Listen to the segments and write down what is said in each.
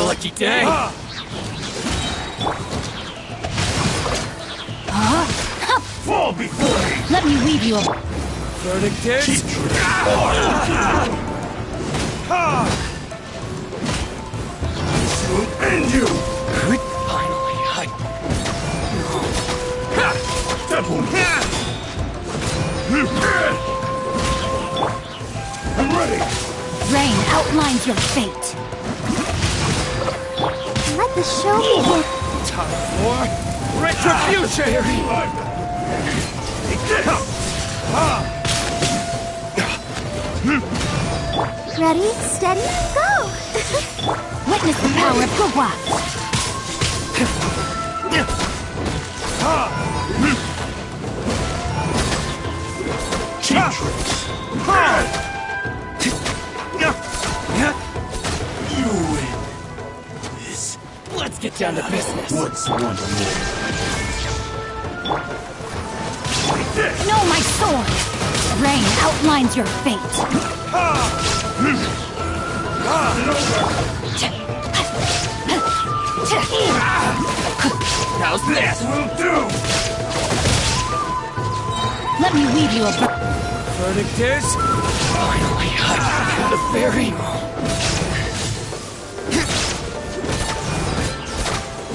Lucky day! Fall before me! Let me weave you a... Verdict is... This will end you! Finally, Double! I'm ready! Rain outlines your fate. Let the show begin. time for retribution! Ready, steady, go! Witness the power of Gugwa. Cheap tricks! You win! This... Let's get down to business. What's one more? Know my sword! Rain outlines your fate. How's this? Will do! Let me weave you a... Verdict is... Finally, the very...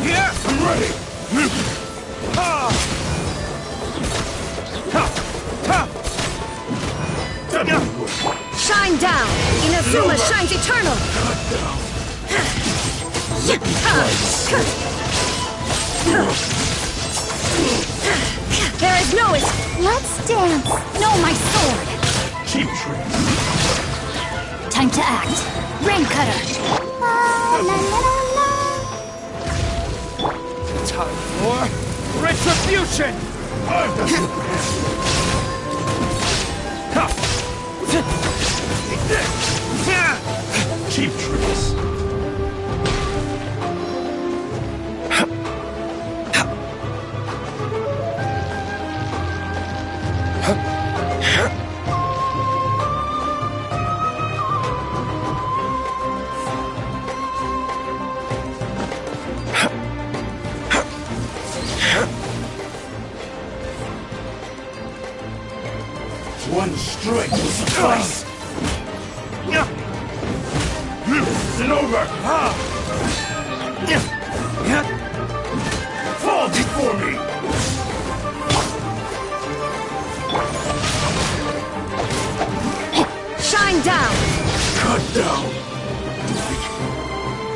Yeah, I'm ready! Shine down! Inazuma shines eternal! There is no escape! Let's dance! Know my sword! Cheap tricks! Time to act! Rain cutter! Time for retribution! Cheap tricks! One strike will suffice! This isn't over! Fall before me! Shine down! Cut down!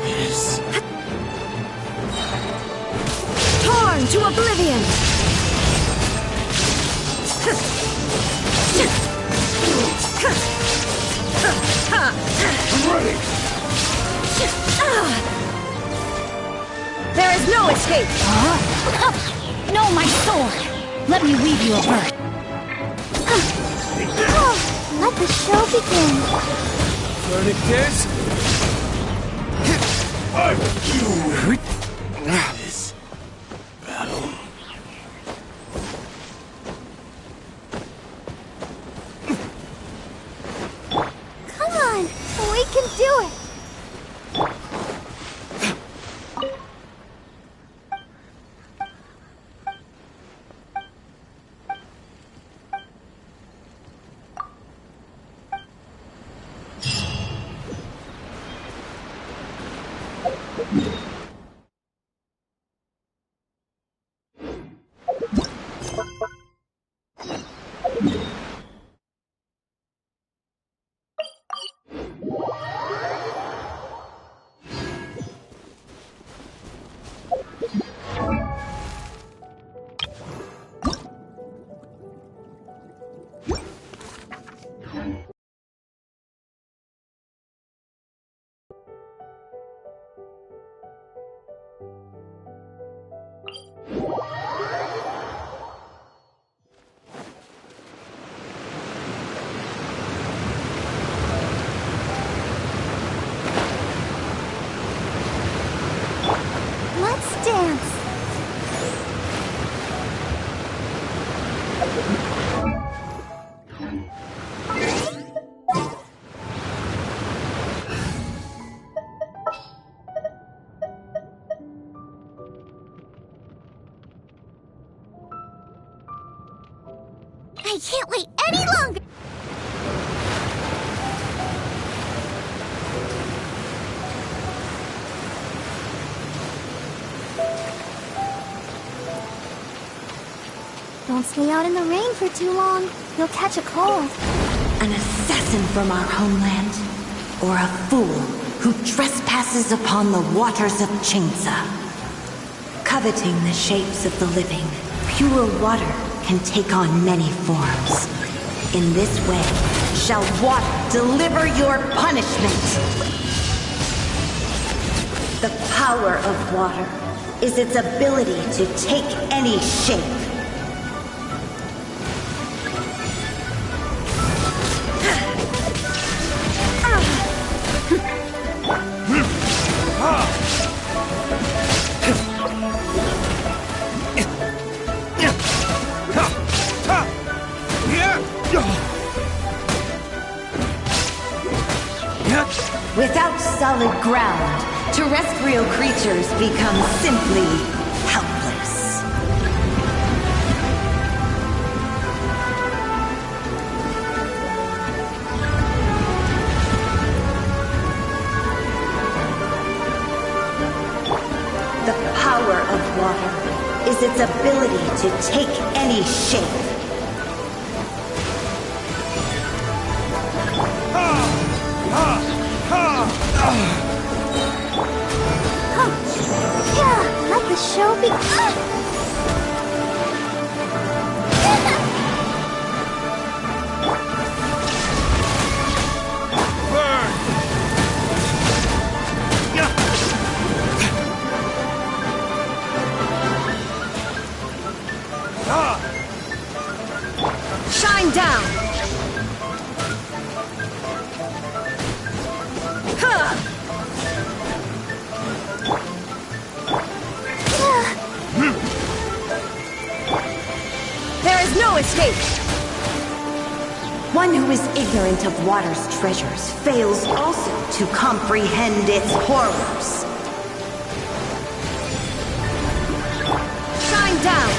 This... Torn to oblivion! I'm ready! There is no escape! Know my sword! Let me weave you a bird. Let the show begin. Verdict is... I will do this battle. Come on, we can do it. Don't stay out in the rain for too long. You'll catch a cold. An assassin from our homeland, or a fool who trespasses upon the waters of Chainsa. Coveting the shapes of the living, pure water can take on many forms. In this way, shall water deliver your punishment. The power of water is its ability to take any shape. Without solid ground, terrestrial creatures become simply helpless. The power of water is its ability to take any shape. Yeah, let the show be. Burn! Shine down! There is no escape! One who is ignorant of water's treasures fails also to comprehend its horrors. Shine down!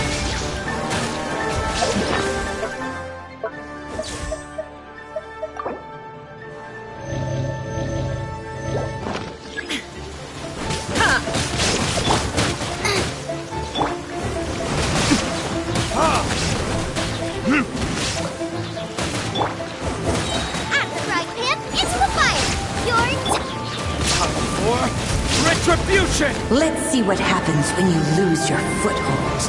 Retribution! Let's see what happens when you lose your foothold.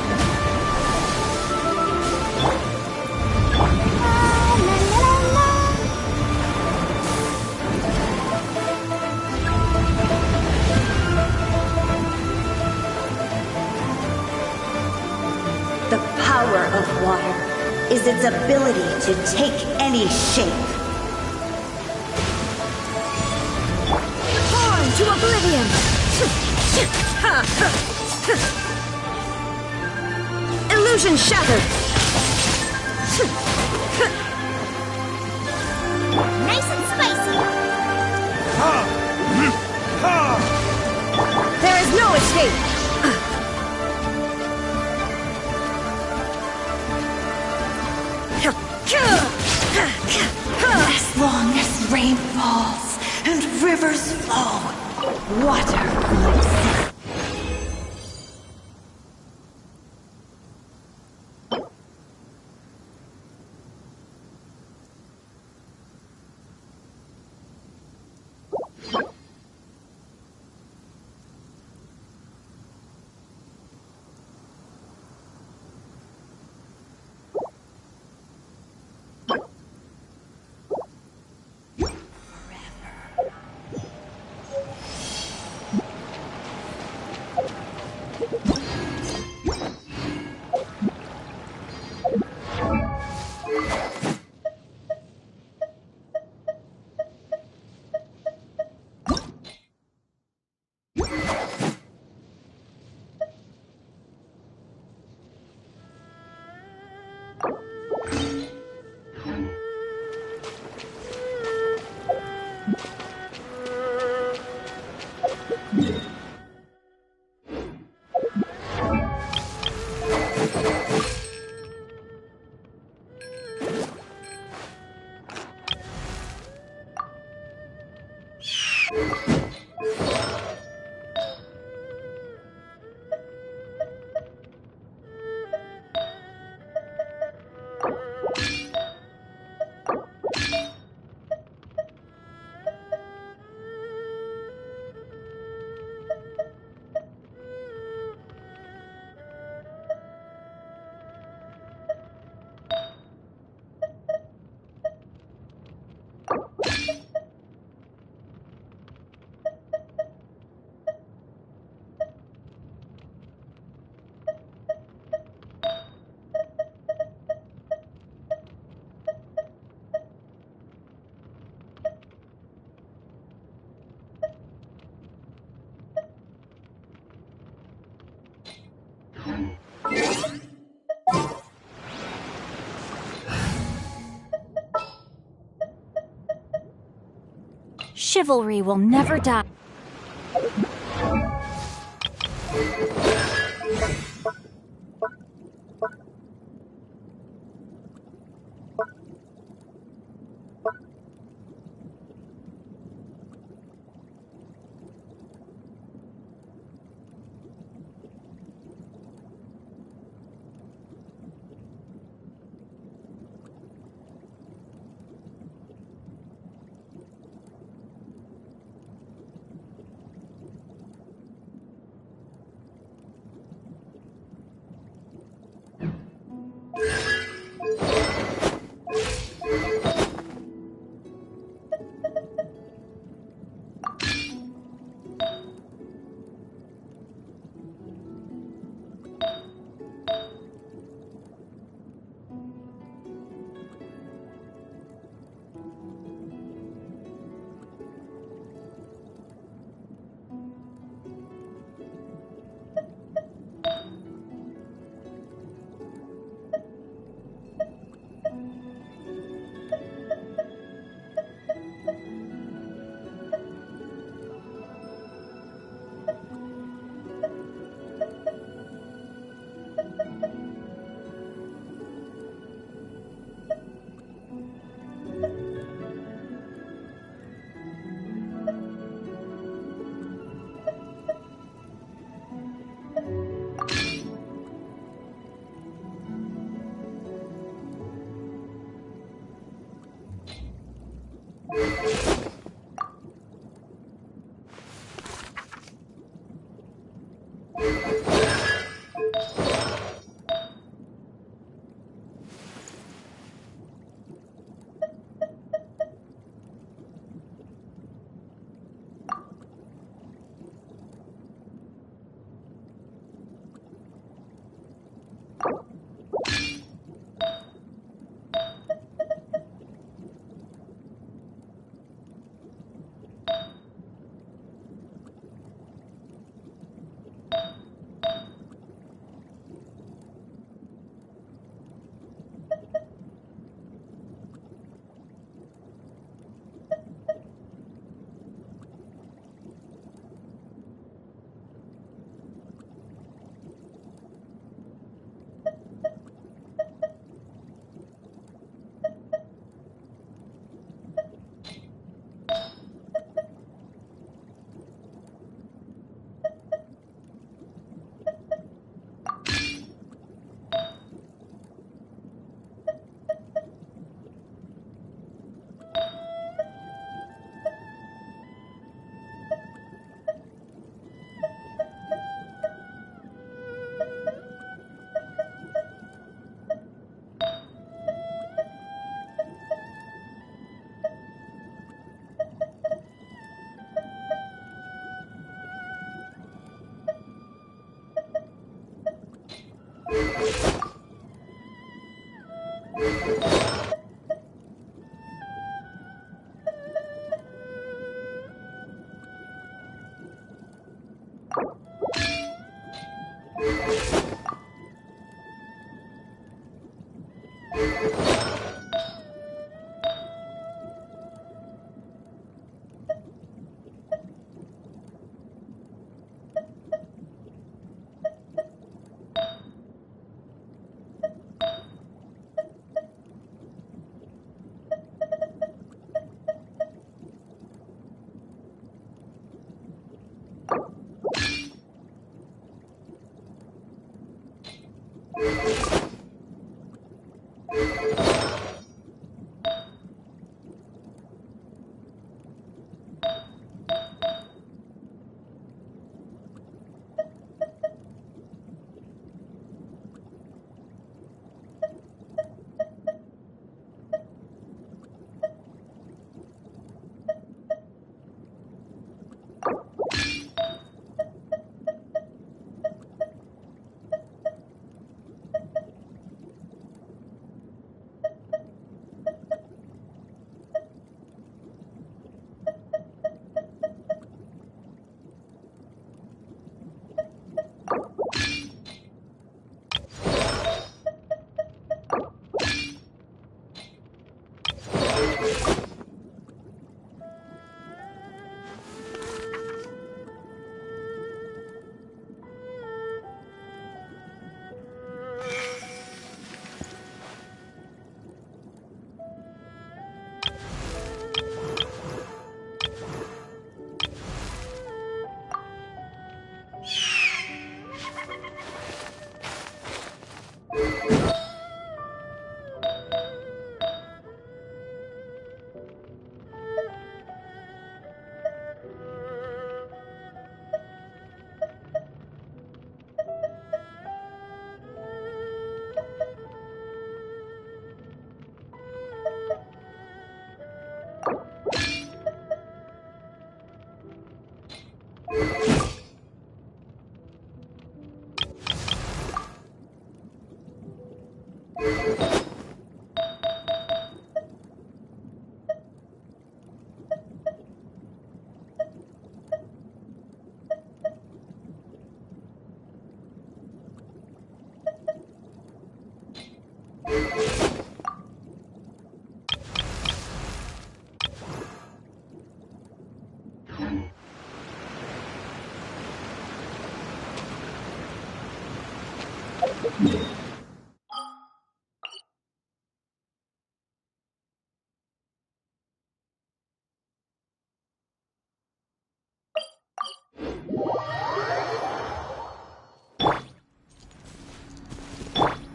The power of water is its ability to take any shape. Torn to oblivion! Illusion shattered! Nice and spicy. There is no escape! As long as rain falls and rivers flow, water will exist. Chivalry will never die.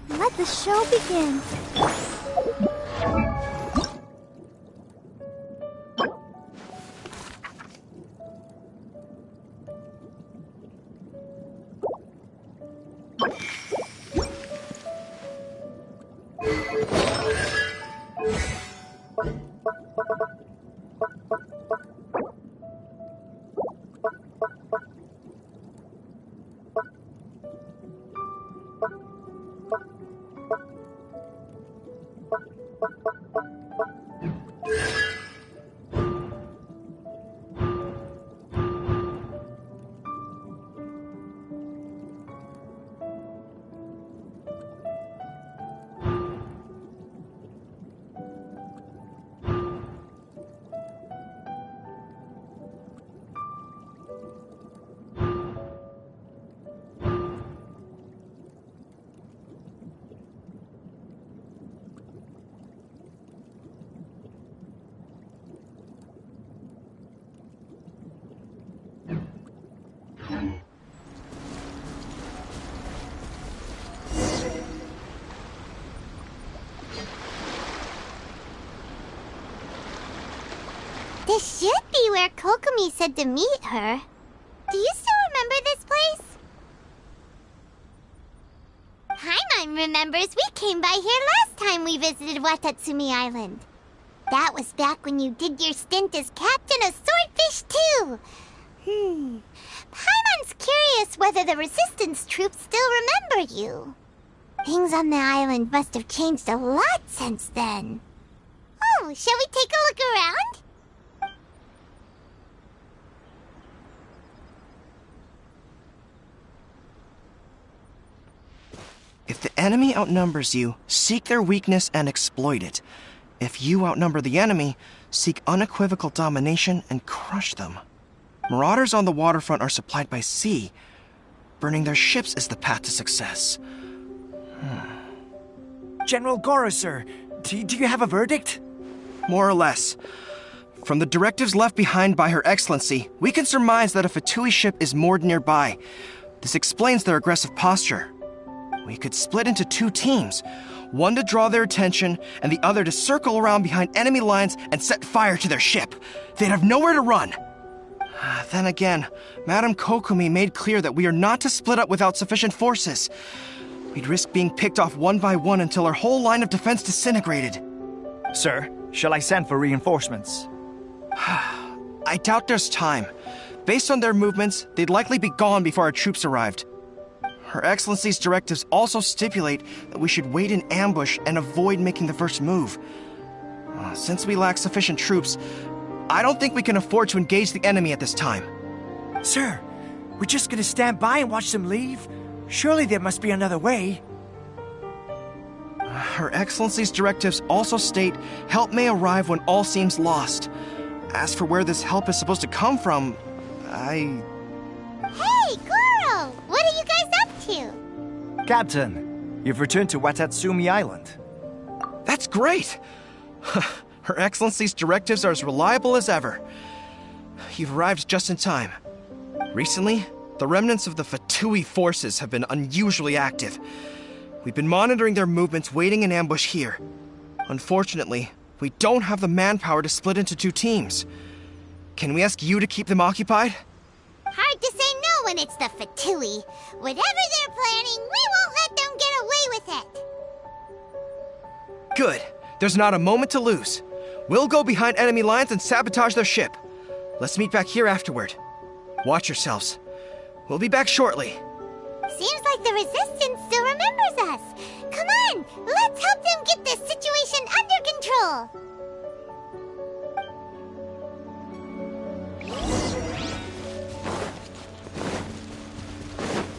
Let the show begin. This should be where Kokomi said to meet her. Do you still remember this place? Paimon remembers we came by here last time we visited Watatsumi Island. That was back when you did your stint as captain of Swordfish too. Paimon's curious whether the resistance troops still remember you. Things on the island must have changed a lot since then. Oh, shall we take a look around? If the enemy outnumbers you, seek their weakness and exploit it. If you outnumber the enemy, seek unequivocal domination and crush them. Marauders on the waterfront are supplied by sea. Burning their ships is the path to success. General Goro, sir, do you have a verdict? More or less. From the directives left behind by Her Excellency, we can surmise that a Fatui ship is moored nearby. This explains their aggressive posture. We could split into two teams, one to draw their attention and the other to circle around behind enemy lines and set fire to their ship. They'd have nowhere to run. Then again, Madame Kokomi made clear that we are not to split up without sufficient forces. We'd risk being picked off one by one until our whole line of defense disintegrated. Sir, shall I send for reinforcements? I doubt there's time. Based on their movements, they'd likely be gone before our troops arrived. Her Excellency's directives also stipulate that we should wait in ambush and avoid making the first move. Since we lack sufficient troops, I don't think we can afford to engage the enemy at this time. Sir, we're just gonna stand by and watch them leave? Surely there must be another way. Her Excellency's directives also state help may arrive when all seems lost. As for where this help is supposed to come from, Hey, Goro! What are you guys up to? Captain, you've returned to Watatsumi Island. That's great! Her Excellency's directives are as reliable as ever. You've arrived just in time. Recently, the remnants of the Fatui forces have been unusually active. We've been monitoring their movements, waiting in ambush here. Unfortunately, we don't have the manpower to split into two teams. Can we ask you to keep them occupied? Hard to say no when it's the Fatui. Whatever they're planning, we won't let them get away with it. Good. There's not a moment to lose. We'll go behind enemy lines and sabotage their ship. Let's meet back here afterward. Watch yourselves. We'll be back shortly. Seems like the Resistance still remembers us. Come on, let's help them get this situation under control.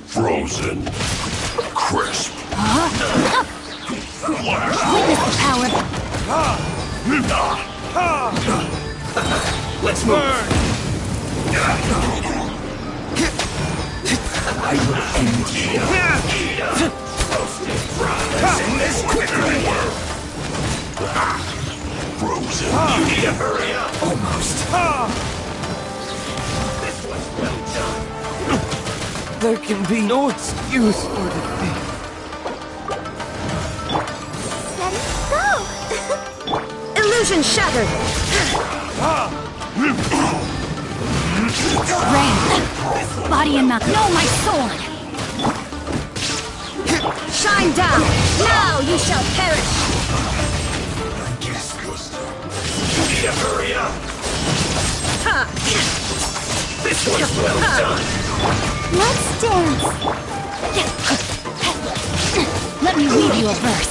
Frozen. Crisp. Witness the power. Let's move. I will end you. In this quickly! Frozen. You need to hurry up! Almost. This one's well done. There can be no excuse for defeat. Let it go! Illusion shattered! Rain! Body and mouth. No, my sword! Shine down! Now you shall perish! You need to hurry up! This one's well done! Let's dance! Let me read you a verse.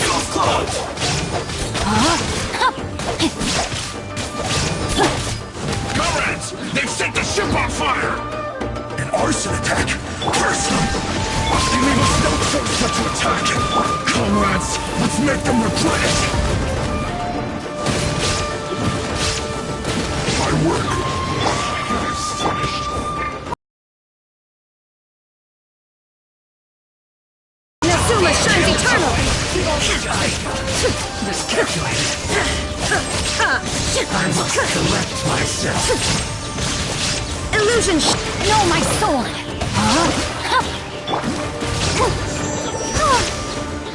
Comrades! They've set the ship on fire! An arson attack! Curse them! They leave us no choice but to attack! Comrades, let's make them regret it! My work is finished. Nazuma shines eternal! Miscalculated. I must correct myself. Illusion No, my sword!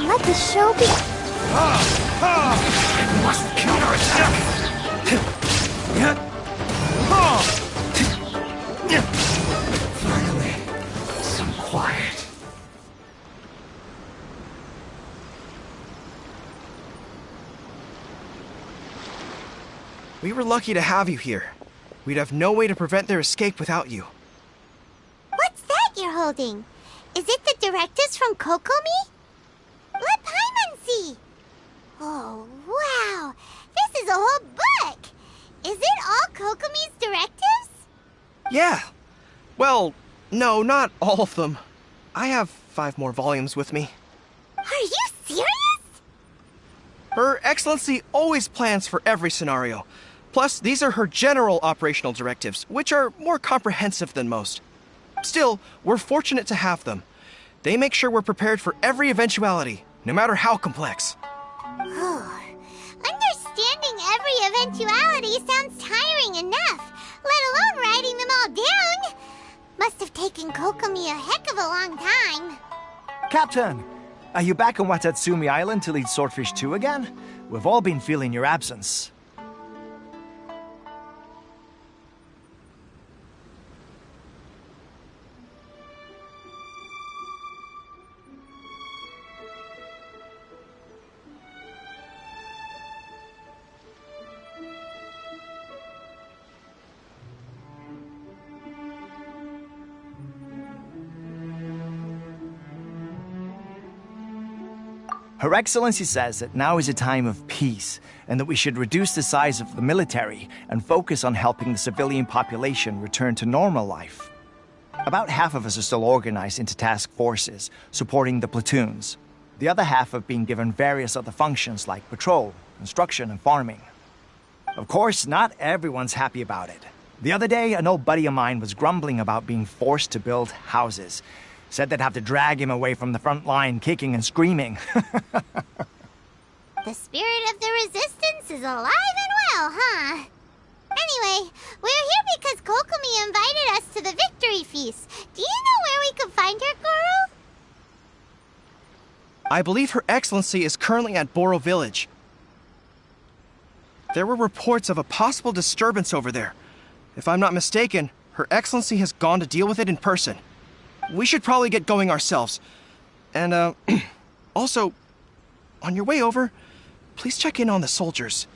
Let the show be. I must counterattack. Finally, some quiet. We were lucky to have you here. We'd have no way to prevent their escape without you. What's that you're holding? Is it the directives from Kokomi? Let Paimon see! Oh, wow! This is a whole book! Is it all Kokomi's directives? Yeah. Well, no, not all of them. I have 5 more volumes with me. Are you serious? Her Excellency always plans for every scenario. Plus, these are her general operational directives, which are more comprehensive than most. Still, we're fortunate to have them. They make sure we're prepared for every eventuality, no matter how complex. Understanding every eventuality sounds tiring enough, let alone writing them all down. Must have taken Kokomi a heck of a long time. Captain, are you back on Watatsumi Island to lead Swordfish 2 again? We've all been feeling your absence. Her Excellency says that now is a time of peace, and that we should reduce the size of the military and focus on helping the civilian population return to normal life. About half of us are still organized into task forces, supporting the platoons. The other half have been given various other functions like patrol, construction, and farming. Of course, not everyone's happy about it. The other day, an old buddy of mine was grumbling about being forced to build houses. Said they'd have to drag him away from the front line, kicking and screaming. The spirit of the resistance is alive and well, huh? Anyway, we're here because Kokomi invited us to the victory feast. Do you know where we could find her, Goro? I believe Her Excellency is currently at Boro Village. There were reports of a possible disturbance over there. If I'm not mistaken, Her Excellency has gone to deal with it in person. We should probably get going ourselves. And, also, on your way over, please check in on the soldiers.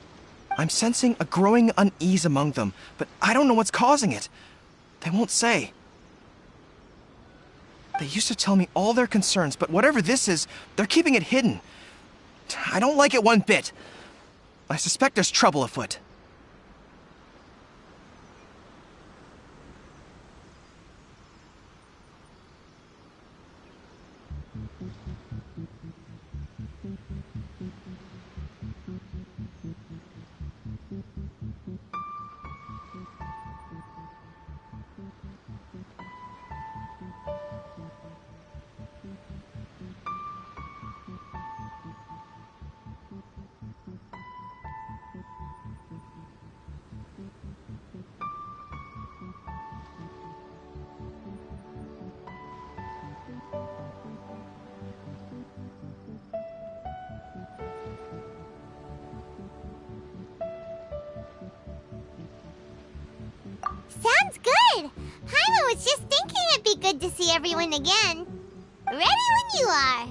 I'm sensing a growing unease among them, but I don't know what's causing it. They won't say. They used to tell me all their concerns, but whatever this is, they're keeping it hidden. I don't like it one bit. I suspect there's trouble afoot. I was just thinking it'd be good to see everyone again. Ready when you are.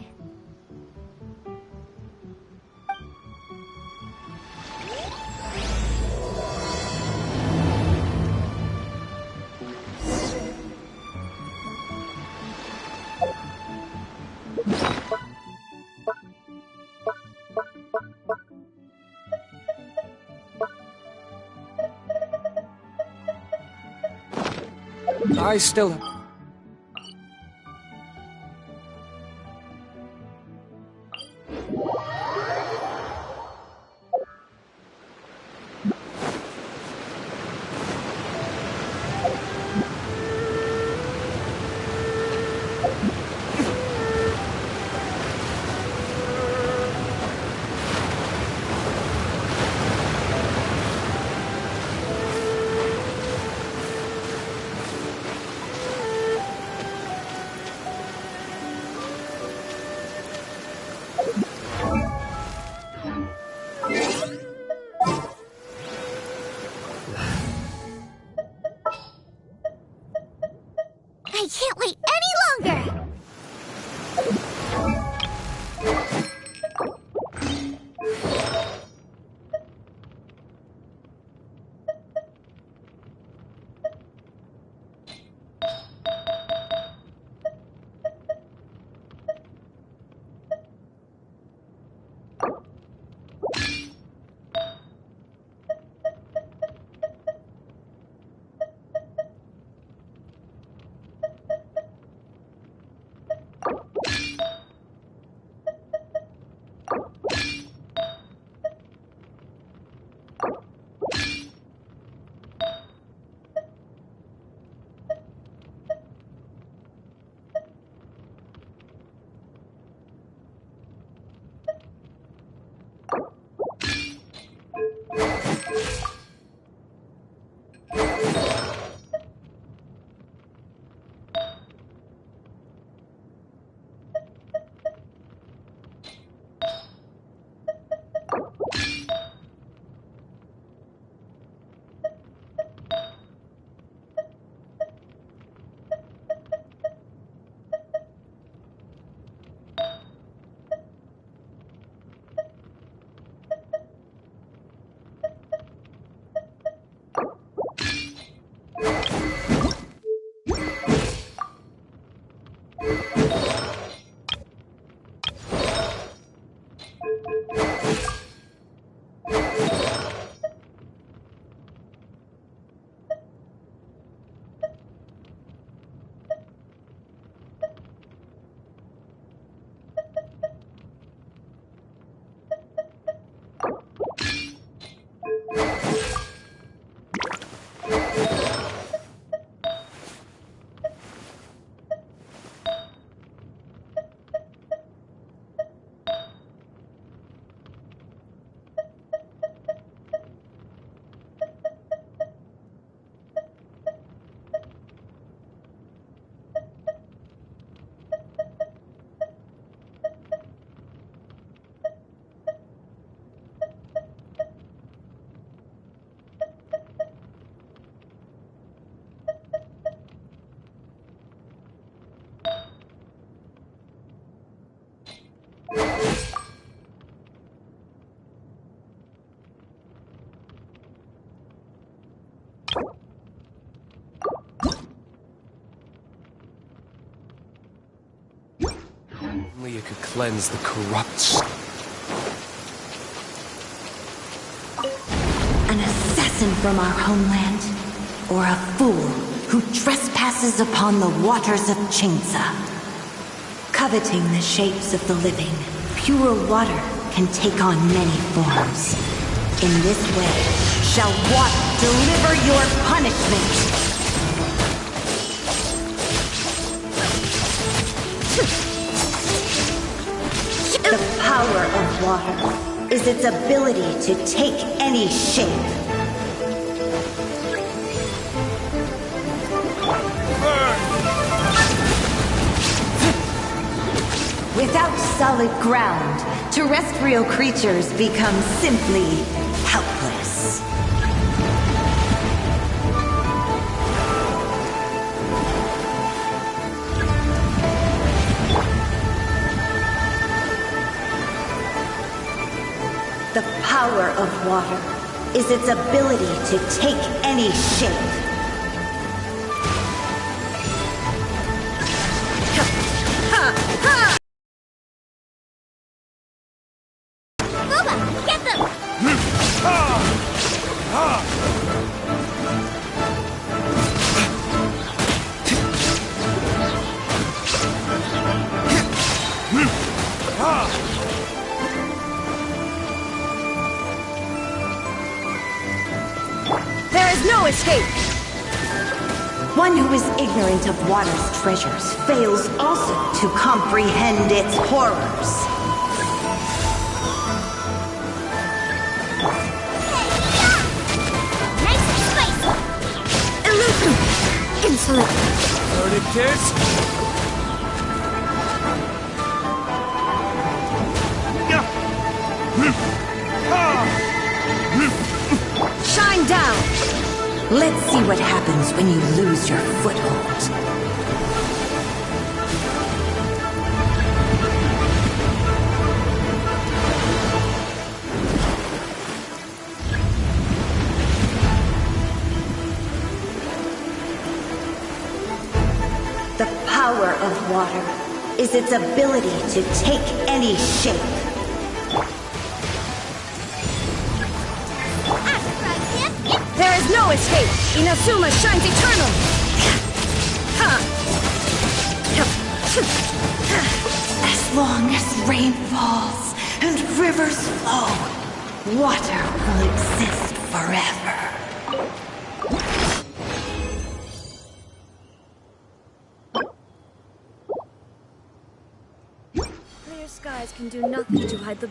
I still... I can't wait any longer! Only you could cleanse the corrupt... An assassin from our homeland, or a fool who trespasses upon the waters of Chainsa. Coveting the shapes of the living, pure water can take on many forms. In this way, shall water deliver your punishment! The power of water is its ability to take any shape. Without solid ground, terrestrial creatures become simply helpless. power of water is its ability to take any shape. Booba, get them! There is no escape! One who is ignorant of water's treasures fails also to comprehend its horrors. Nice and spicy! Elude them! Insolent! Verdict is... Shine down! Let's see what happens when you lose your foothold. The power of water is its ability to take any shape. There is no escape! Inazuma shines eternal! As long as rain falls and rivers flow, water will exist forever. Clear skies can do nothing to hide the...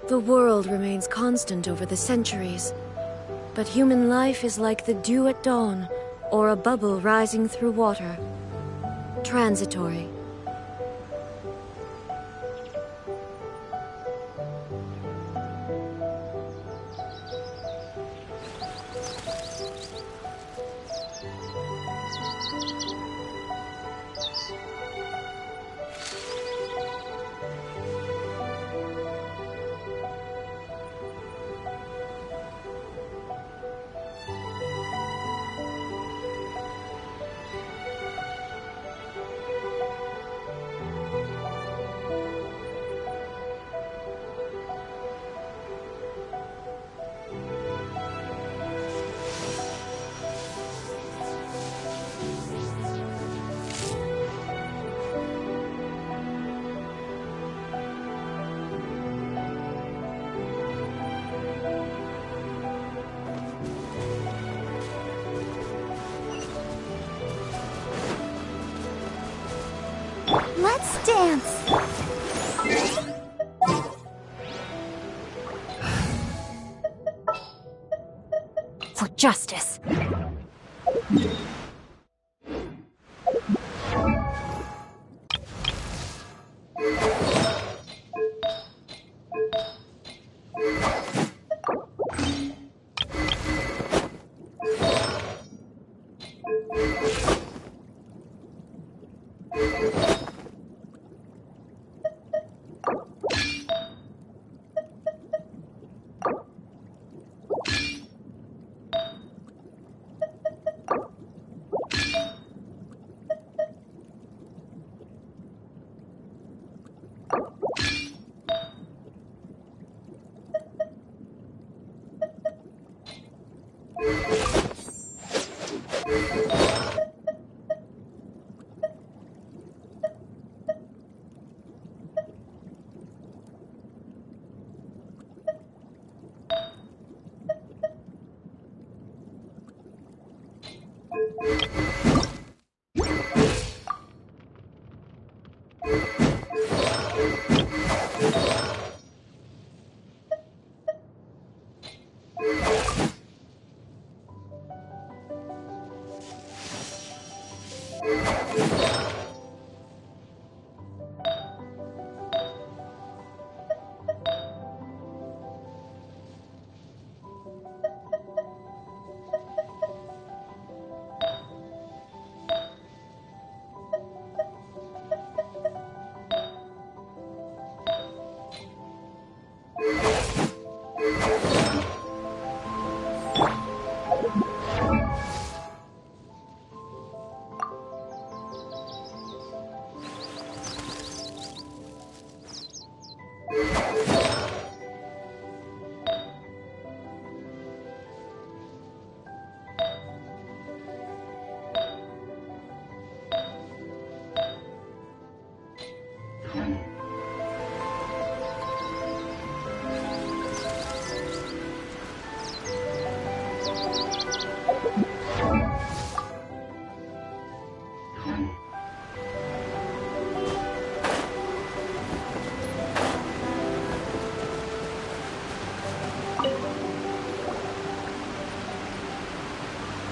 The world remains constant over the centuries, but human life is like the dew at dawn, or a bubble rising through water. Transitory. Let's dance! For justice.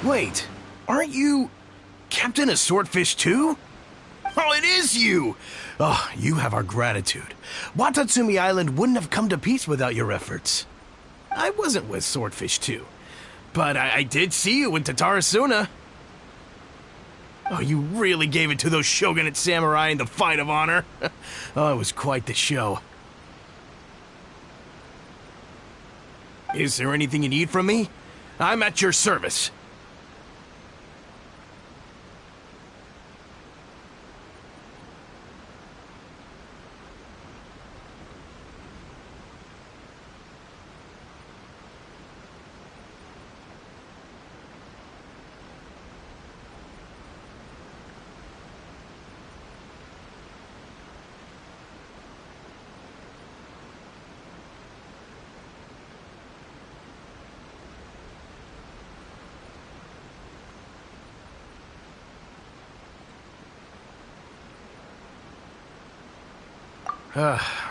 Wait, aren't you Captain of Swordfish too? Oh, it is you! Oh, you have our gratitude. Watatsumi Island wouldn't have come to peace without your efforts. I wasn't with Swordfish too, but I did see you in Tatarasuna. Oh, you really gave it to those shogunate samurai in the fight of honor. Oh, it was quite the show. Is there anything you need from me? I'm at your service.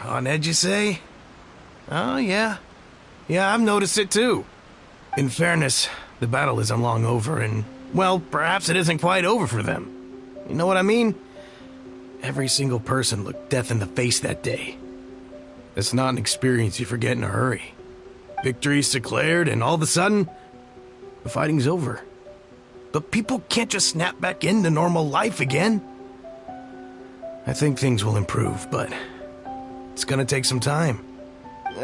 On edge, you say? Oh, yeah. Yeah, I've noticed it too. In fairness, the battle isn't long over, and, well, perhaps it isn't quite over for them. You know what I mean? Every single person looked death in the face that day. It's not an experience you forget in a hurry. Victory's declared, and all of a sudden, the fighting's over. But people can't just snap back into normal life again. I think things will improve, but it's gonna take some time.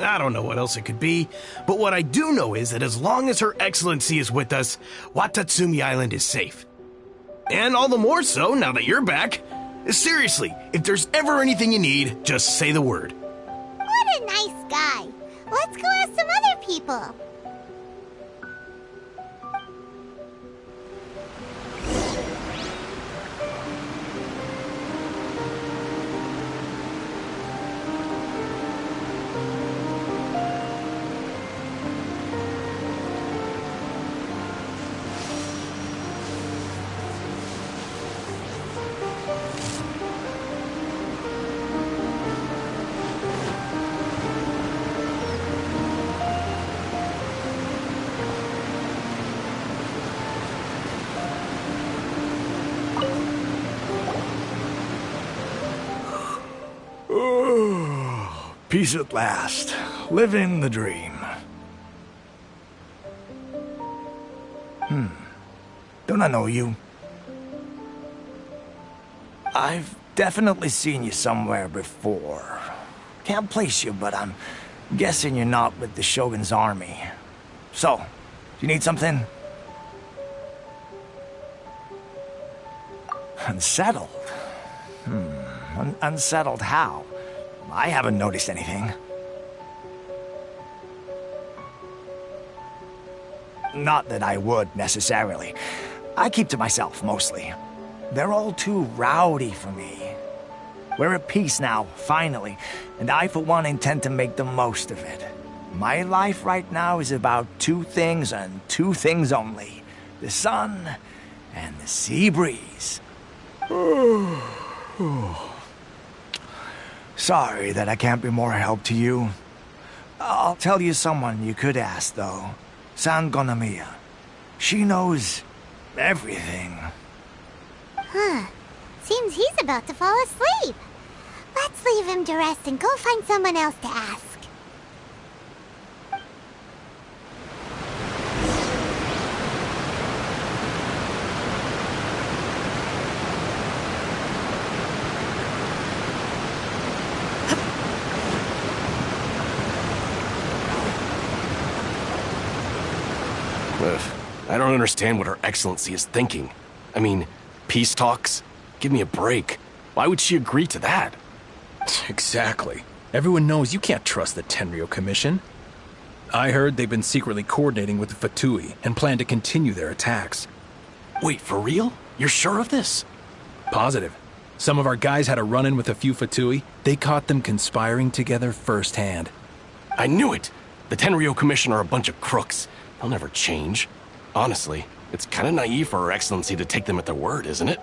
I don't know what else it could be, but what I do know is that as long as Her Excellency is with us, Watatsumi Island is safe. And all the more so now that you're back. Seriously, if there's ever anything you need, just say the word. What a nice guy. Let's go ask some other people. Peace at last. Living the dream. Don't I know you? I've definitely seen you somewhere before. Can't place you, but I'm guessing you're not with the Shogun's army. So, do you need something? Unsettled? Unsettled how? I haven't noticed anything. Not that I would, necessarily. I keep to myself, mostly. They're all too rowdy for me. We're at peace now, finally, and I, for one, intend to make the most of it. My life right now is about two things and two things only. The sun and the sea breeze. Sorry that I can't be more help to you. I'll tell you someone you could ask, though. San Gonamiya. She knows everything. Huh. Seems he's about to fall asleep. Let's leave him to rest and go find someone else to ask. I don't understand what Her Excellency is thinking. I mean, peace talks? Give me a break. Why would she agree to that? Exactly. Everyone knows you can't trust the Tenryo Commission. I heard they've been secretly coordinating with the Fatui and plan to continue their attacks. Wait, for real? You're sure of this? Positive. Some of our guys had a run-in with a few Fatui. They caught them conspiring together firsthand. I knew it! The Tenryo Commission are a bunch of crooks. They'll never change. Honestly, it's kind of naive for Her Excellency to take them at their word, isn't it?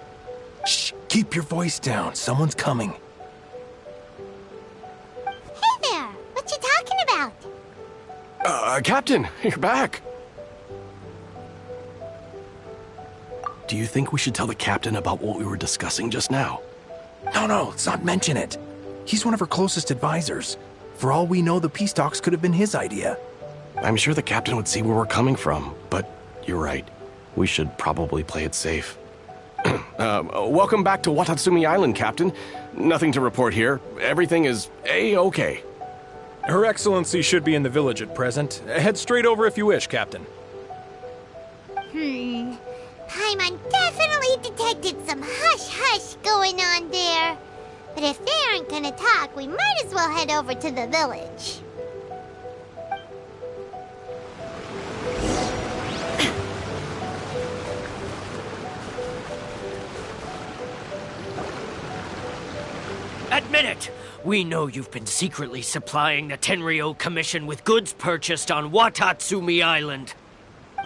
Shh, keep your voice down. Someone's coming. Hey there! What you talking about? Captain, you're back. Do you think we should tell the captain about what we were discussing just now? No, let's not mention it. He's one of her closest advisors. For all we know, the peace talks could have been his idea. I'm sure the captain would see where we're coming from, but you're right. We should probably play it safe. Welcome back to Watatsumi Island, Captain. Nothing to report here. Everything is A-okay. Her Excellency should be in the village at present. Head straight over if you wish, Captain. Paimon definitely detected some hush-hush going on there. But if they aren't gonna talk, we might as well head over to the village. Admit it! We know you've been secretly supplying the Tenryo Commission with goods purchased on Watatsumi Island.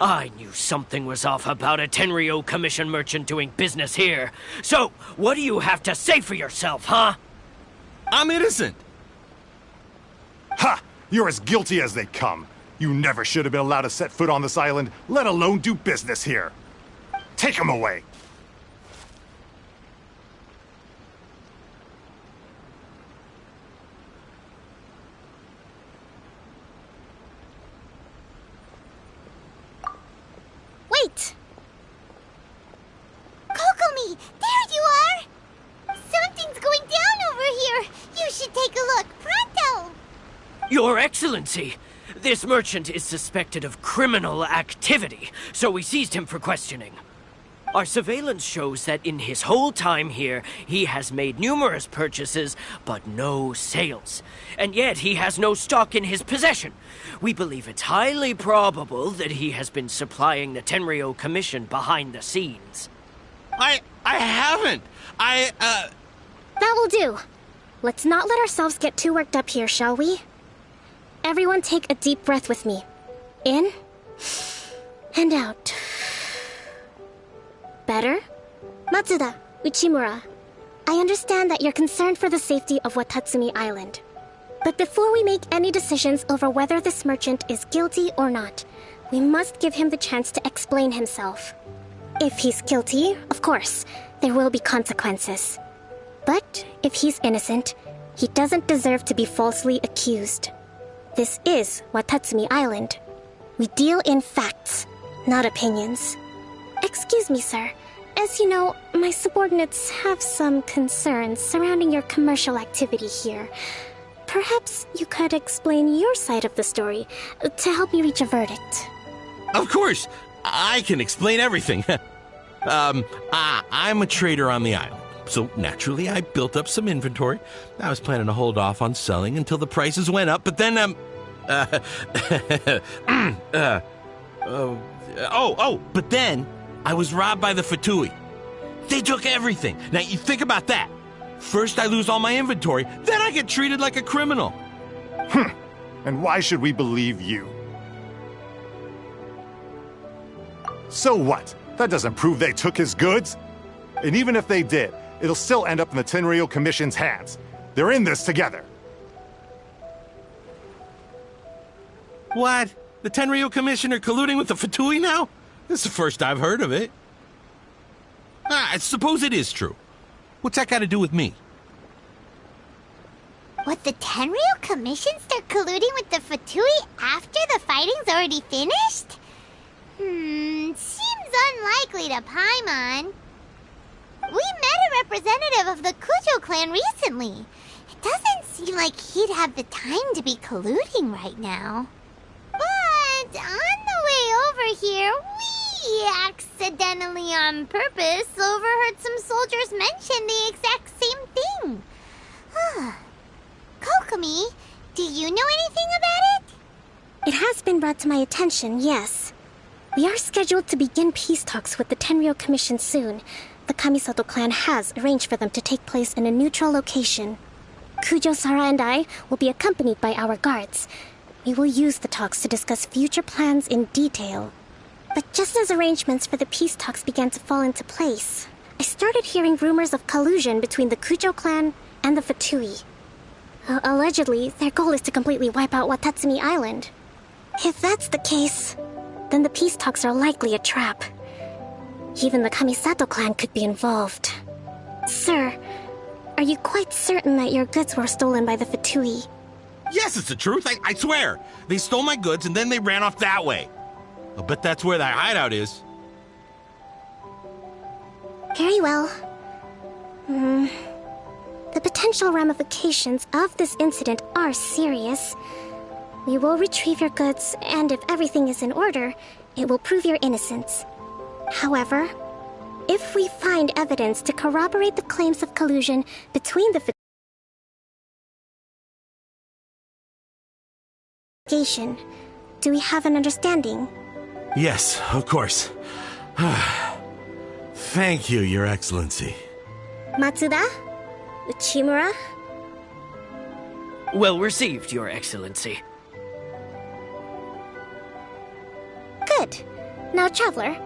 I knew something was off about a Tenryo Commission merchant doing business here. So, what do you have to say for yourself, huh? I'm innocent! Ha! You're as guilty as they come. You never should have been allowed to set foot on this island, let alone do business here. Take him away. Wait! Kokomi, there you are! Something's going down over here. You should take a look, pronto! Your Excellency, this merchant is suspected of criminal activity, so we seized him for questioning. Our surveillance shows that in his whole time here, he has made numerous purchases, but no sales. And yet he has no stock in his possession. We believe it's highly probable that he has been supplying the Tenryo Commission behind the scenes. I haven't! That will do. Let's not let ourselves get too worked up here, shall we? Everyone take a deep breath with me. In and out. Better? Matsuda, Uchimura, I understand that you're concerned for the safety of Watatsumi Island. But before we make any decisions over whether this merchant is guilty or not, we must give him the chance to explain himself. If he's guilty, of course, there will be consequences. But if he's innocent, he doesn't deserve to be falsely accused. This is Watatsumi Island. We deal in facts, not opinions. Excuse me, sir. As you know, my subordinates have some concerns surrounding your commercial activity here. Perhaps you could explain your side of the story to help me reach a verdict. Of course! I can explain everything. I'm a trader on the island, so naturally I built up some inventory. I was planning to hold off on selling until the prices went up, but then, but then I was robbed by the Fatui. They took everything. Now, you think about that. First I lose all my inventory, then I get treated like a criminal. And why should we believe you? So what? That doesn't prove they took his goods. And even if they did, it'll still end up in the Tenryo Commission's hands. They're in this together. What? The Tenryo Commission are colluding with the Fatui now? This is the first I've heard of it. I suppose it is true. What's that got to do with me? What, the Tenryo Commission start colluding with the Fatui after the fighting's already finished? Seems unlikely to Paimon. We met a representative of the Kujo clan recently. It doesn't seem like he'd have the time to be colluding right now. But on the way over here, we accidentally on purpose overheard some soldiers mention the exact same thing. Kokomi, do you know anything about it? It has been brought to my attention, yes. We are scheduled to begin peace talks with the Tenryo Commission soon. The Kamisato clan has arranged for them to take place in a neutral location. Kujo-Sara and I will be accompanied by our guards. We will use the talks to discuss future plans in detail. But just as arrangements for the peace talks began to fall into place, I started hearing rumors of collusion between the Kujo clan and the Fatui. Allegedly, their goal is to completely wipe out Watatsumi Island. If that's the case, then the peace talks are likely a trap. Even the Kamisato clan could be involved. Sir, are you quite certain that your goods were stolen by the Fatui? Yes, it's the truth. I swear. They stole my goods and then they ran off that way. I'll bet that's where that hideout is. Very well. The potential ramifications of this incident are serious. We will retrieve your goods, and if everything is in order, it will prove your innocence. However, if we find evidence to corroborate the claims of collusion between the Genshin, do we have an understanding? Yes, of course. Thank you, Your Excellency. Matsuda? Uchimura? Well received, Your Excellency. Good. Now, Traveler,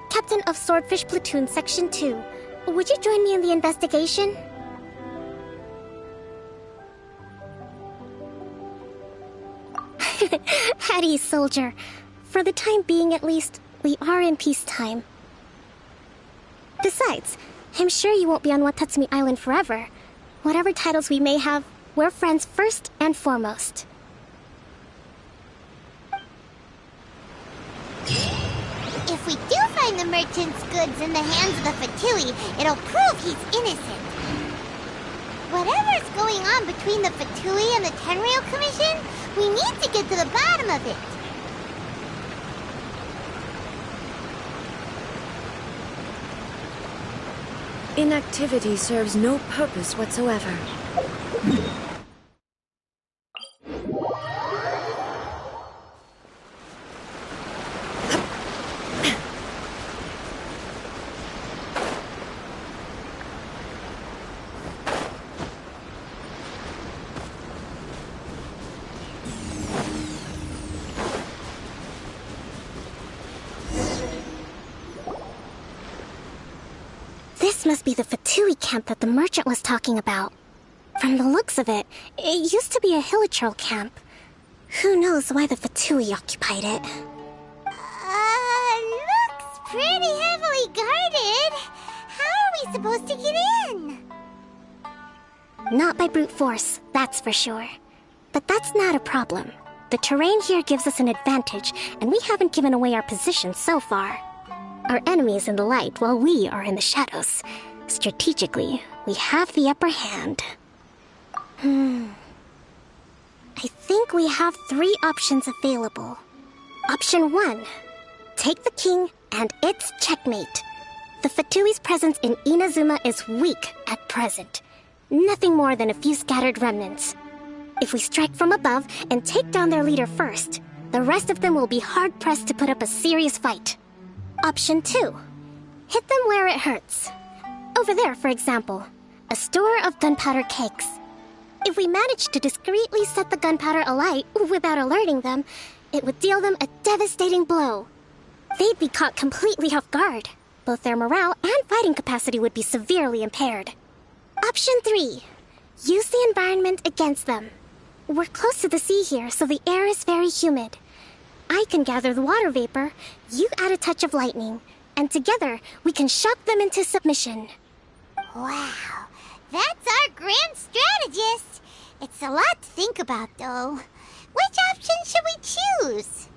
Captain of Swordfish Platoon Section 2, would you join me in the investigation? At ease, soldier. For the time being, at least, we are in peacetime. Besides, I'm sure you won't be on Watatsumi Island forever. Whatever titles we may have, we're friends first and foremost. If we do find the merchant's goods in the hands of the Fatui, it'll prove he's innocent. Whatever's going on between the Fatui and the Tenryo Commission, we need to get to the bottom of it. Inactivity serves no purpose whatsoever. This must be the Fatui camp that the merchant was talking about. From the looks of it, it used to be a hilichurl camp. Who knows why the Fatui occupied it? Looks pretty heavily guarded. How are we supposed to get in? Not by brute force, that's for sure. But that's not a problem. The terrain here gives us an advantage, and we haven't given away our position so far. Our enemy is in the light while we are in the shadows. Strategically, we have the upper hand. I think we have 3 options available. Option 1. Take the king and it's checkmate. The Fatui's presence in Inazuma is weak at present. Nothing more than a few scattered remnants. If we strike from above and take down their leader first, the rest of them will be hard-pressed to put up a serious fight. Option 2. Hit them where it hurts. Over there, for example, a store of gunpowder cakes. If we manage to discreetly set the gunpowder alight without alerting them, it would deal them a devastating blow. They'd be caught completely off guard. Both their morale and fighting capacity would be severely impaired. Option 3. Use the environment against them. We're close to the sea here, so the air is very humid. I can gather the water vapor, you add a touch of lightning, and together we can shock them into submission. Wow, that's our grand strategist. It's a lot to think about, though. Which option should we choose?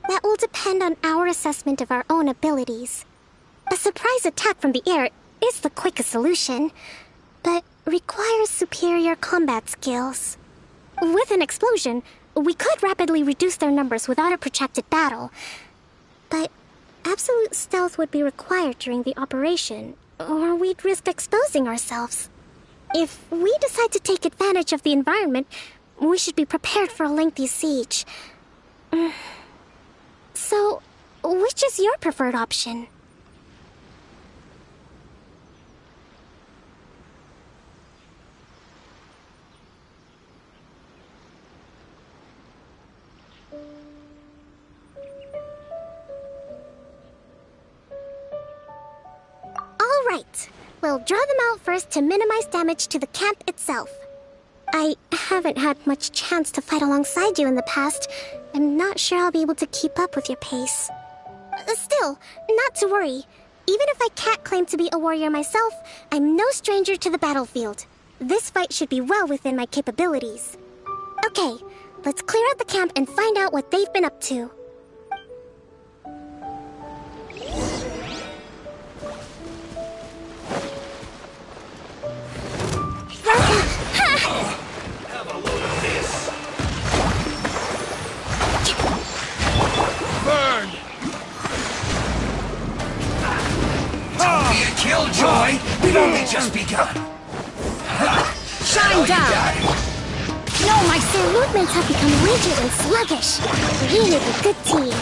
That will depend on our assessment of our own abilities. A surprise attack from the air is the quickest solution, but requires superior combat skills. With an explosion, we could rapidly reduce their numbers without a protracted battle, but absolute stealth would be required during the operation, or we'd risk exposing ourselves. If we decide to take advantage of the environment, we should be prepared for a lengthy siege. So, which is your preferred option? All right. We'll draw them out first to minimize damage to the camp itself. I haven't had much chance to fight alongside you in the past. I'm not sure I'll be able to keep up with your pace. Still, not to worry. Even if I can't claim to be a warrior myself, I'm no stranger to the battlefield. This fight should be well within my capabilities. Okay, let's clear out the camp and find out what they've been up to. Have a load of this. Burn! Don't be a killjoy. We've only just begun. Shine down! No, my Sir movements have become rigid and sluggish. We make a good team.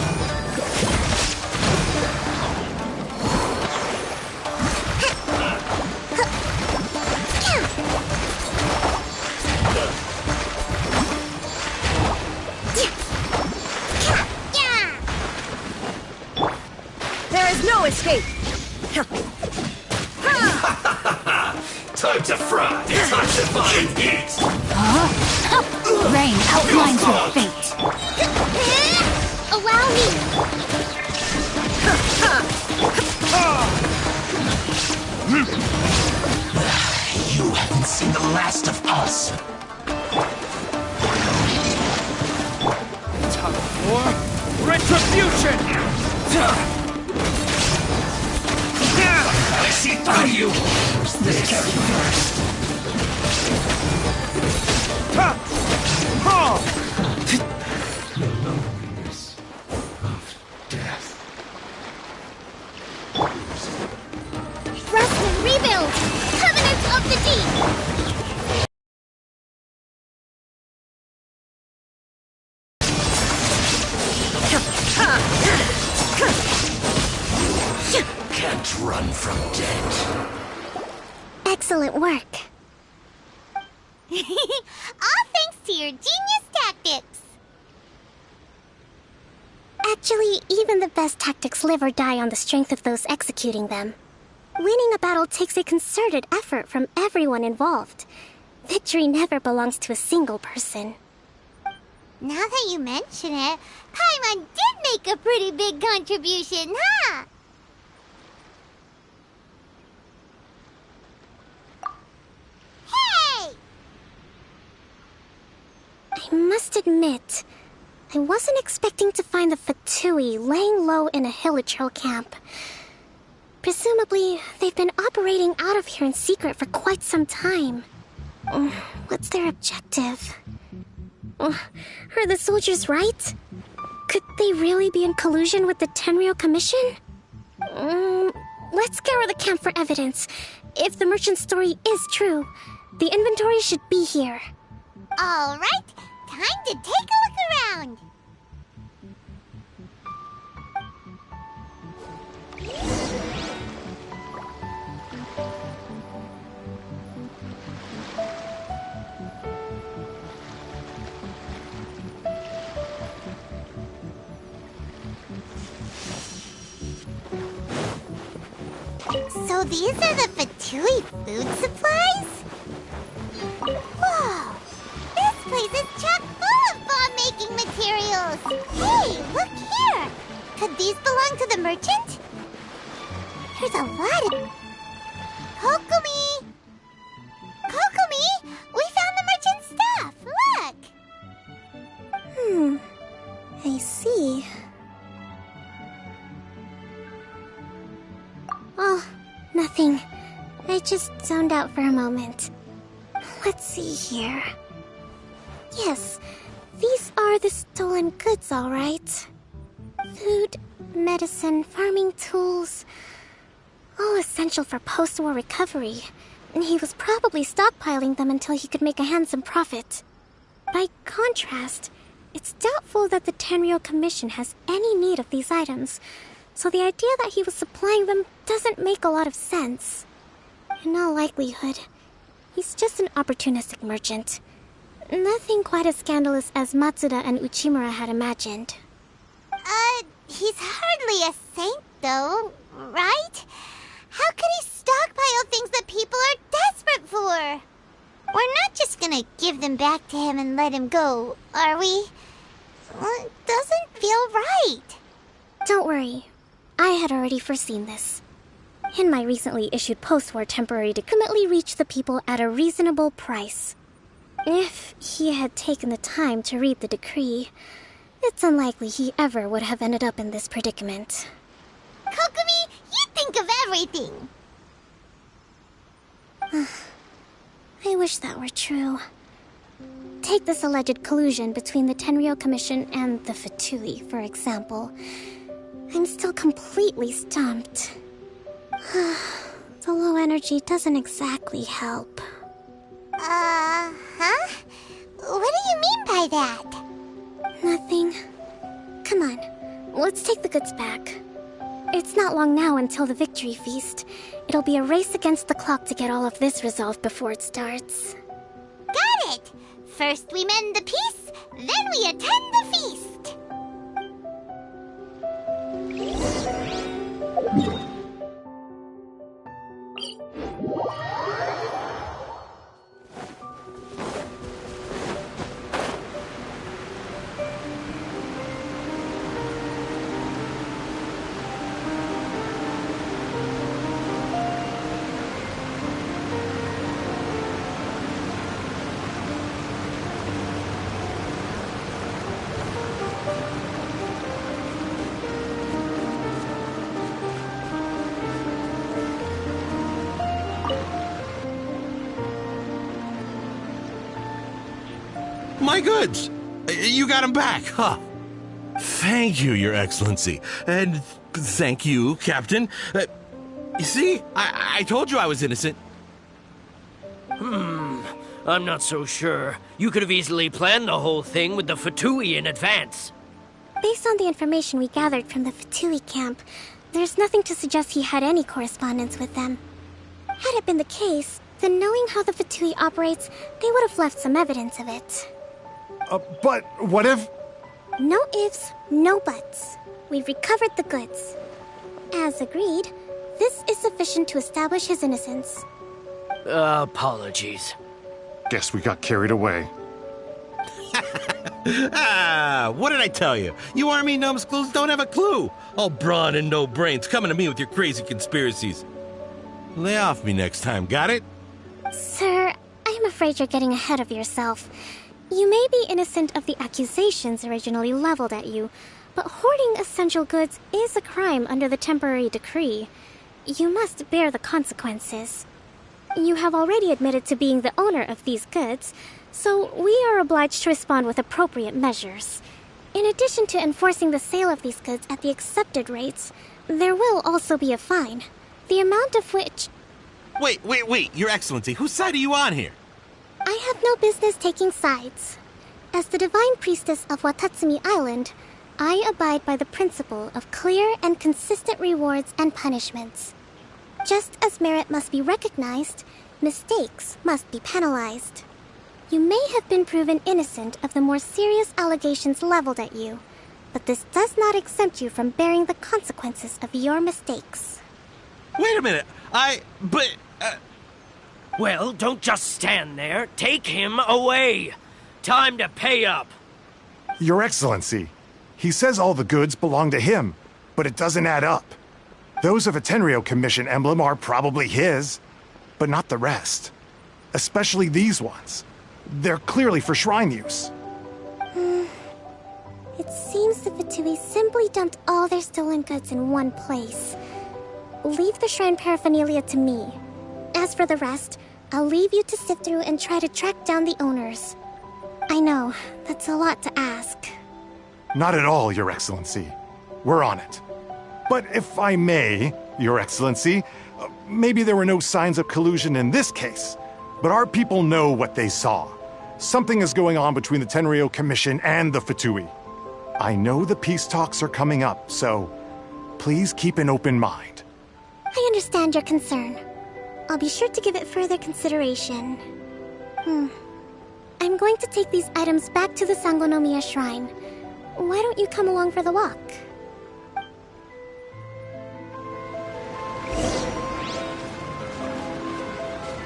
There is no escape! Time to fry. Time to find it. Rain outlines your fate. Allow me! You haven't seen the last of us. Time for retribution! I see through you. Let's carry you first. Memories of death. Rest and rebuild! Covenant of the Deep! Can't run from death. Excellent work. All thanks to your genius tactics. Actually, even the best tactics live or die on the strength of those executing them. Winning a battle takes a concerted effort from everyone involved. Victory never belongs to a single person. Now that you mention it, Paimon did make a pretty big contribution, huh? Hey! I must admit, I wasn't expecting to find the Fatui laying low in a Hilichurl camp. Presumably, they've been operating out of here in secret for quite some time. What's their objective? Are the soldiers right? Could they really be in collusion with the Tenryou Commission? Let's scour the camp for evidence. If the merchant's story is true, the inventory should be here. All right, time to take a look around. So these are the Fatui food supplies? Whoa! This place is chock full of bomb-making materials! Hey, look here! Could these belong to the merchant? There's a lot of... Kokomi! Kokomi! We found the merchant's stuff! Look! I see. Oh, nothing. I just zoned out for a moment. Let's see here. Yes, these are the stolen goods, all right. Food, medicine, farming tools. All essential for post-war recovery. And he was probably stockpiling them until he could make a handsome profit. By contrast, it's doubtful that the Tenryou Commission has any need of these items, so the idea that he was supplying them doesn't make a lot of sense. In all likelihood, he's just an opportunistic merchant. Nothing quite as scandalous as Matsuda and Uchimura had imagined. He's hardly a saint, though, right? How could he stockpile things that people are desperate for? We're not just gonna give them back to him and let him go, are we? It doesn't feel right. Don't worry. I had already foreseen this. In my recently issued post-war temporary decree, ultimately reached the people at a reasonable price. If he had taken the time to read the decree, it's unlikely he ever would have ended up in this predicament. Kokomi, you think of everything! I wish that were true. Take this alleged collusion between the Tenryou Commission and the Fatui, for example. I'm still completely stumped. The low energy doesn't exactly help. Huh? What do you mean by that? Nothing. Come on, let's take the goods back. It's not long now until the victory feast. It'll be a race against the clock to get all of this resolved before it starts. Got it! First we mend the peace, then we attend the feast! My goods! You got them back, huh? Thank you, Your Excellency. And thank you, Captain. You see, I told you I was innocent. I'm not so sure. You could have easily planned the whole thing with the Fatui in advance. Based on the information we gathered from the Fatui camp, there's nothing to suggest he had any correspondence with them. Had it been the case, then knowing how the Fatui operates, they would have left some evidence of it. But what if... No ifs, no buts. We've recovered the goods. As agreed, this is sufficient to establish his innocence. Apologies. Guess we got carried away. What did I tell you? You army numbskulls don't have a clue. All brawn and no brains coming to me with your crazy conspiracies. Lay off me next time, got it? Sir, I'm afraid you're getting ahead of yourself. You may be innocent of the accusations originally leveled at you, but hoarding essential goods is a crime under the temporary decree. You must bear the consequences. You have already admitted to being the owner of these goods, so we are obliged to respond with appropriate measures. In addition to enforcing the sale of these goods at the accepted rates, there will also be a fine, the amount of which... Wait, Your Excellency, whose side are you on here? I have no business taking sides. As the Divine Priestess of Watatsumi Island, I abide by the principle of clear and consistent rewards and punishments. Just as merit must be recognized, mistakes must be penalized. You may have been proven innocent of the more serious allegations leveled at you, but this does not exempt you from bearing the consequences of your mistakes. Wait a minute, Well, don't just stand there. Take him away. Time to pay up. Your Excellency, he says all the goods belong to him, but it doesn't add up. Those of a Tenryou Commission emblem are probably his, but not the rest. Especially these ones. They're clearly for shrine use. It seems the Fatui simply dumped all their stolen goods in one place. Leave the shrine paraphernalia to me. As for the rest, I'll leave you to sift through and try to track down the owners. I know, that's a lot to ask. Not at all, Your Excellency. We're on it. But if I may, Your Excellency, maybe there were no signs of collusion in this case, but our people know what they saw. Something is going on between the Tenryou Commission and the Fatui. I know the peace talks are coming up, so please keep an open mind. I understand your concern. I'll be sure to give it further consideration. I'm going to take these items back to the Sangonomiya Shrine. Why don't you come along for the walk?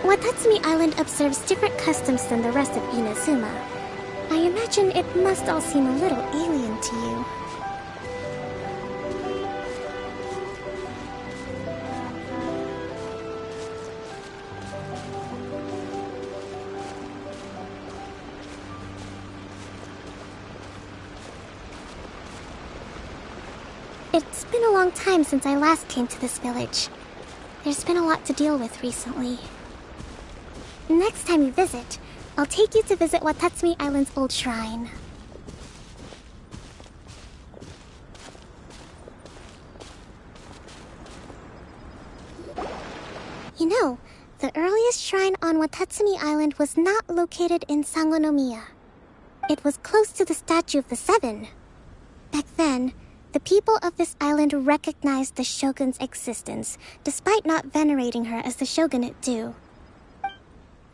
Watatsumi Island observes different customs than the rest of Inazuma. I imagine it must all seem a little alien to you. It's been a long time since I last came to this village. There's been a lot to deal with recently. Next time you visit, I'll take you to visit Watatsumi Island's old shrine. You know, the earliest shrine on Watatsumi Island was not located in Sangonomiya. It was close to the Statue of the Seven. Back then, the people of this island recognized the shogun's existence, despite not venerating her as the shogunate do.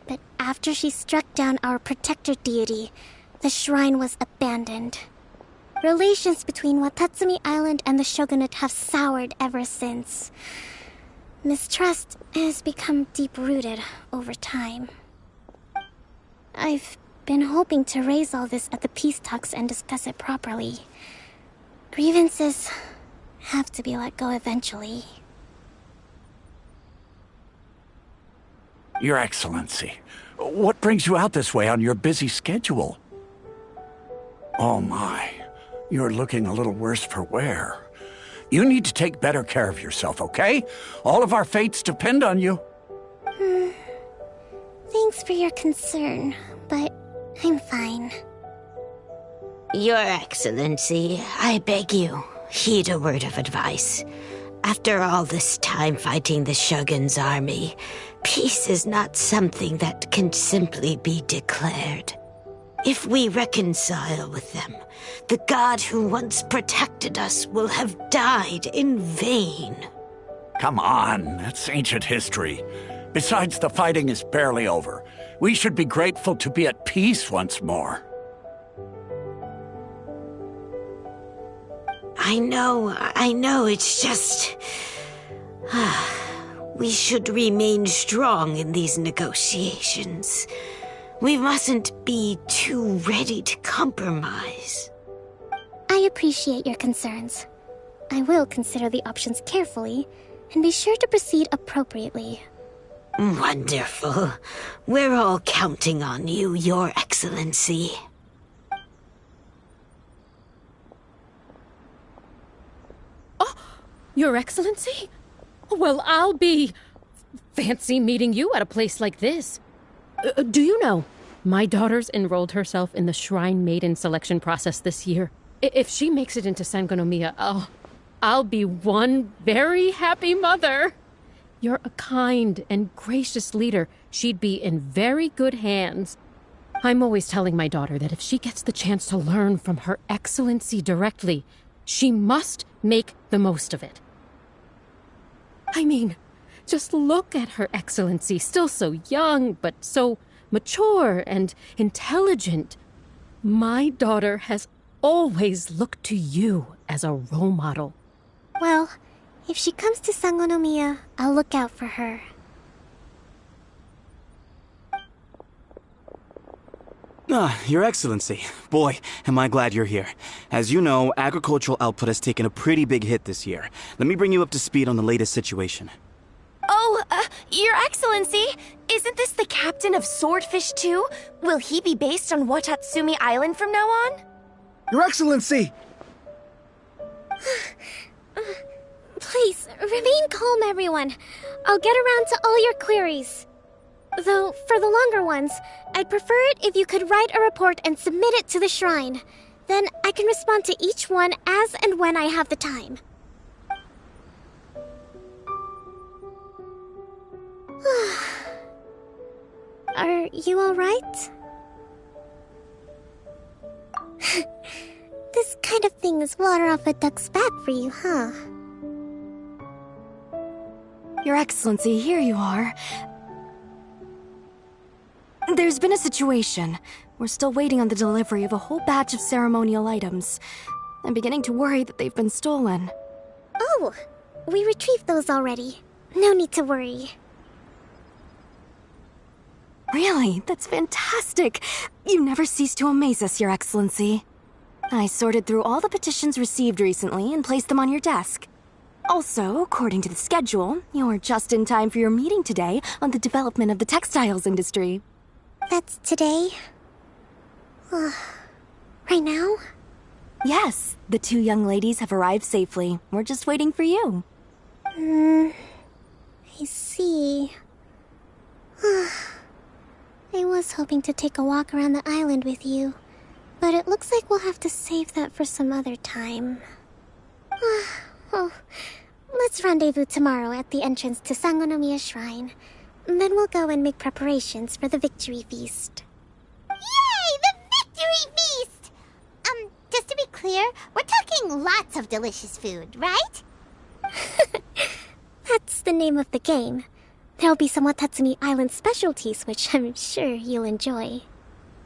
But after she struck down our protector deity, the shrine was abandoned. Relations between Watatsumi Island and the shogunate have soured ever since. Mistrust has become deep-rooted over time. I've been hoping to raise all this at the peace talks and discuss it properly. Grievances have to be let go eventually. Your Excellency, what brings you out this way on your busy schedule? Oh my, you're looking a little worse for wear. You need to take better care of yourself, okay? All of our fates depend on you. Thanks for your concern, but I'm fine. Your Excellency, I beg you, heed a word of advice. After all this time fighting the Shogun's army, peace is not something that can simply be declared. If we reconcile with them, the god who once protected us will have died in vain. Come on, that's ancient history. Besides, the fighting is barely over. We should be grateful to be at peace once more. I know, it's just... we should remain strong in these negotiations. We mustn't be too ready to compromise. I appreciate your concerns. I will consider the options carefully, and be sure to proceed appropriately. Wonderful. We're all counting on you, Your Excellency. Oh, Your Excellency? Well, I'll be... fancy meeting you at a place like this. Do you know, my daughter's enrolled herself in the Shrine Maiden selection process this year. If she makes it into Sangonomiya, I'll be one very happy mother. You're a kind and gracious leader. She'd be in very good hands. I'm always telling my daughter that if she gets the chance to learn from Her Excellency directly, she must make the most of it. I mean, just look at Her Excellency, still so young, but so mature and intelligent. My daughter has always looked to you as a role model. Well, if she comes to Sangonomiya, I'll look out for her. Your Excellency. Boy, am I glad you're here. As you know, agricultural output has taken a pretty big hit this year. Let me bring you up to speed on the latest situation. Oh, Your Excellency, isn't this the captain of Swordfish too? Will he be based on Watatsumi Island from now on? Your Excellency! Please, remain calm, everyone. I'll get around to all your queries. Though, for the longer ones, I'd prefer it if you could write a report and submit it to the shrine. Then I can respond to each one as and when I have the time. Are you alright? This kind of thing is water off a duck's back for you, huh? Your Excellency, here you are. There's been a situation. We're still waiting on the delivery of a whole batch of ceremonial items. I'm beginning to worry that they've been stolen. Oh, we retrieved those already. No need to worry. Really? That's fantastic. You never cease to amaze us, Your Excellency. I sorted through all the petitions received recently and placed them on your desk. Also, according to the schedule, you're just in time for your meeting today on the development of the textiles industry. That's today? Right now? Yes, the two young ladies have arrived safely. We're just waiting for you. I see. I was hoping to take a walk around the island with you, but it looks like we'll have to save that for some other time. Oh, let's rendezvous tomorrow at the entrance to Sangonomiya Shrine. Then we'll go and make preparations for the victory feast. Yay! The victory feast! Just to be clear, we're talking lots of delicious food, right? That's the name of the game. There'll be some Watatsumi Island specialties, which I'm sure you'll enjoy.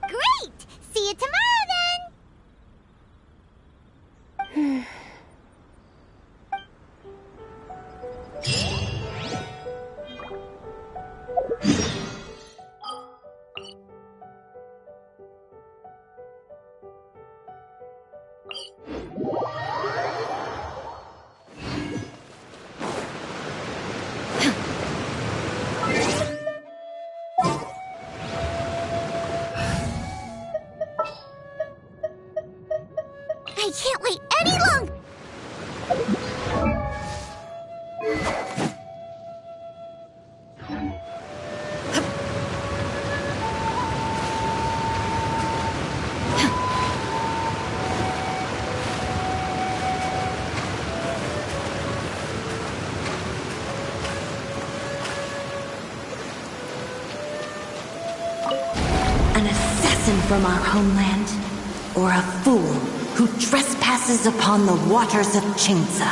Great! See you tomorrow, then! I can't wait any longer! An assassin from our homeland, or a fool who trespasses upon the waters of Chingsa.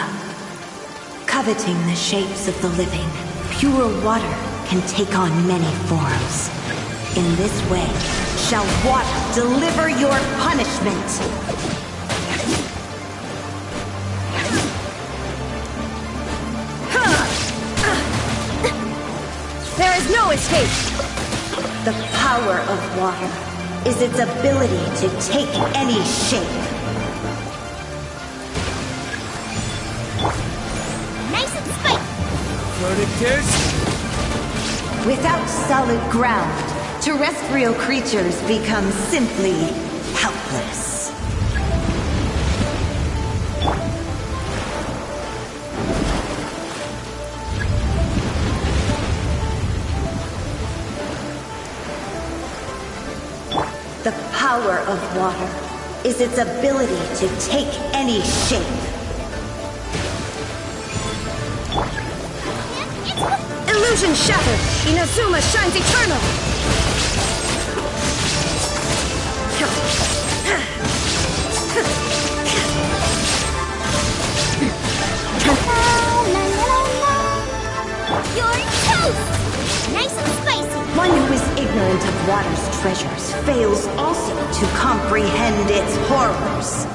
Coveting the shapes of the living, pure water can take on many forms. In this way, shall water deliver your punishment. There is no escape! The power of water is its ability to take any shape. Nice and spicy! Verdict is... Without solid ground, terrestrial creatures become simply helpless. The power of water is its ability to take any shape. Illusion shattered! Inazuma shines eternal! You're toast! Nice and spicy! One who is ignorant of water's treasures fails also to comprehend its horrors.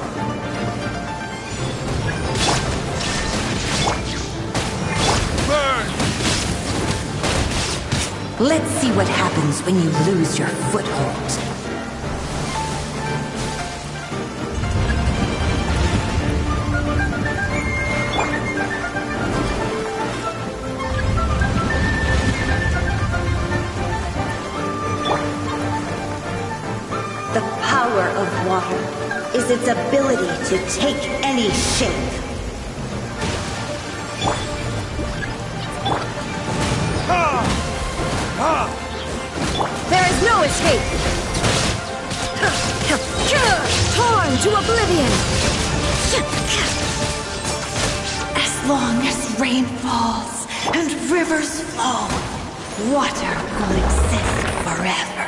Let's see what happens when you lose your foothold. The power of water is its ability to take any shape. There is no escape! Torn to oblivion! As long as rain falls and rivers flow, water will exist forever.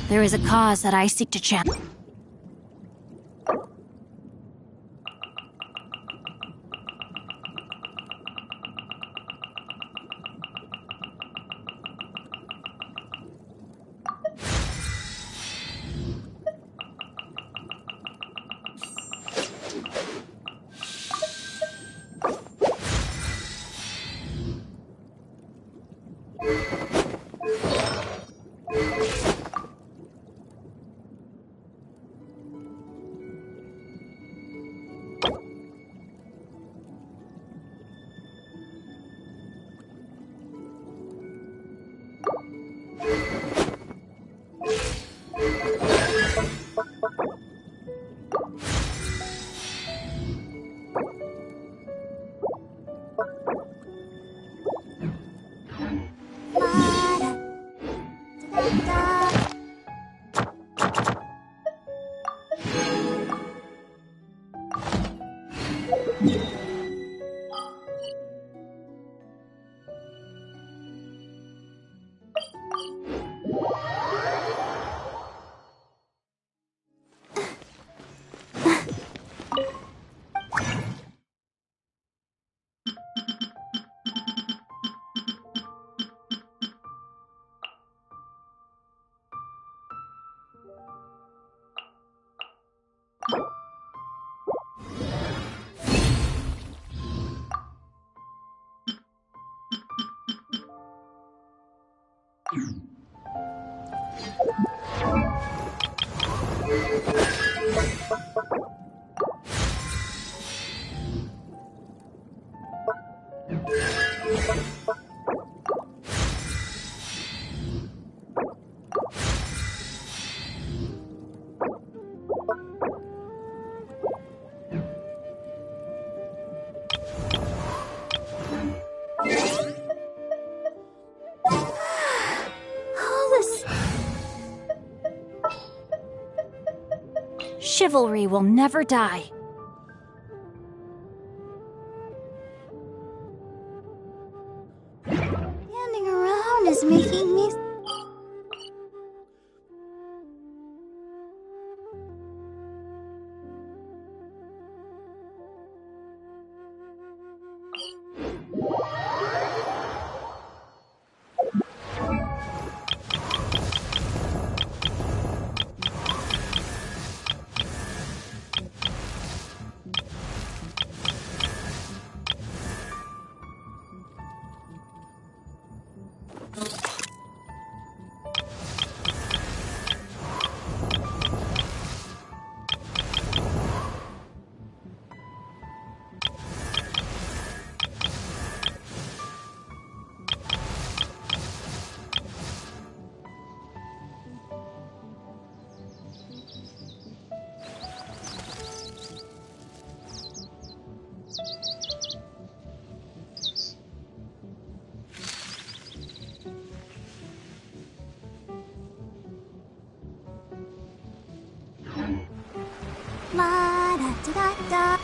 There is a cause that I seek to champion. Chivalry will never die. Standing around is making me... La da da da da.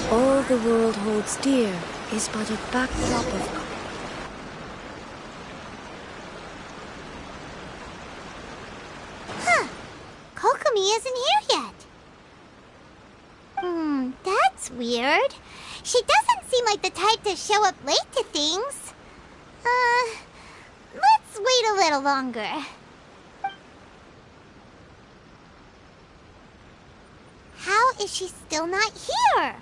All the world holds dear is but a backdrop of... Huh. Kokomi isn't here yet. That's weird. She doesn't seem like the type to show up late to things. Let's wait a little longer. How is she still not here?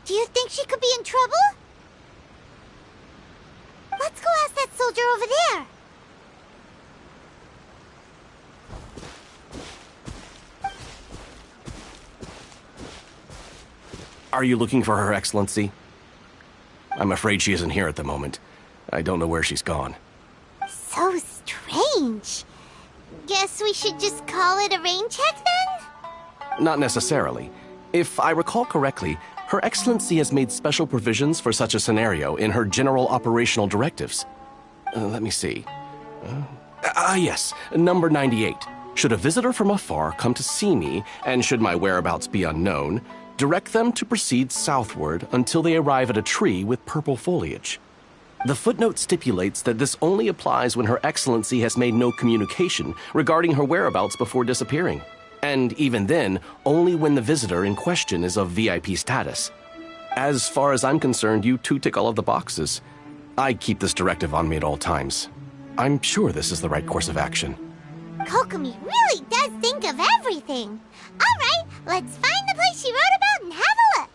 Do you think she could be in trouble? Let's go ask that soldier over there. Are you looking for Her Excellency? I'm afraid she isn't here at the moment. I don't know where she's gone. So strange. Guess we should just call it a rain check then? Not necessarily. If I recall correctly, Her Excellency has made special provisions for such a scenario in her general operational directives. Let me see. Yes, number 98. Should a visitor from afar come to see me, and should my whereabouts be unknown, direct them to proceed southward until they arrive at a tree with purple foliage. The footnote stipulates that this only applies when Her Excellency has made no communication regarding her whereabouts before disappearing, And even then, only when the visitor in question is of VIP status. As far as I'm concerned, you two tick all of the boxes. I keep this directive on me at all times. I'm sure this is the right course of action. Kokomi really does think of everything. All right, let's find the place she wrote about and have a look.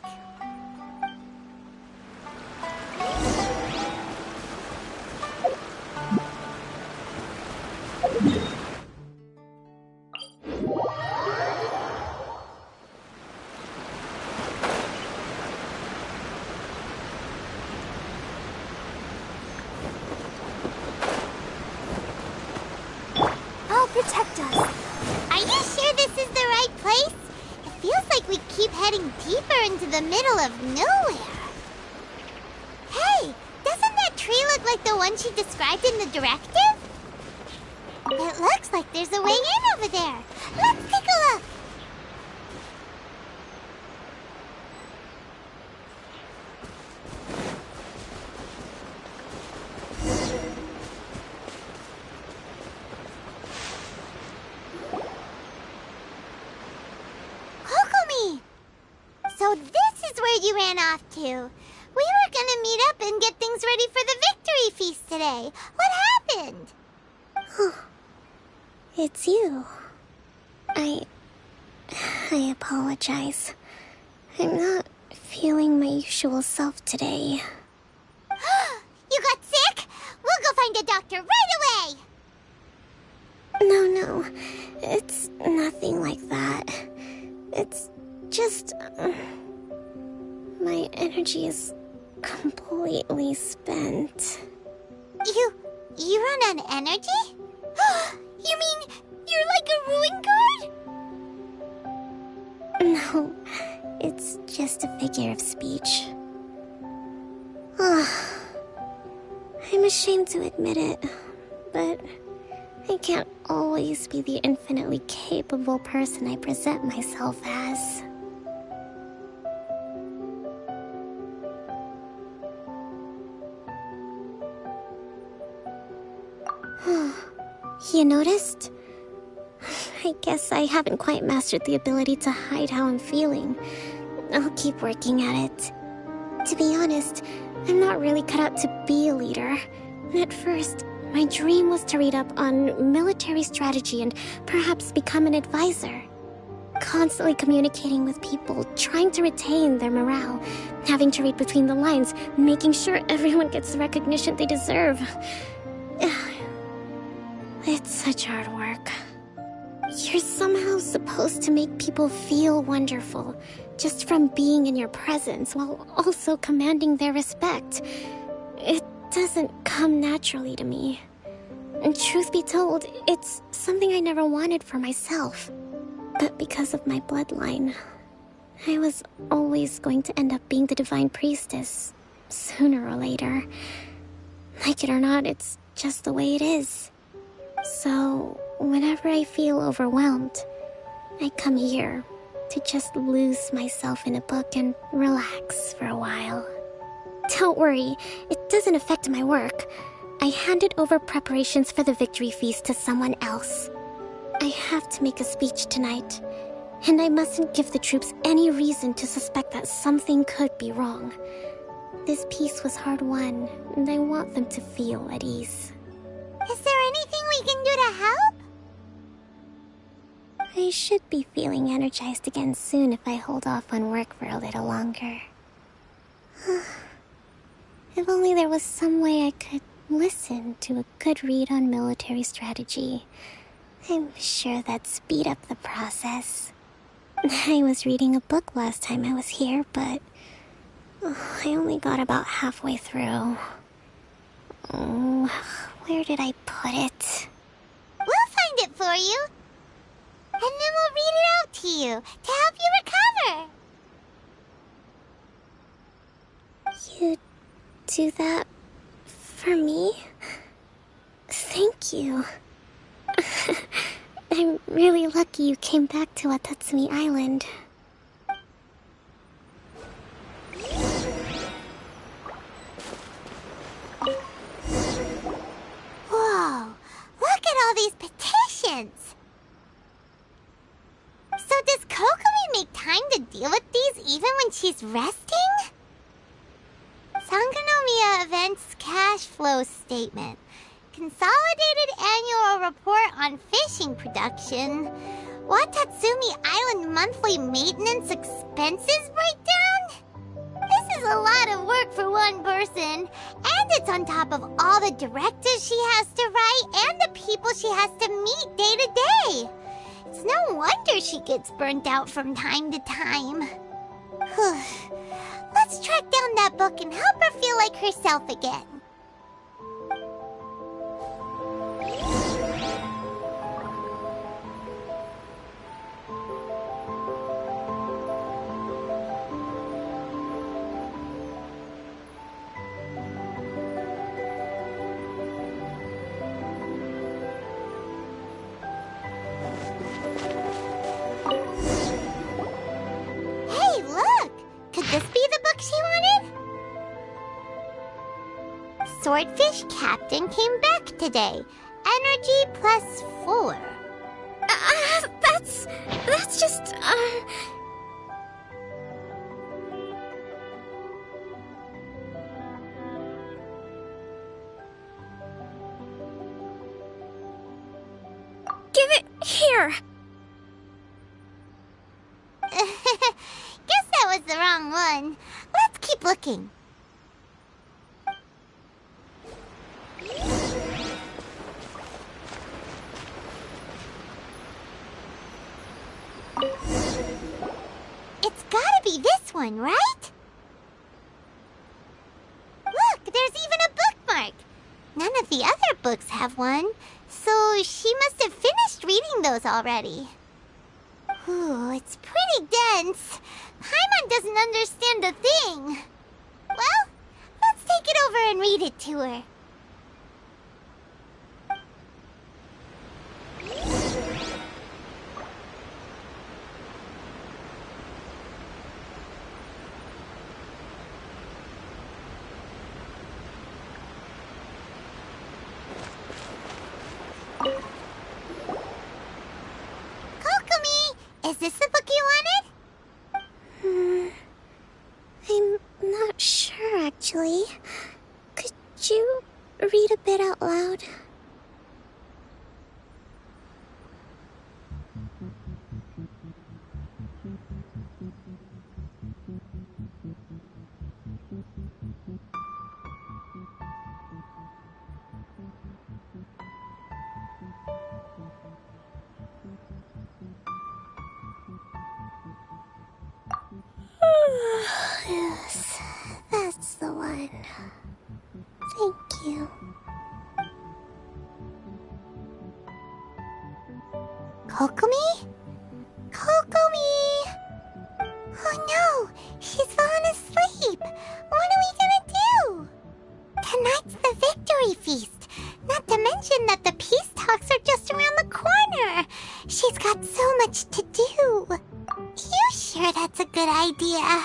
Protect us. Are you sure this is the right place? It feels like we keep heading deeper into the middle of nowhere. Hey, doesn't that tree look like the one she described in the directive? It looks like there's a way in over there. Let's take a look. So this is where you ran off to. We were gonna meet up and get things ready for the victory feast today. What happened? It's you. I apologize. I'm not feeling my usual self today. You got sick? We'll go find a doctor right away! No. It's nothing like that. It's just... my energy is completely spent. You run on energy? You mean you're like a ruin guard? No, it's just a figure of speech. I'm ashamed to admit it, but I can't always be the infinitely capable person I present myself as. You noticed? I guess I haven't quite mastered the ability to hide how I'm feeling. I'll keep working at it. To be honest, I'm not really cut out to be a leader. At first, my dream was to read up on military strategy and perhaps become an advisor. Constantly communicating with people, trying to retain their morale, having to read between the lines, making sure everyone gets the recognition they deserve. It's such hard work. You're somehow supposed to make people feel wonderful, just from being in your presence, while also commanding their respect. It doesn't come naturally to me. And truth be told, it's something I never wanted for myself. But because of my bloodline, I was always going to end up being the Divine Priestess, sooner or later. Like it or not, it's just the way it is. So, whenever I feel overwhelmed, I come here to just lose myself in a book and relax for a while. Don't worry, it doesn't affect my work. I handed over preparations for the victory feast to someone else. I have to make a speech tonight, and I mustn't give the troops any reason to suspect that something could be wrong. This peace was hard-won, and I want them to feel at ease. Is there anything we can do to help? I should be feeling energized again soon if I hold off on work for a little longer. If only there was some way I could listen to a good read on military strategy. I'm sure that'd speed up the process. I was reading a book last time I was here, but I only got about halfway through. Where did I put it? We'll find it for you. And then we'll read it out to you to help you recover. You do that for me? Thank you. I'm really lucky you came back to Watatsumi Island. Whoa, look at all these petitions. deal with these even when she's resting? Sangonomiya Events Cash Flow Statement. Consolidated Annual Report on Fishing Production. Watatsumi Island Monthly Maintenance Expenses Breakdown? This is a lot of work for one person, and it's on top of all the directives she has to write and the people she has to meet day to day. It's no wonder she gets burnt out from time to time. Let's track down that book and help her feel like herself again. Hey, look! Could this be the book she wanted? Swordfish Captain came back today. Energy +4. That's just, Give it here! Guess that was the wrong one. Let's keep looking. It's gotta be this one, right? Look, there's even a bookmark. None of the other books have one, so she must have finished reading those already. Ooh, it's pretty dense. Paimon doesn't understand a thing. Well, let's take it over and read it to her. Kokomi, is this the book you wanted? I'm not sure, actually. Could you read a bit out loud? Yes, that's the one. Thank you. Kokomi? Kokomi! Oh no, she's fallen asleep. What are we gonna do? Tonight's the victory feast. Not to mention that the peace talks are just around the corner. She's got so much to do. You sure that's a good idea?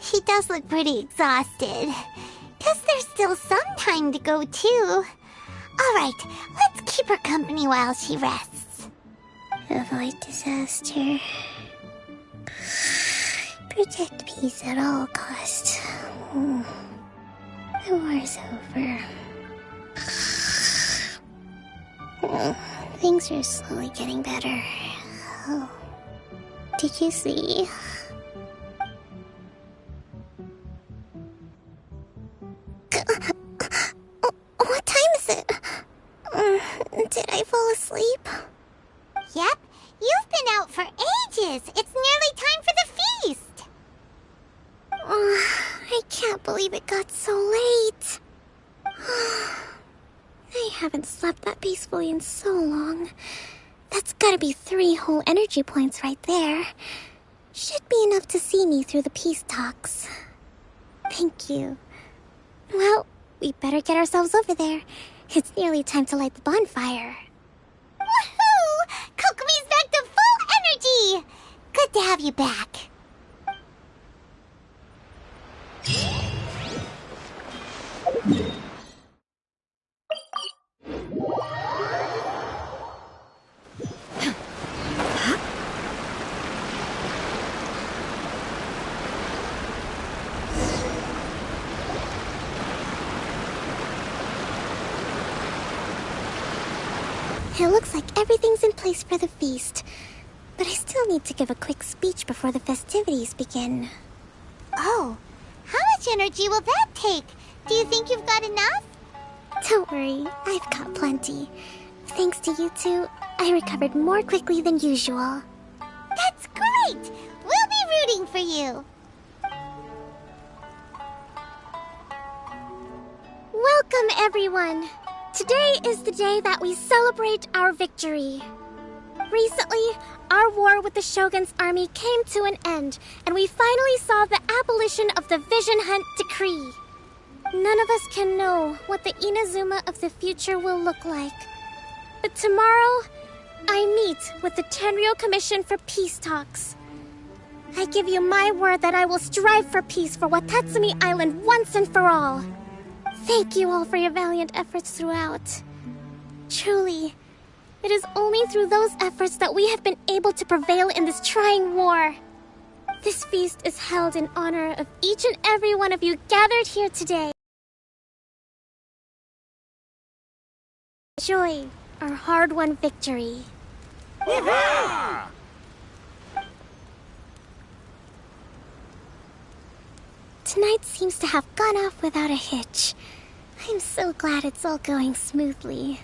She does look pretty exhausted. Guess there's still some time to go too. Alright, let's keep her company while she rests. Avoid disaster. Protect peace at all costs. The war's over. Things are slowly getting better. Oh. Did you see? What time is it? Did I fall asleep? Yep, you've been out for ages. It's nearly time for the feast. I can't believe it got so late. I haven't slept that peacefully in so long. That's gotta be 3 whole energy points right there. Should be enough to see me through the peace talks. Thank you. Well, we better get ourselves over there. It's nearly time to light the bonfire. Woohoo! Kokomi's back to full energy! Good to have you back. It looks like everything's in place for the feast. But I still need to give a quick speech before the festivities begin. Oh, how much energy will that take? Do you think you've got enough? Don't worry, I've got plenty. Thanks to you two, I recovered more quickly than usual. That's great! We'll be rooting for you. Welcome, everyone! Today is the day that we celebrate our victory. Recently, our war with the Shogun's army came to an end, and we finally saw the abolition of the Vision Hunt Decree. None of us can know what the Inazuma of the future will look like. But tomorrow, I meet with the Tenryou Commission for peace talks. I give you my word that I will strive for peace for Watatsumi Island once and for all. Thank you all for your valiant efforts throughout. Truly, it is only through those efforts that we have been able to prevail in this trying war. This feast is held in honor of each and every one of you gathered here today. Enjoy our hard-won victory. Tonight seems to have gone off without a hitch. I'm so glad it's all going smoothly.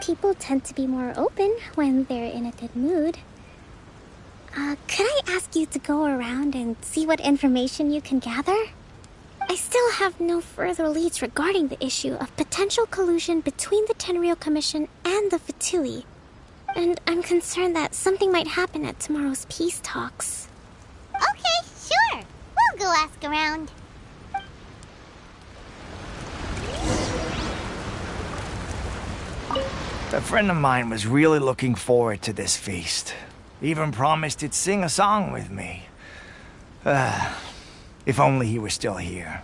People tend to be more open when they're in a good mood. Could I ask you to go around and see what information you can gather? I still have no further leads regarding the issue of potential collusion between the Tenryou Commission and the Fatui. And I'm concerned that something might happen at tomorrow's peace talks. Okay, sure. We'll go ask around. A friend of mine was really looking forward to this feast. Even promised he'd sing a song with me. If only he were still here.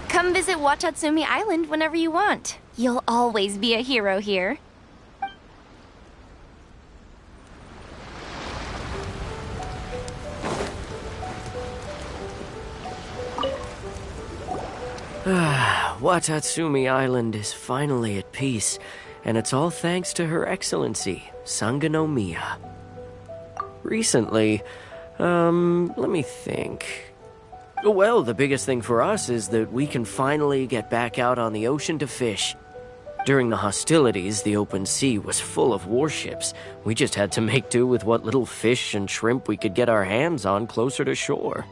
Come visit Watatsumi Island whenever you want. You'll always be a hero here. Watatsumi Island is finally at peace, and it's all thanks to Her Excellency, Sangonomiya. Recently, let me think. Well, the biggest thing for us is that we can finally get back out on the ocean to fish. During the hostilities, the open sea was full of warships. We just had to make do with what little fish and shrimp we could get our hands on closer to shore.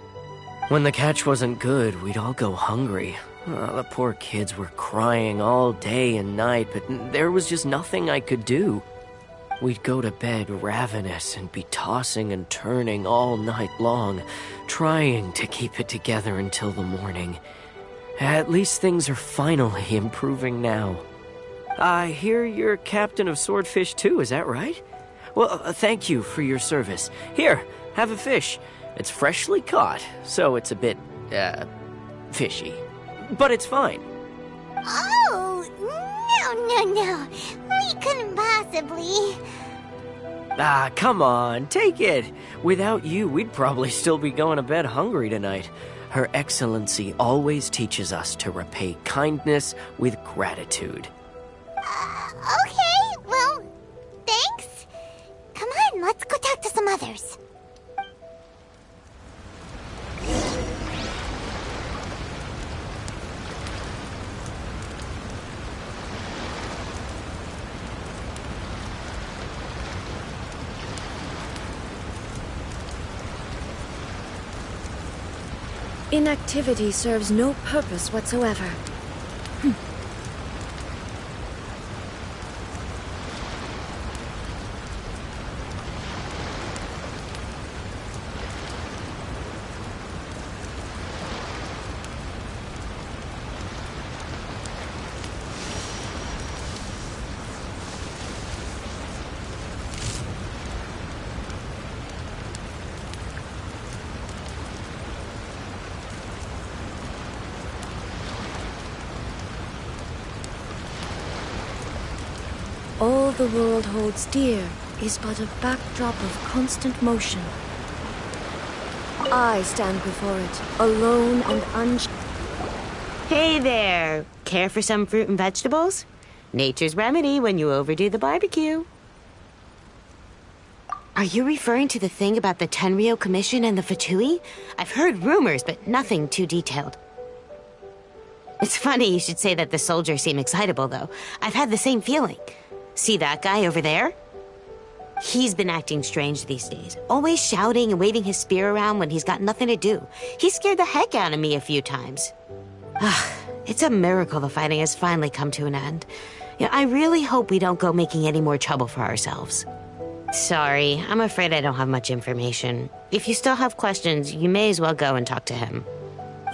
When the catch wasn't good, we'd all go hungry. The poor kids were crying all day and night, but there was just nothing I could do. We'd go to bed ravenous and be tossing and turning all night long, trying to keep it together until the morning. At least things are finally improving now. I hear you're captain of Swordfish too, is that right? Well, thank you for your service. Here, have a fish. It's freshly caught, so it's a bit, fishy. But it's fine. Oh, no. We couldn't possibly. Come on, take it. Without you, we'd probably still be going to bed hungry tonight. Her Excellency always teaches us to repay kindness with gratitude. Okay, well, thanks. Come on, let's go talk to some others. Inactivity serves no purpose whatsoever. All the world holds dear is but a backdrop of constant motion. I stand before it, alone and unchanged. Hey there. Care for some fruit and vegetables? Nature's remedy when you overdo the barbecue. Are you referring to the thing about the Tenryo Commission and the Fatui? I've heard rumors, but nothing too detailed. It's funny you should say that the soldiers seem excitable, though. I've had the same feeling. See that guy over there? He's been acting strange these days, always shouting and waving his spear around when he's got nothing to do. He scared the heck out of me a few times. It's a miracle the fighting has finally come to an end. I really hope we don't go making any more trouble for ourselves. Sorry, I'm afraid I don't have much information. If you still have questions, you may as well go and talk to him.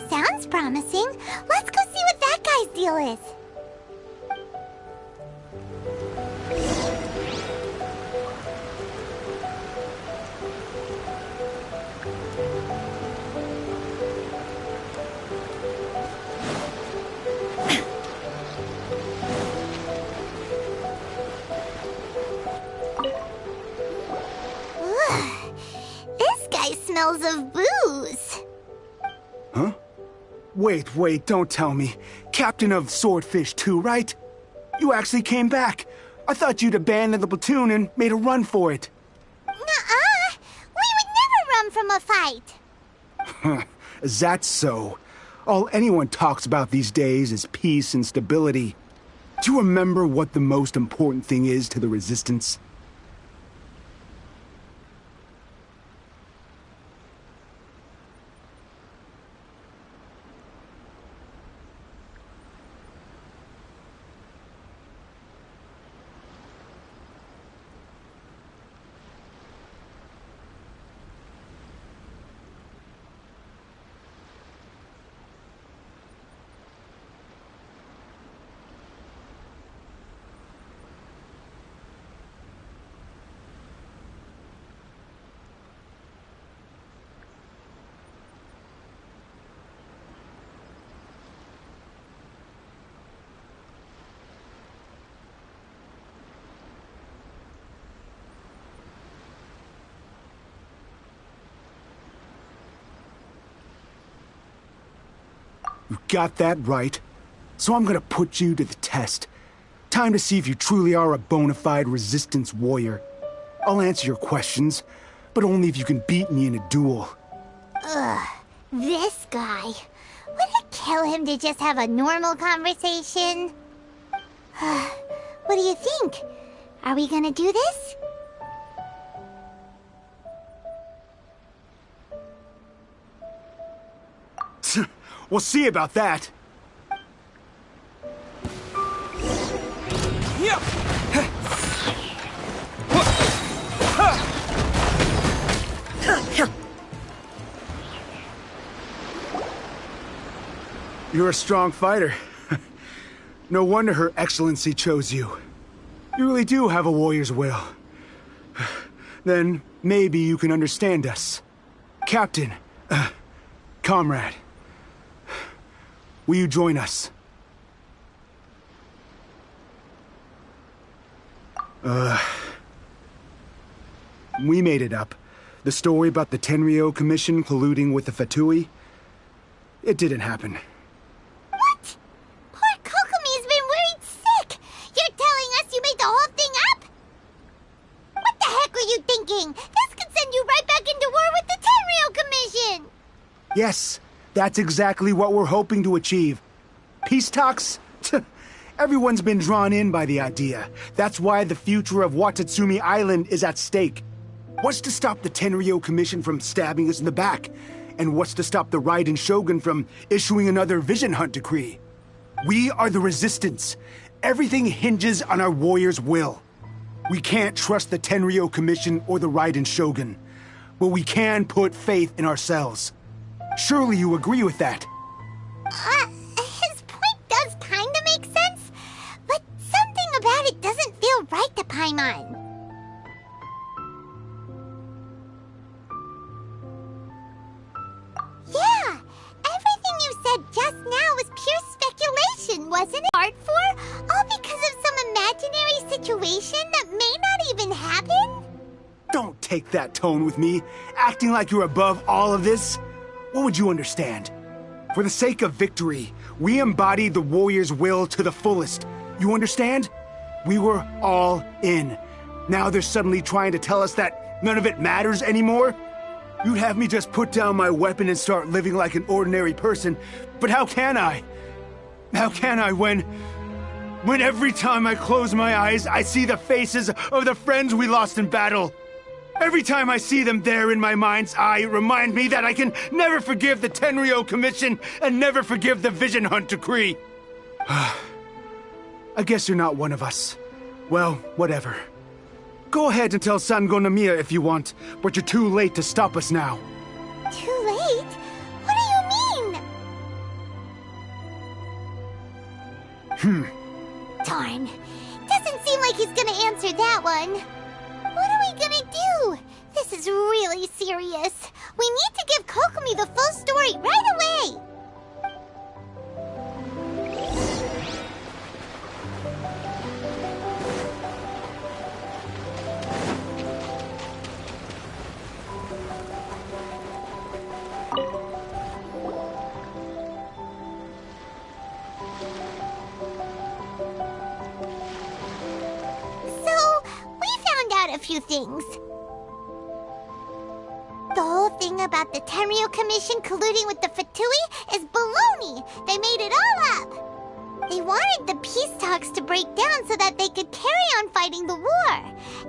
Sounds promising. Let's go see what that guy's deal is. This guy smells of booze. Huh? Wait, don't tell me. Captain of Swordfish 2, right? You actually came back. I thought you'd abandoned the platoon and made a run for it. Nuh-uh. We would never run from a fight. Is that so? All anyone talks about these days is peace and stability. Do you remember what the most important thing is to the Resistance? You got that right. So I'm gonna put you to the test. Time to see if you truly are a bona fide Resistance warrior. I'll answer your questions, but only if you can beat me in a duel. Ugh, this guy. Would it kill him to just have a normal conversation? What do you think? Are we gonna do this? We'll see about that. You're a strong fighter. No wonder Her Excellency chose you. You really do have a warrior's will. Then maybe you can understand us. Captain, comrade. Will you join us? We made it up. The story about the Tenryo Commission colluding with the Fatui. It didn't happen. What? Poor Kokomi's been worried sick. You're telling us you made the whole thing up? What the heck were you thinking? This could send you right back into war with the Tenryo Commission. Yes. That's exactly what we're hoping to achieve. Peace talks? Everyone's been drawn in by the idea. That's why the future of Watatsumi Island is at stake. What's to stop the Tenryo Commission from stabbing us in the back? And what's to stop the Raiden Shogun from issuing another Vision Hunt decree? We are the Resistance. Everything hinges on our warrior's will. We can't trust the Tenryo Commission or the Raiden Shogun, but we can put faith in ourselves. Surely you agree with that? His point does kinda make sense, but something about it doesn't feel right to Paimon. Yeah, everything you said just now was pure speculation, wasn't it? Art for? All because of some imaginary situation that may not even happen? Don't take that tone with me, acting like you're above all of this. What would you understand? For the sake of victory, We embodied the warrior's will to the fullest. You understand? We were all in. Now they're suddenly trying to tell us that none of it matters anymore? You'd have me just put down my weapon and start living like an ordinary person, but how can I? How can I when every time I close my eyes, I see the faces of the friends we lost in battle? Every time I see them there in my mind's eye, it reminds me that I can never forgive the Tenryo Commission and never forgive the Vision Hunt Decree. I guess you're not one of us. Well, whatever. Go ahead and tell Sango Nomiya if you want, but you're too late to stop us now. Too late? What do you mean? Darn. Doesn't seem like he's gonna answer that one. What are we gonna do? This is really serious. We need to give Kokomi the full story right away! A few things. The whole thing about the Tenryo Commission colluding with the Fatui is baloney. They made it all up. They wanted the peace talks to break down so that they could carry on fighting the war.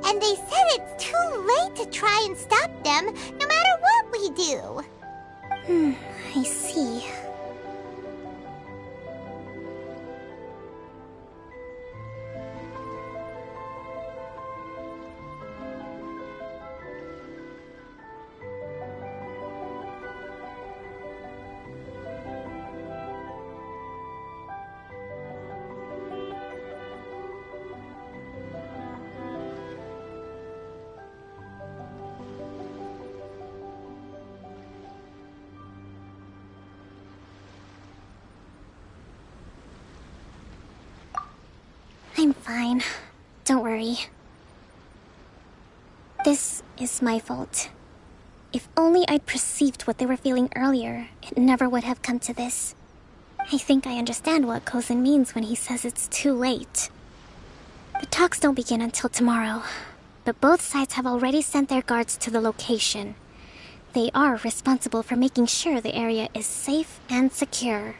And they said it's too late to try and stop them, no matter what we do. I see. I'm fine. Don't worry. This is my fault. If only I'd perceived what they were feeling earlier, it never would have come to this. I think I understand what Kozin means when he says it's too late. The talks don't begin until tomorrow, but both sides have already sent their guards to the location. They are responsible for making sure the area is safe and secure.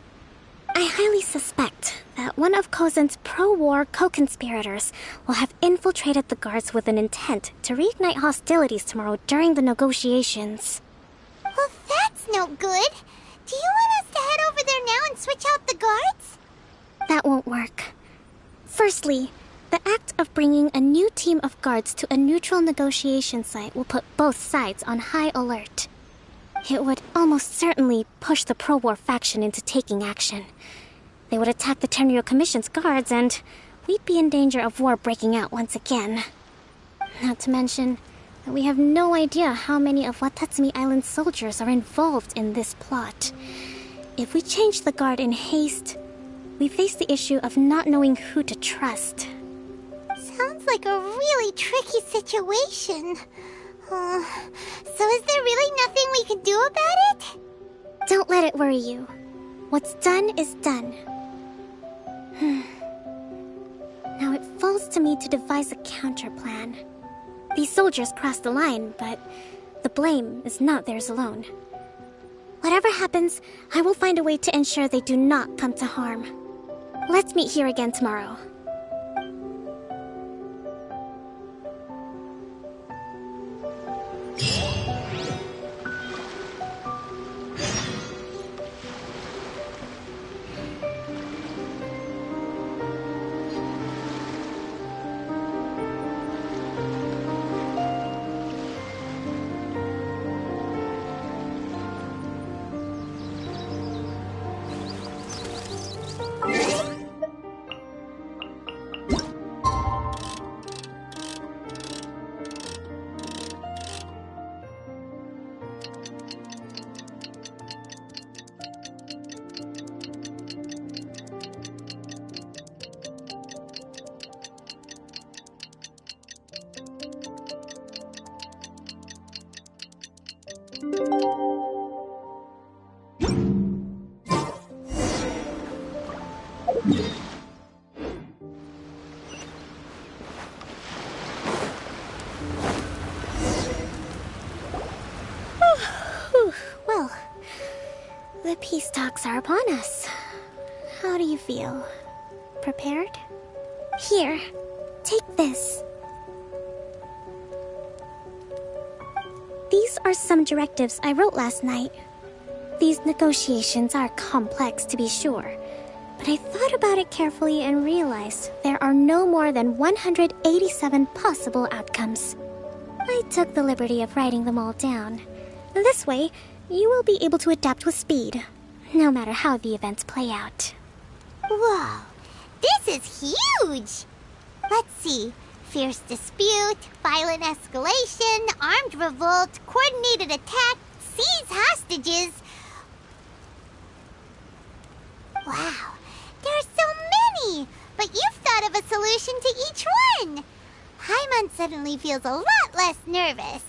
I highly suspect that one of Kozin's pro-war co-conspirators will have infiltrated the guards with an intent to reignite hostilities tomorrow during the negotiations. Well, that's no good. Do you want us to head over there now and switch out the guards? That won't work. Firstly, the act of bringing a new team of guards to a neutral negotiation site will put both sides on high alert. It would almost certainly push the pro-war faction into taking action. They would attack the Tenryo Commission's guards, and we'd be in danger of war breaking out once again. Not to mention that we have no idea how many of Watatsumi Island's soldiers are involved in this plot. If we change the guard in haste, we face the issue of not knowing who to trust. Sounds like a really tricky situation. So is there really nothing we can do about it? Don't let it worry you. What's done is done. Now it falls to me to devise a counter-plan. These soldiers crossed the line, but the blame is not theirs alone. Whatever happens, I will find a way to ensure they do not come to harm. Let's meet here again tomorrow. Peace talks are upon us. How do you feel? Prepared? Here, take this. These are some directives I wrote last night. These negotiations are complex, to be sure, but I thought about it carefully and realized there are no more than 187 possible outcomes. I took the liberty of writing them all down. This way, you will be able to adapt with speed, no matter how the events play out. Whoa, this is huge! Let's see. Fierce dispute, violent escalation, armed revolt, coordinated attack, seize hostages. Wow, there are so many! But you've thought of a solution to each one! Paimon suddenly feels a lot less nervous.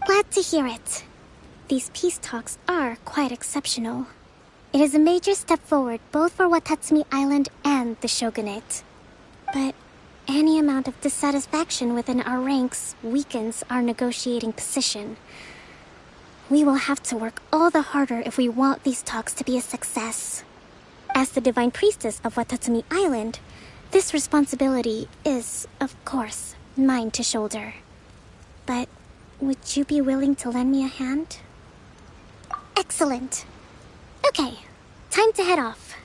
Glad to hear it. These peace talks are quite exceptional. It is a major step forward both for Watatsumi Island and the Shogunate. But any amount of dissatisfaction within our ranks weakens our negotiating position. We will have to work all the harder if we want these talks to be a success. As the Divine Priestess of Watatsumi Island, this responsibility is, of course, mine to shoulder. But would you be willing to lend me a hand? Excellent. Okay, time to head off.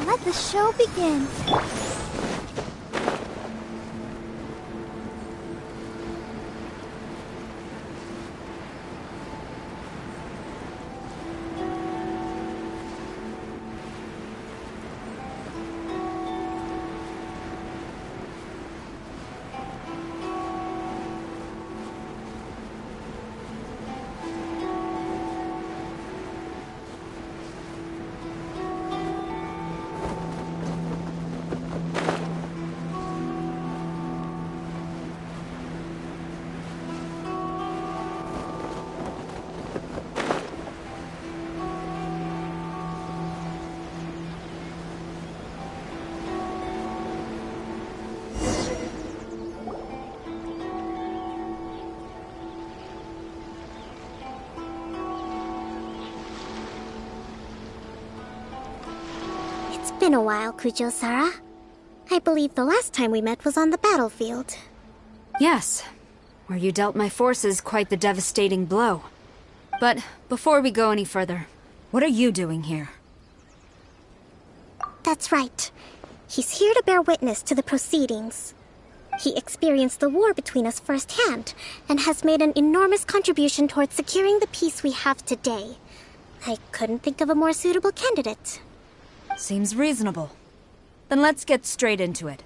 Let the show begin. It's been a while, Kujo-Sara. I believe the last time we met was on the battlefield. Yes, where you dealt my forces quite the devastating blow. But before we go any further, what are you doing here? That's right. He's here to bear witness to the proceedings. He experienced the war between us firsthand, and has made an enormous contribution towards securing the peace we have today. I couldn't think of a more suitable candidate. Seems reasonable. Then let's get straight into it.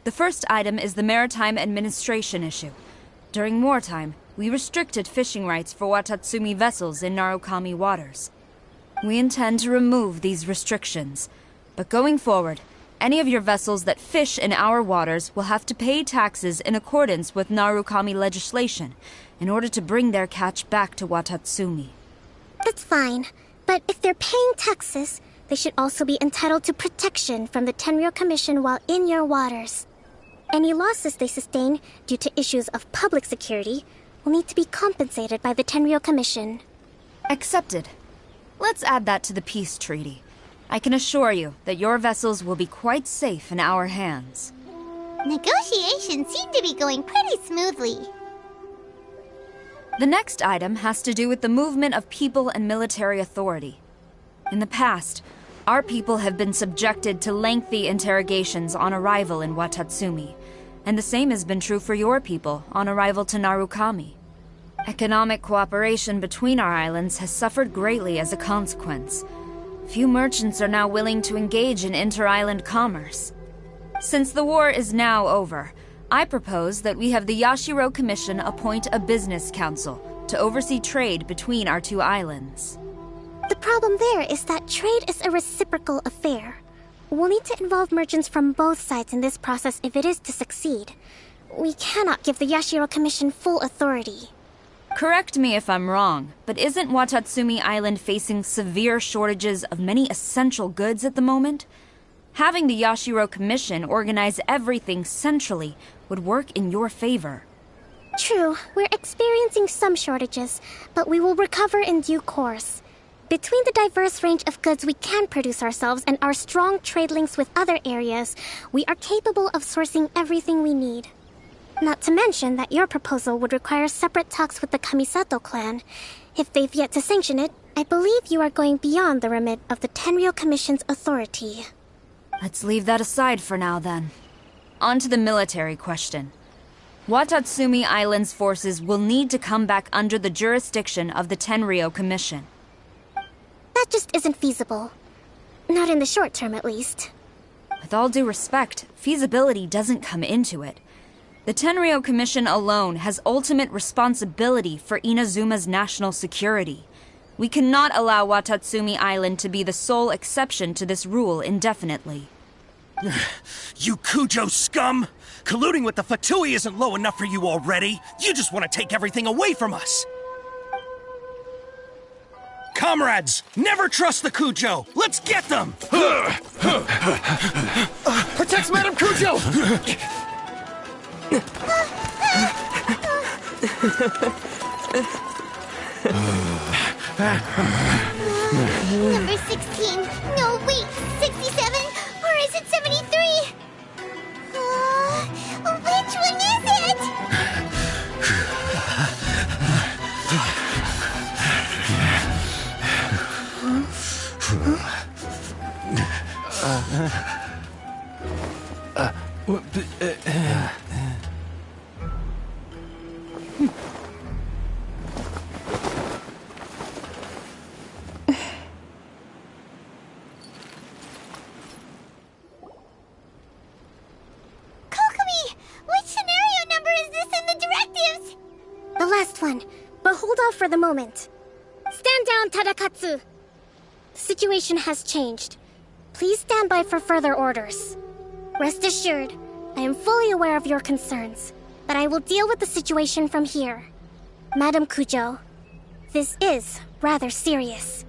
The first item is the maritime administration issue. During wartime, we restricted fishing rights for Watatsumi vessels in Narukami waters. We intend to remove these restrictions, but going forward, any of your vessels that fish in our waters will have to pay taxes in accordance with Narukami legislation in order to bring their catch back to Watatsumi. That's fine, but if they're paying taxes, they should also be entitled to protection from the Tenryou Commission while in your waters. Any losses they sustain due to issues of public security will need to be compensated by the Tenryou Commission. Accepted. Let's add that to the peace treaty. I can assure you that your vessels will be quite safe in our hands. Negotiations seem to be going pretty smoothly. The next item has to do with the movement of people and military authority. In the past, our people have been subjected to lengthy interrogations on arrival in Watatsumi, and the same has been true for your people on arrival to Narukami. Economic cooperation between our islands has suffered greatly as a consequence. Few merchants are now willing to engage in inter-island commerce. Since the war is now over, I propose that we have the Yashiro Commission appoint a business council to oversee trade between our two islands. The problem there is that trade is a reciprocal affair. We'll need to involve merchants from both sides in this process if it is to succeed. We cannot give the Yashiro Commission full authority. Correct me if I'm wrong, but isn't Watatsumi Island facing severe shortages of many essential goods at the moment? Having the Yashiro Commission organize everything centrally would work in your favor. True, we're experiencing some shortages, but we will recover in due course. Between the diverse range of goods we can produce ourselves and our strong trade links with other areas, we are capable of sourcing everything we need. Not to mention that your proposal would require separate talks with the Kamisato clan. If they've yet to sanction it, I believe you are going beyond the remit of the Tenryou Commission's authority. Let's leave that aside for now, then. On to the military question. Watatsumi Island's forces will need to come back under the jurisdiction of the Tenryou Commission. That just isn't feasible. Not in the short term, at least. With all due respect, feasibility doesn't come into it. The Tenryou Commission alone has ultimate responsibility for Inazuma's national security. We cannot allow Watatsumi Island to be the sole exception to this rule indefinitely. You Kujo scum! Colluding with the Fatui isn't low enough for you already. You just want to take everything away from us. Comrades, never trust the Kujo. Let's get them! Protect Madame Kujo! Number 16. No, wait. 67? Or is it 73? Which one is it? The last one, but hold off for the moment. Stand down, Tadakatsu! The situation has changed. Please stand by for further orders. Rest assured, I am fully aware of your concerns, but I will deal with the situation from here. Madam Kujo, this is rather serious.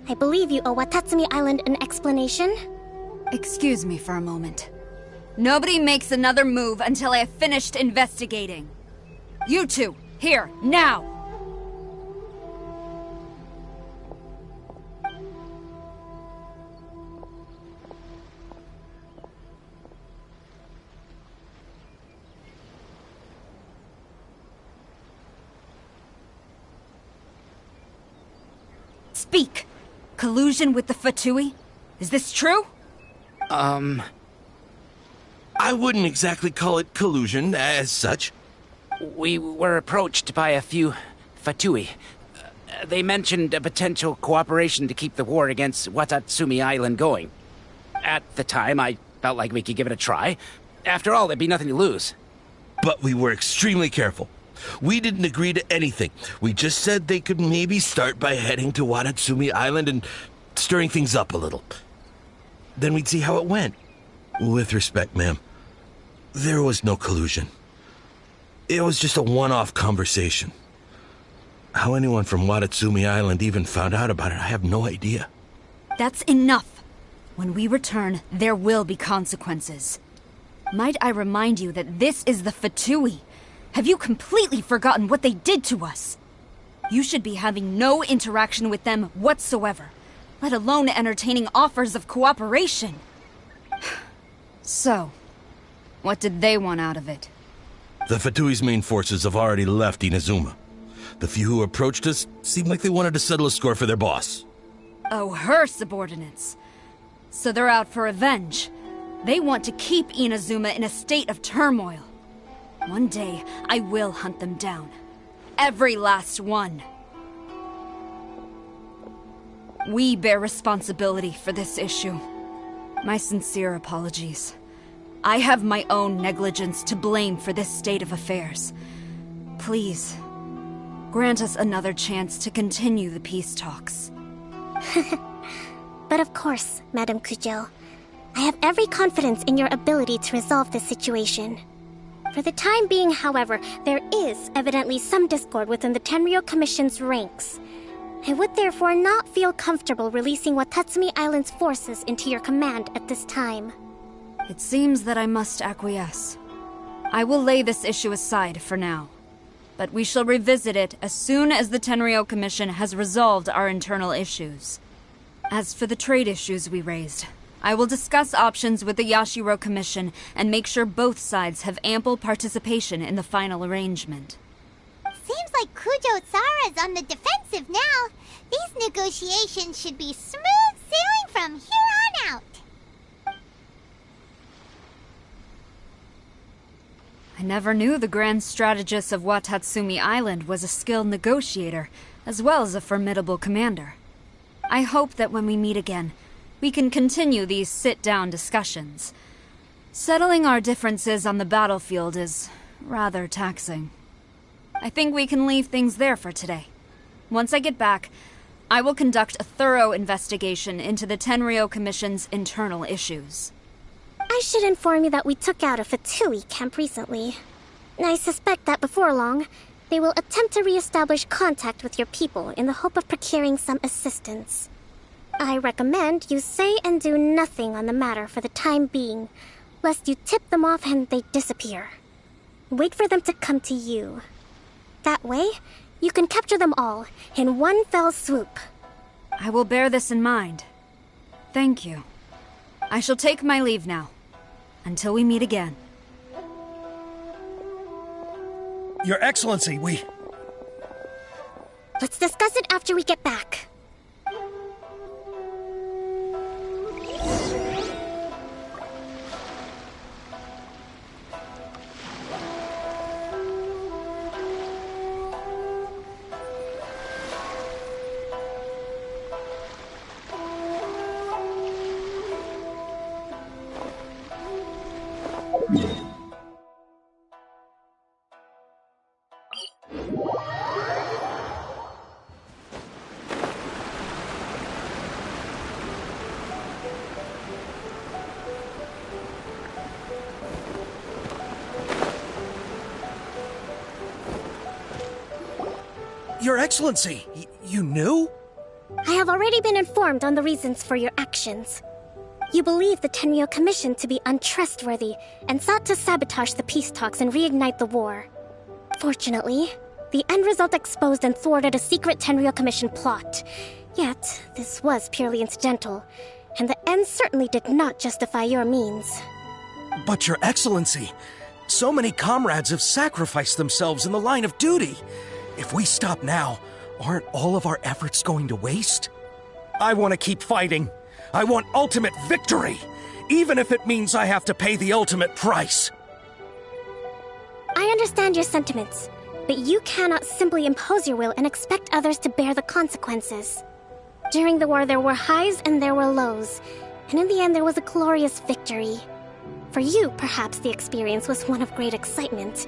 I believe you owe Watatsumi Island an explanation? Excuse me for a moment. Nobody makes another move until I have finished investigating. You two, here, now! Speak! Collusion with the Fatui? Is this true? I wouldn't exactly call it collusion as such. We were approached by a few Fatui. They mentioned a potential cooperation to keep the war against Watatsumi Island going. At the time, I felt like we could give it a try. After all, there'd be nothing to lose. But we were extremely careful. We didn't agree to anything. We just said they could maybe start by heading to Watatsumi Island and stirring things up a little. Then we'd see how it went. With respect, ma'am, there was no collusion. It was just a one-off conversation. How anyone from Watatsumi Island even found out about it, I have no idea. That's enough. When we return, there will be consequences. Might I remind you that this is the Fatui? Have you completely forgotten what they did to us? You should be having no interaction with them whatsoever, let alone entertaining offers of cooperation. So, what did they want out of it? The Fatui's main forces have already left Inazuma. The few who approached us seemed like they wanted to settle a score for their boss. Oh, her subordinates. So they're out for revenge. They want to keep Inazuma in a state of turmoil. One day, I will hunt them down. Every last one. We bear responsibility for this issue. My sincere apologies. I have my own negligence to blame for this state of affairs. Please, grant us another chance to continue the peace talks. But of course, Madam Kujo. I have every confidence in your ability to resolve this situation. For the time being, however, there is evidently some discord within the Tenryou Commission's ranks. I would therefore not feel comfortable releasing Watatsumi Island's forces into your command at this time. It seems that I must acquiesce. I will lay this issue aside for now. But we shall revisit it as soon as the Tenryou Commission has resolved our internal issues. As for the trade issues we raised, I will discuss options with the Yashiro Commission and make sure both sides have ample participation in the final arrangement. Seems like Kujo Sara's on the defensive now. These negotiations should be smooth sailing from here on out. I never knew the Grand Strategist of Watatsumi Island was a skilled negotiator, as well as a formidable commander. I hope that when we meet again, we can continue these sit-down discussions. Settling our differences on the battlefield is rather taxing. I think we can leave things there for today. Once I get back, I will conduct a thorough investigation into the Tenryou Commission's internal issues. I should inform you that we took out a Fatui camp recently. I suspect that before long, they will attempt to re-establish contact with your people in the hope of procuring some assistance. I recommend you say and do nothing on the matter for the time being, lest you tip them off and they disappear. Wait for them to come to you. That way, you can capture them all in one fell swoop. I will bear this in mind. Thank you. I shall take my leave now. Until we meet again. Your Excellency, Let's discuss it after we get back. Your Excellency, you knew? I have already been informed on the reasons for your actions. You believe the Tenryou Commission to be untrustworthy and sought to sabotage the peace talks and reignite the war. Fortunately, the end result exposed and thwarted a secret Tenryou Commission plot. Yet, this was purely incidental, and the end certainly did not justify your means. But Your Excellency, so many comrades have sacrificed themselves in the line of duty. If we stop now, aren't all of our efforts going to waste? I want to keep fighting. I want ultimate victory, even if it means I have to pay the ultimate price. I understand your sentiments, but you cannot simply impose your will and expect others to bear the consequences. During the war, there were highs and there were lows, and in the end, there was a glorious victory. For you, perhaps the experience was one of great excitement.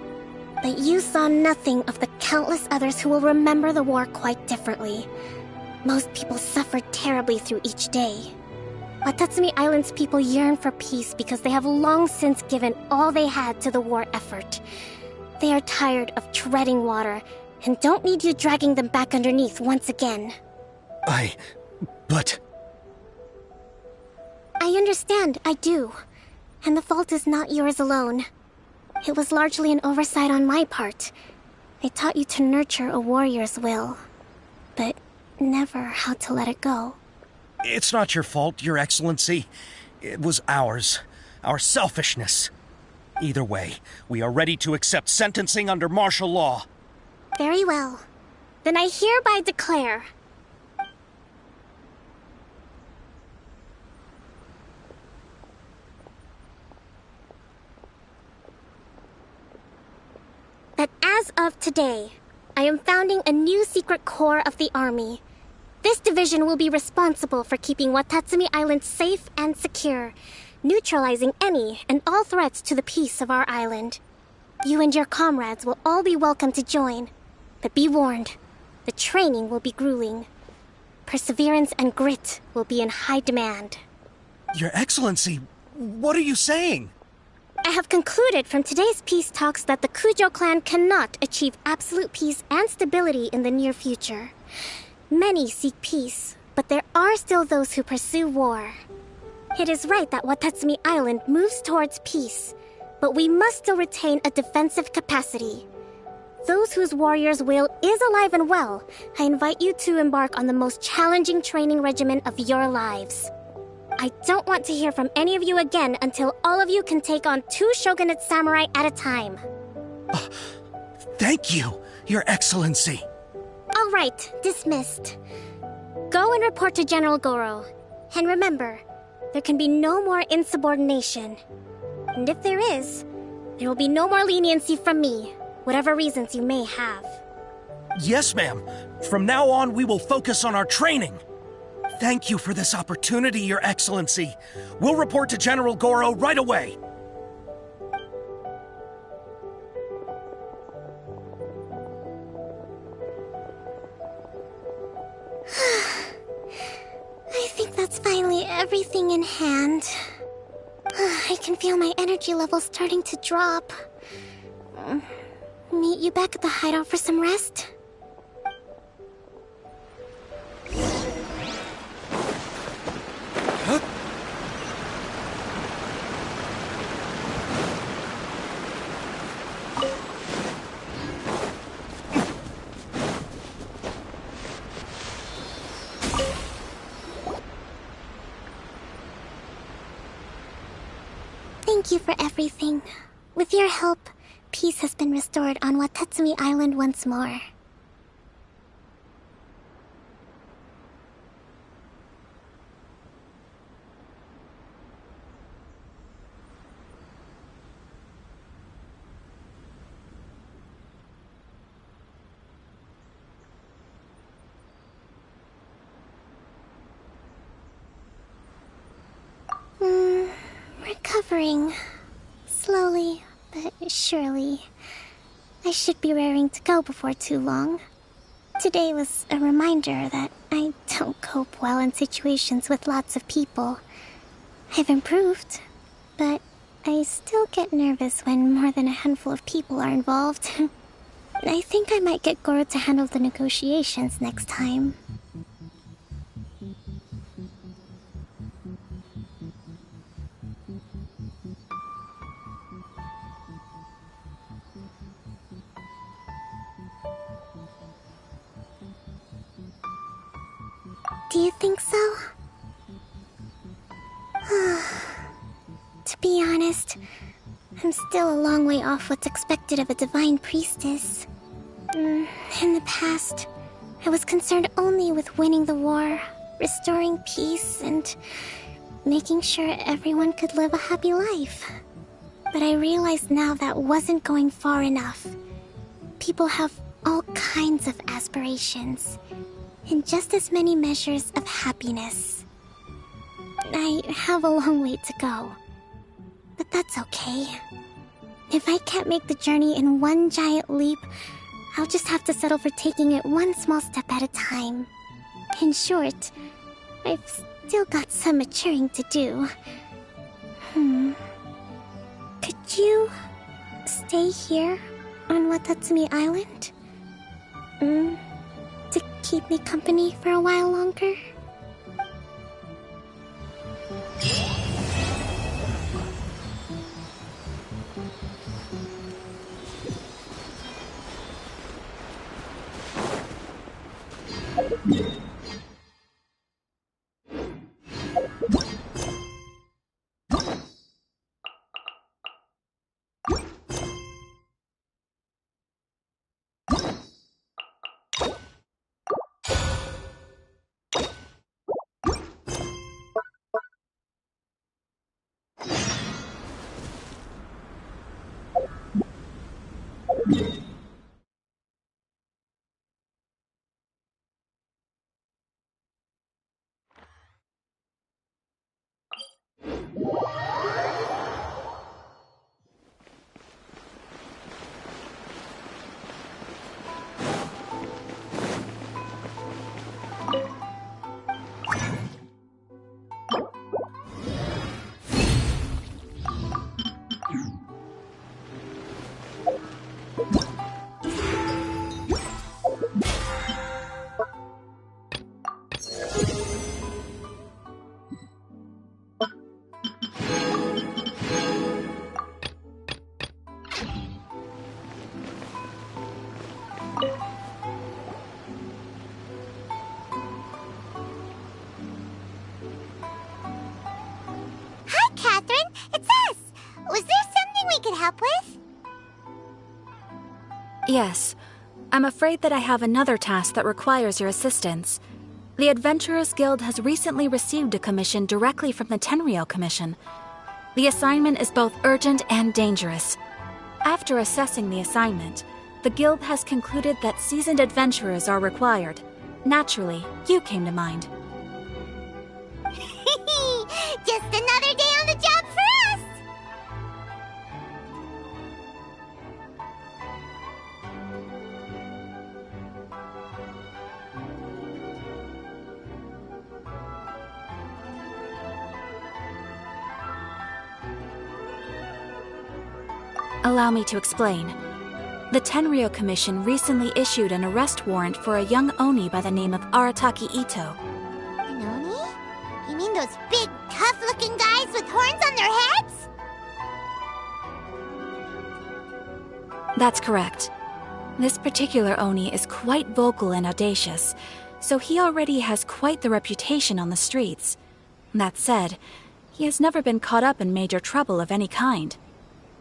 But you saw nothing of the countless others who will remember the war quite differently. Most people suffered terribly through each day. Watatsumi Island's people yearn for peace because they have long since given all they had to the war effort. They are tired of treading water and don't need you dragging them back underneath once again. But... I understand, I do. And the fault is not yours alone. It was largely an oversight on my part. I taught you to nurture a warrior's will, but never how to let it go. It's not your fault, Your Excellency. It was ours. Our selfishness. Either way, we are ready to accept sentencing under martial law. Very well. Then I hereby declare... that as of today, I am founding a new secret corps of the army. This division will be responsible for keeping Watatsumi Island safe and secure, neutralizing any and all threats to the peace of our island. You and your comrades will all be welcome to join, but be warned, the training will be grueling. Perseverance and grit will be in high demand. Your Excellency, what are you saying? I have concluded from today's peace talks that the Kujo clan cannot achieve absolute peace and stability in the near future. Many seek peace, but there are still those who pursue war. It is right that Watatsumi Island moves towards peace, but we must still retain a defensive capacity. Those whose warrior's will is alive and well, I invite you to embark on the most challenging training regimen of your lives. I don't want to hear from any of you again until all of you can take on 2 shogunate samurai at a time. Thank you, Your Excellency. All right, dismissed. Go and report to General Goro. And remember, there can be no more insubordination. And if there is, there will be no more leniency from me, whatever reasons you may have. Yes, ma'am. From now on, we will focus on our training. Thank you for this opportunity, Your Excellency. We'll report to General Goro right away. I think that's finally everything in hand. I can feel my energy levels starting to drop. Meet you back at the hideout for some rest? Thank you for everything. With your help, peace has been restored on Watatsumi Island once more. Recovering. Slowly, but surely. I should be raring to go before too long. Today was a reminder that I don't cope well in situations with lots of people. I've improved, but I still get nervous when more than a handful of people are involved. I think I might get Goro to handle the negotiations next time. Do you think so? To be honest, I'm still a long way off what's expected of a divine priestess. In the past, I was concerned only with winning the war, restoring peace, and making sure everyone could live a happy life. But I realize now that wasn't going far enough. People have all kinds of aspirations, and just as many measures of happiness. I have a long way to go, but that's okay. If I can't make the journey in one giant leap, I'll just have to settle for taking it one small step at a time. In short, I've still got some maturing to do. Could you stay here on Watatsumi Island? To keep me company for a while longer? could help with? Yes. I'm afraid that I have another task that requires your assistance. The Adventurers Guild has recently received a commission directly from the Tenryou Commission. The assignment is both urgent and dangerous. After assessing the assignment, the Guild has concluded that seasoned adventurers are required. Naturally, you came to mind. Just another day on the job for us! Allow me to explain. The Tenryou Commission recently issued an arrest warrant for a young Oni by the name of Arataki Ito. An Oni? You mean those big, tough-looking guys with horns on their heads? That's correct. This particular Oni is quite vocal and audacious, so he already has quite the reputation on the streets. That said, he has never been caught up in major trouble of any kind.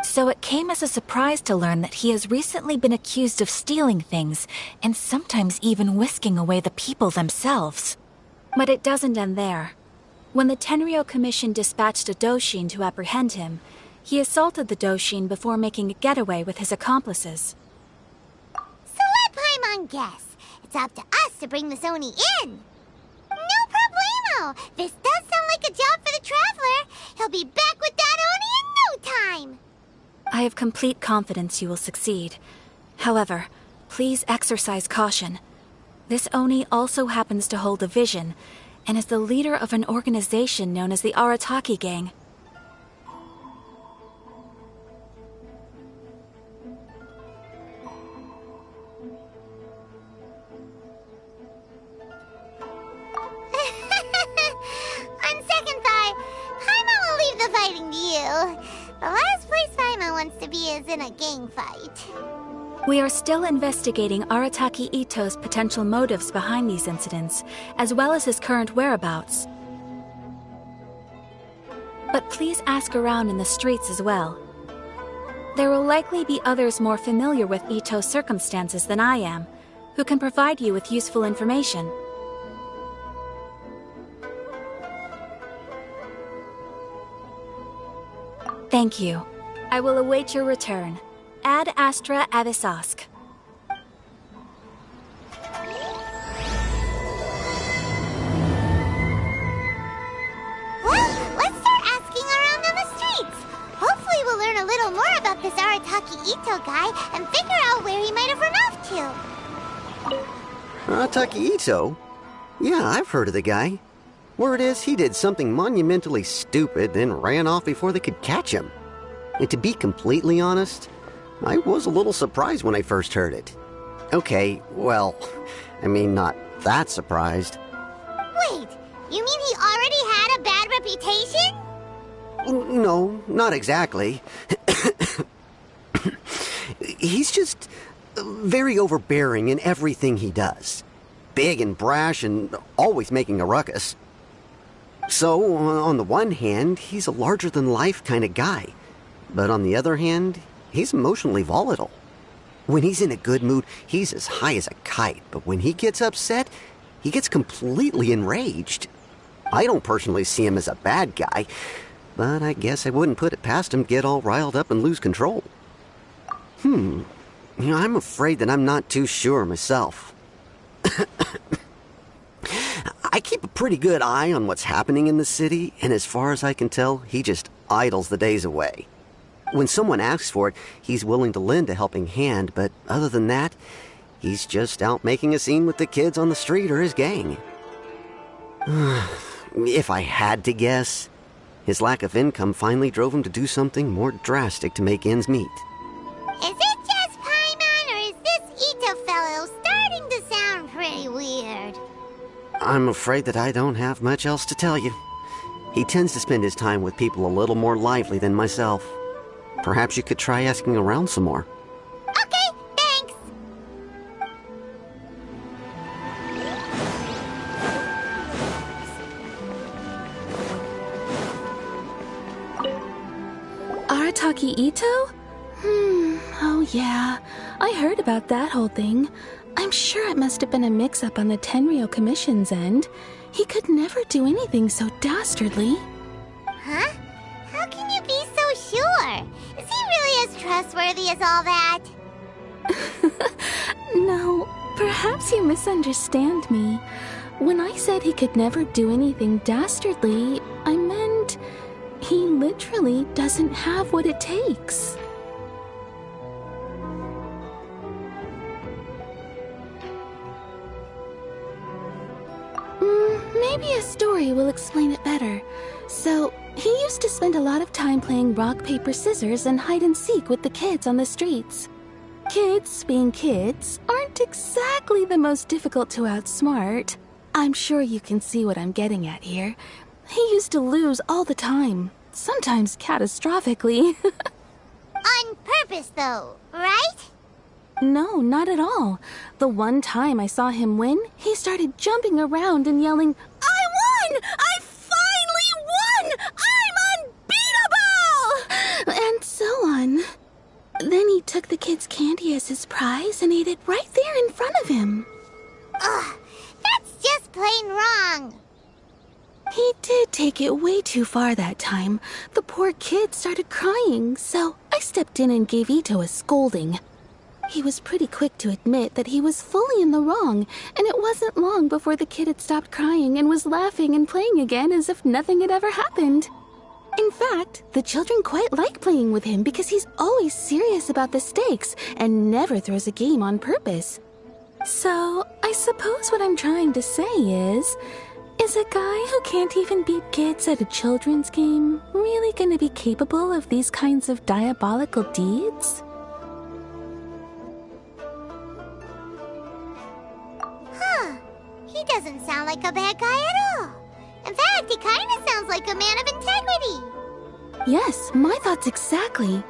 So it came as a surprise to learn that he has recently been accused of stealing things, and sometimes even whisking away the people themselves. But it doesn't end there. When the Tenryou Commission dispatched a Doshin to apprehend him, he assaulted the Doshin before making a getaway with his accomplices. So let Paimon guess. It's up to us to bring this Oni in. No problemo! This does sound like a job for the Traveler. He'll be back with that Oni in no time! I have complete confidence you will succeed. However, please exercise caution. This Oni also happens to hold a vision, and is the leader of an organization known as the Arataki Gang. On second thought, Paimon will leave the fighting to you. The last place Paimon wants to be is in a gang fight. We are still investigating Arataki Ito's potential motives behind these incidents, as well as his current whereabouts. But please ask around in the streets as well. There will likely be others more familiar with Ito's circumstances than I am, who can provide you with useful information. Thank you. I will await your return. Ad Astra Avisask. Well, let's start asking around on the streets. Hopefully we'll learn a little more about this Arataki Ito guy and figure out where he might have run off to. Arataki Ito? Yeah, I've heard of the guy. Word is he did something monumentally stupid, then ran off before they could catch him. And to be completely honest, I was a little surprised when I first heard it. Okay, well, I mean, not that surprised. Wait, you mean he already had a bad reputation? No, not exactly. He's just very overbearing in everything he does. Big and brash and always making a ruckus. So, on the one hand, he's a larger-than-life kind of guy. But on the other hand, he's emotionally volatile. When he's in a good mood, he's as high as a kite. But when he gets upset, he gets completely enraged. I don't personally see him as a bad guy, but I guess I wouldn't put it past him to get all riled up and lose control. I'm afraid that I'm not too sure myself. I keep a pretty good eye on what's happening in the city, and as far as I can tell, he just idles the days away. When someone asks for it, he's willing to lend a helping hand, but other than that, he's just out making a scene with the kids on the street or his gang. If I had to guess, his lack of income finally drove him to do something more drastic to make ends meet. Is it just Paimon, or is this Ito fellow starting to sound pretty weird? I'm afraid that I don't have much else to tell you. He tends to spend his time with people a little more lively than myself. Perhaps you could try asking around some more. Okay, thanks! Arataki Ito? Oh yeah. I heard about that whole thing. I'm sure it must have been a mix-up on the Tenryou Commission's end. He could never do anything so dastardly. Huh? How can you be so sure? Is he really as trustworthy as all that? No, perhaps you misunderstand me. When I said he could never do anything dastardly, I meant he literally doesn't have what it takes. Maybe a story will explain it better. So, he used to spend a lot of time playing rock, paper, scissors and hide and seek with the kids on the streets. Kids, being kids, aren't exactly the most difficult to outsmart. I'm sure you can see what I'm getting at here. He used to lose all the time, sometimes catastrophically. On purpose, though, right? No, not at all. The one time I saw him win, he started jumping around and yelling, "I won! I finally won! I'm unbeatable!" And so on. Then he took the kid's candy as his prize and ate it right there in front of him. Ugh, that's just plain wrong. He did take it way too far that time. The poor kid started crying, so I stepped in and gave Ito a scolding. He was pretty quick to admit that he was fully in the wrong, and it wasn't long before the kid had stopped crying and was laughing and playing again as if nothing had ever happened. In fact, the children quite like playing with him because he's always serious about the stakes and never throws a game on purpose. So, I suppose what I'm trying to say is a guy who can't even beat kids at a children's game really gonna be capable of these kinds of diabolical deeds? Huh. He doesn't sound like a bad guy at all. In fact, he kind of sounds like a man of integrity. Yes, my thoughts exactly.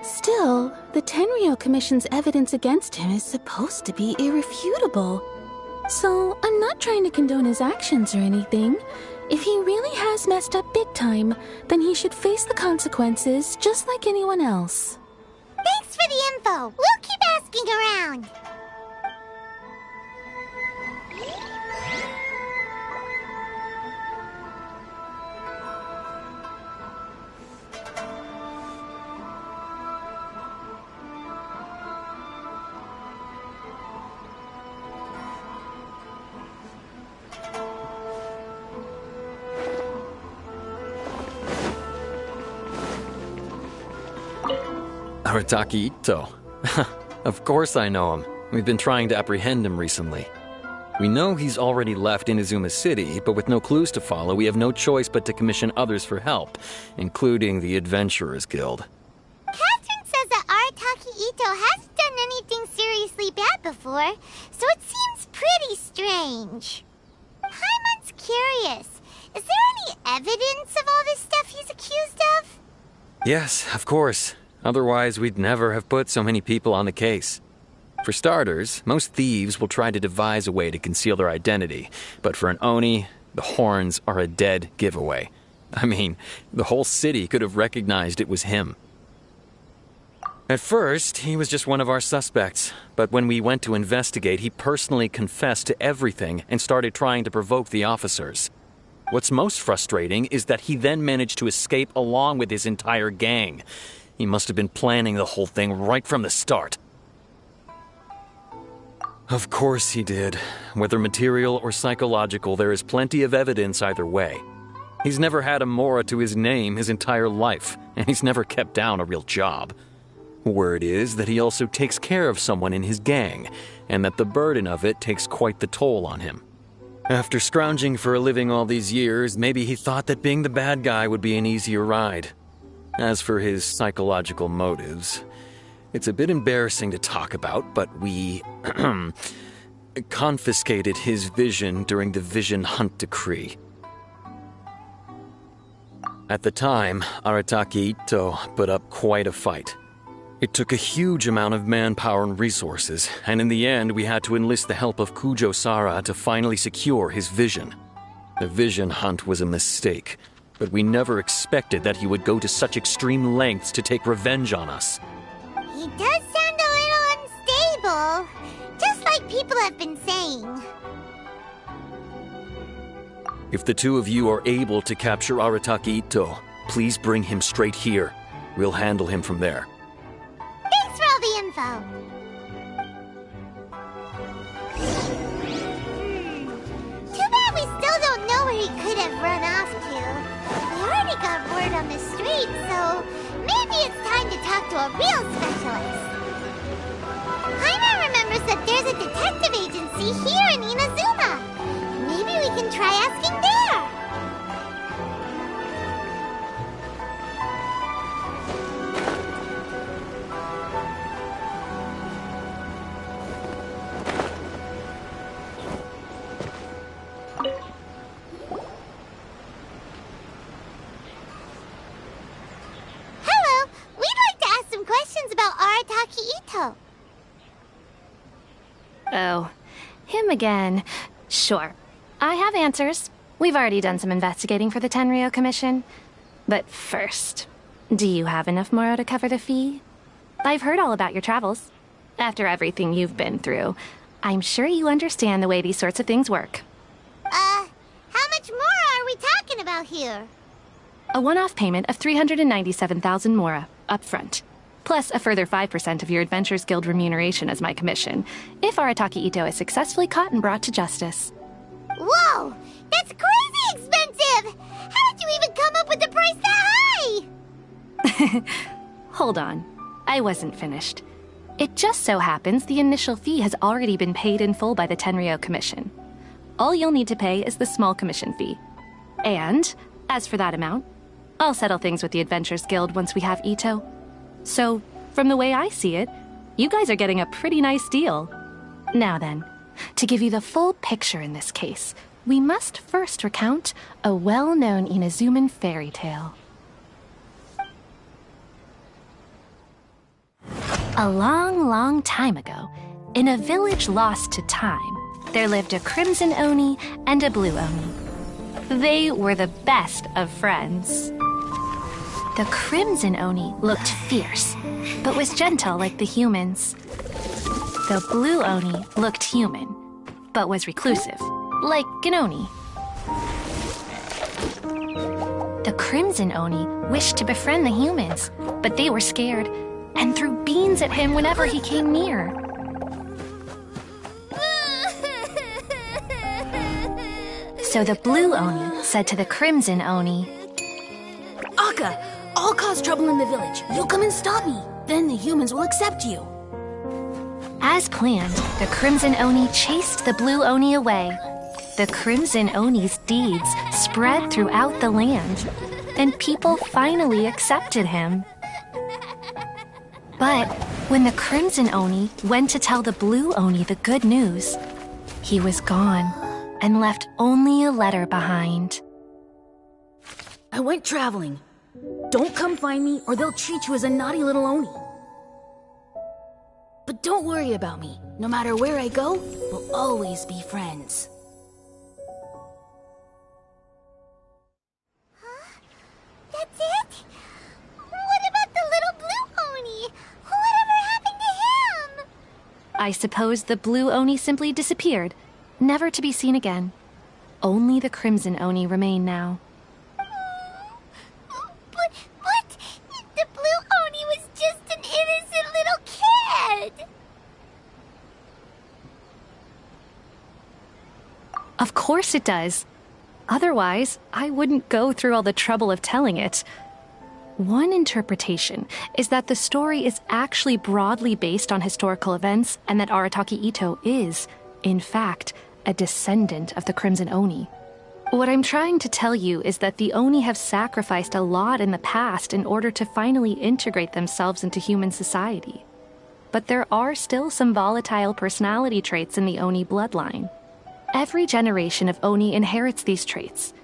Still, the Tenryou Commission's evidence against him is supposed to be irrefutable. So, I'm not trying to condone his actions or anything. If he really has messed up big time, then he should face the consequences just like anyone else. Thanks for the info. We'll keep asking around. Arataki Ito. Of course I know him. We've been trying to apprehend him recently. We know he's already left Inazuma City, but with no clues to follow, we have no choice but to commission others for help, including the Adventurers Guild. Catherine says that Arataki Ito hasn't done anything seriously bad before, so it seems pretty strange. Paimon's curious. Is there any evidence of all this stuff he's accused of? Yes, of course. Otherwise, we'd never have put so many people on the case. For starters, most thieves will try to devise a way to conceal their identity, but for an Oni, the horns are a dead giveaway. I mean, the whole city could have recognized it was him. At first, he was just one of our suspects, but when we went to investigate, he personally confessed to everything and started trying to provoke the officers. What's most frustrating is that he then managed to escape along with his entire gang. He must have been planning the whole thing right from the start. Of course he did. Whether material or psychological, there is plenty of evidence either way. He's never had a Mora to his name his entire life, and he's never kept down a real job. Word is that he also takes care of someone in his gang, and that the burden of it takes quite the toll on him. After scrounging for a living all these years, maybe he thought that being the bad guy would be an easier ride. As for his psychological motives, it's a bit embarrassing to talk about, but we confiscated his vision during the Vision Hunt Decree. At the time, Arataki Ito put up quite a fight. It took a huge amount of manpower and resources, and in the end we had to enlist the help of Kujo Sara to finally secure his vision. The Vision Hunt was a mistake. but we never expected that he would go to such extreme lengths to take revenge on us. He does sound a little unstable, just like people have been saying. If the two of you are able to capture Arataki Ito, please bring him straight here. We'll handle him from there. Thanks for all the info. Too bad we still don't know where he could have run off to. We already got word on the street, so maybe it's time to talk to a real specialist. Paimon remembers that there's a detective agency here in Inazuma. Maybe we can try asking there. Hello, we'd like to ask some questions about Arataki Ito. Oh, him again. Sure. I have answers. We've already done some investigating for the Tenryou Commission. But first, do you have enough Moro to cover the fee? I've heard all about your travels. After everything you've been through, I'm sure you understand the way these sorts of things work. How much more are we talking about here? A one-off payment of 397,000 Mora, up front. Plus a further 5% of your Adventures Guild remuneration as my commission, if Arataki Ito is successfully caught and brought to justice. Whoa! That's crazy expensive! How did you even come up with a price that high? Hold on. I wasn't finished. It just so happens the initial fee has already been paid in full by the Tenryou Commission. All you'll need to pay is the small commission fee. And, as for that amount, I'll settle things with the Adventures Guild once we have Ito. So, from the way I see it, you guys are getting a pretty nice deal. Now then, to give you the full picture in this case, we must first recount a well-known Inazuman fairy tale. A long, long time ago, in a village lost to time, there lived a crimson Oni and a blue Oni. They were the best of friends. The crimson Oni looked fierce, but was gentle like the humans. The blue Oni looked human, but was reclusive, like an Oni. The crimson Oni wished to befriend the humans, but they were scared and threw beans at him whenever he came near. So the blue Oni said to the crimson Oni, Akka, I'll cause trouble in the village. You'll come and stop me. Then the humans will accept you. As planned, the crimson Oni chased the blue Oni away. The crimson Oni's deeds spread throughout the land, and people finally accepted him. But when the crimson Oni went to tell the blue Oni the good news, he was gone and left only a letter behind. I went traveling. Don't come find me or they'll treat you as a naughty little Oni. But don't worry about me. No matter where I go, we'll always be friends. That's it? What about the little blue Oni? Whatever happened to him? I suppose the blue Oni simply disappeared, never to be seen again. Only the crimson Oni remain now. But the blue Oni was just an innocent little kid. Of course it does. Otherwise, I wouldn't go through all the trouble of telling it. One interpretation is that the story is actually broadly based on historical events and that Arataki Ito is, in fact, a descendant of the Crimson Oni. What I'm trying to tell you is that the Oni have sacrificed a lot in the past in order to finally integrate themselves into human society. But there are still some volatile personality traits in the Oni bloodline. Every generation of Oni inherits these traits.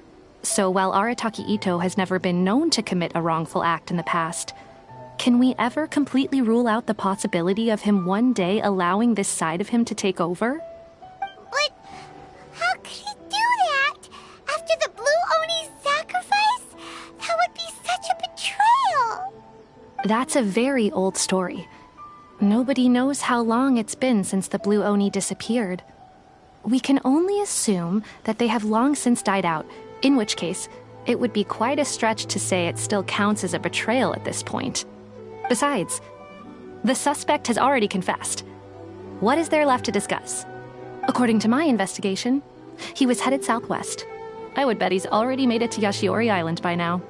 So while Arataki Ito has never been known to commit a wrongful act in the past, can we ever completely rule out the possibility of him one day allowing this side of him to take over? But how could he do that? After the blue Oni's sacrifice? That's a very old story. Nobody knows how long it's been since the Blue Oni disappeared. We can only assume that they have long since died out, in which case, it would be quite a stretch to say it still counts as a betrayal at this point. Besides, the suspect has already confessed. What is there left to discuss? According to my investigation, he was headed southwest. I would bet he's already made it to Yashiori Island by now.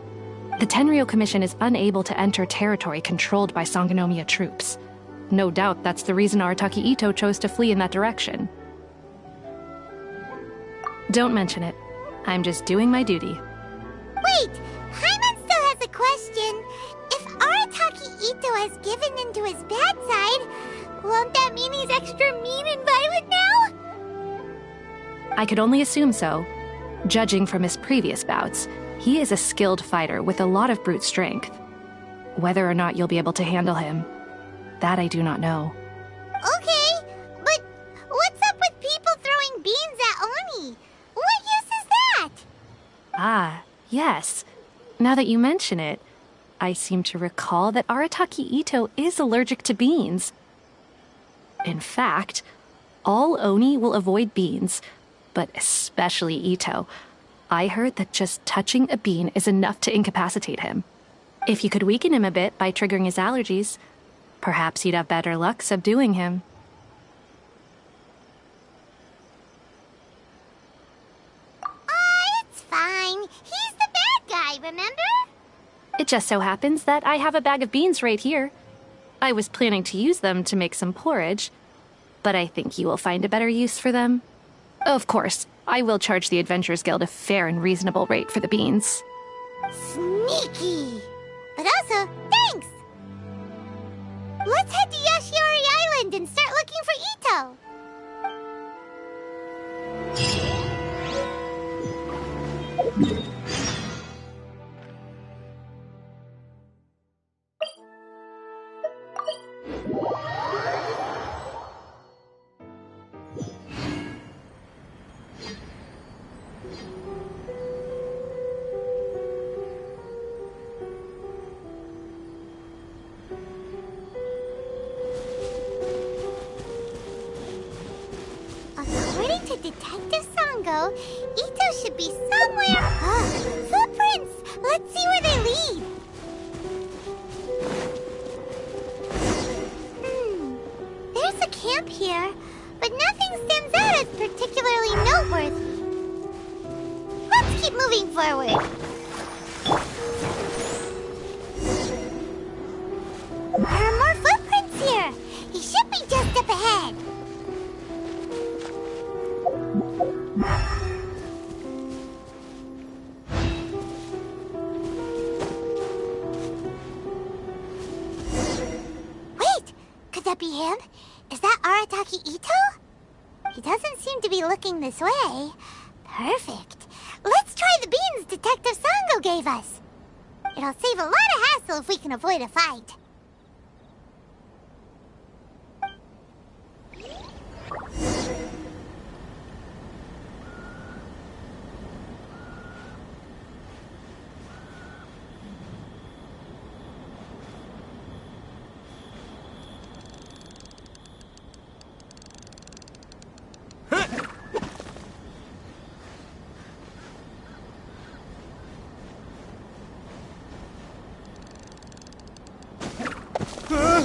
The Tenryou Commission is unable to enter territory controlled by Sangonomiya troops. No doubt that's the reason Arataki Ito chose to flee in that direction. Don't mention it. I'm just doing my duty. Wait! Paimon still has a question. If Arataki Ito has given into his bad side, won't that mean he's extra mean and violent now? I could only assume so. Judging from his previous bouts, he is a skilled fighter with a lot of brute strength. Whether or not you'll be able to handle him, that I do not know. Okay, but what's up with people throwing beans at Oni? What use is that? Ah, yes. Now that you mention it, I seem to recall that Arataki Ito is allergic to beans. In fact, all Oni will avoid beans, but especially Ito. I heard that just touching a bean is enough to incapacitate him. If you could weaken him a bit by triggering his allergies, perhaps you'd have better luck subduing him. It's fine. He's the bad guy, remember? It just so happens that I have a bag of beans right here. I was planning to use them to make some porridge, but I think you will find a better use for them. Of course, I will charge the Adventurers Guild a fair and reasonable rate for the beans. Sneaky! But also, thanks! Let's head to Yashiori Island and start looking for Ito! According to Detective Sango, Ito should be somewhere... footprints! Let's see where they lead! There's a camp here, but nothing stands out as particularly noteworthy. Let's keep moving forward. There are more footprints here! He should be just up ahead! Wait! Could that be him? Is that Arataki Ito? He doesn't seem to be looking this way. Perfect. Let's try the beans Detective Sango gave us. It'll save a lot of hassle if we can avoid a fight.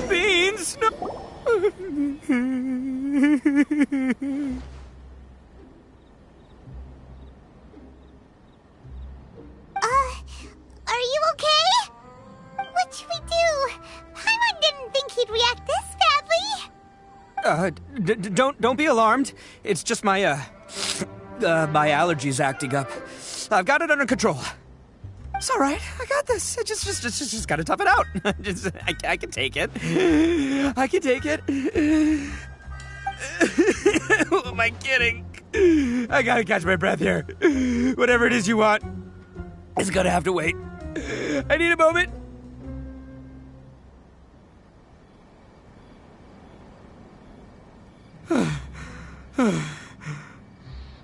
Beans! No. Are you okay? What should we do? Paimon didn't think he'd react this badly. Don't be alarmed. It's just my my allergies acting up. I've got it under control. It's all right. I got this. I just gotta tough it out. I can take it. I can take it. Who am I kidding? I gotta catch my breath here. Whatever it is you want, it's gonna have to wait. I need a moment.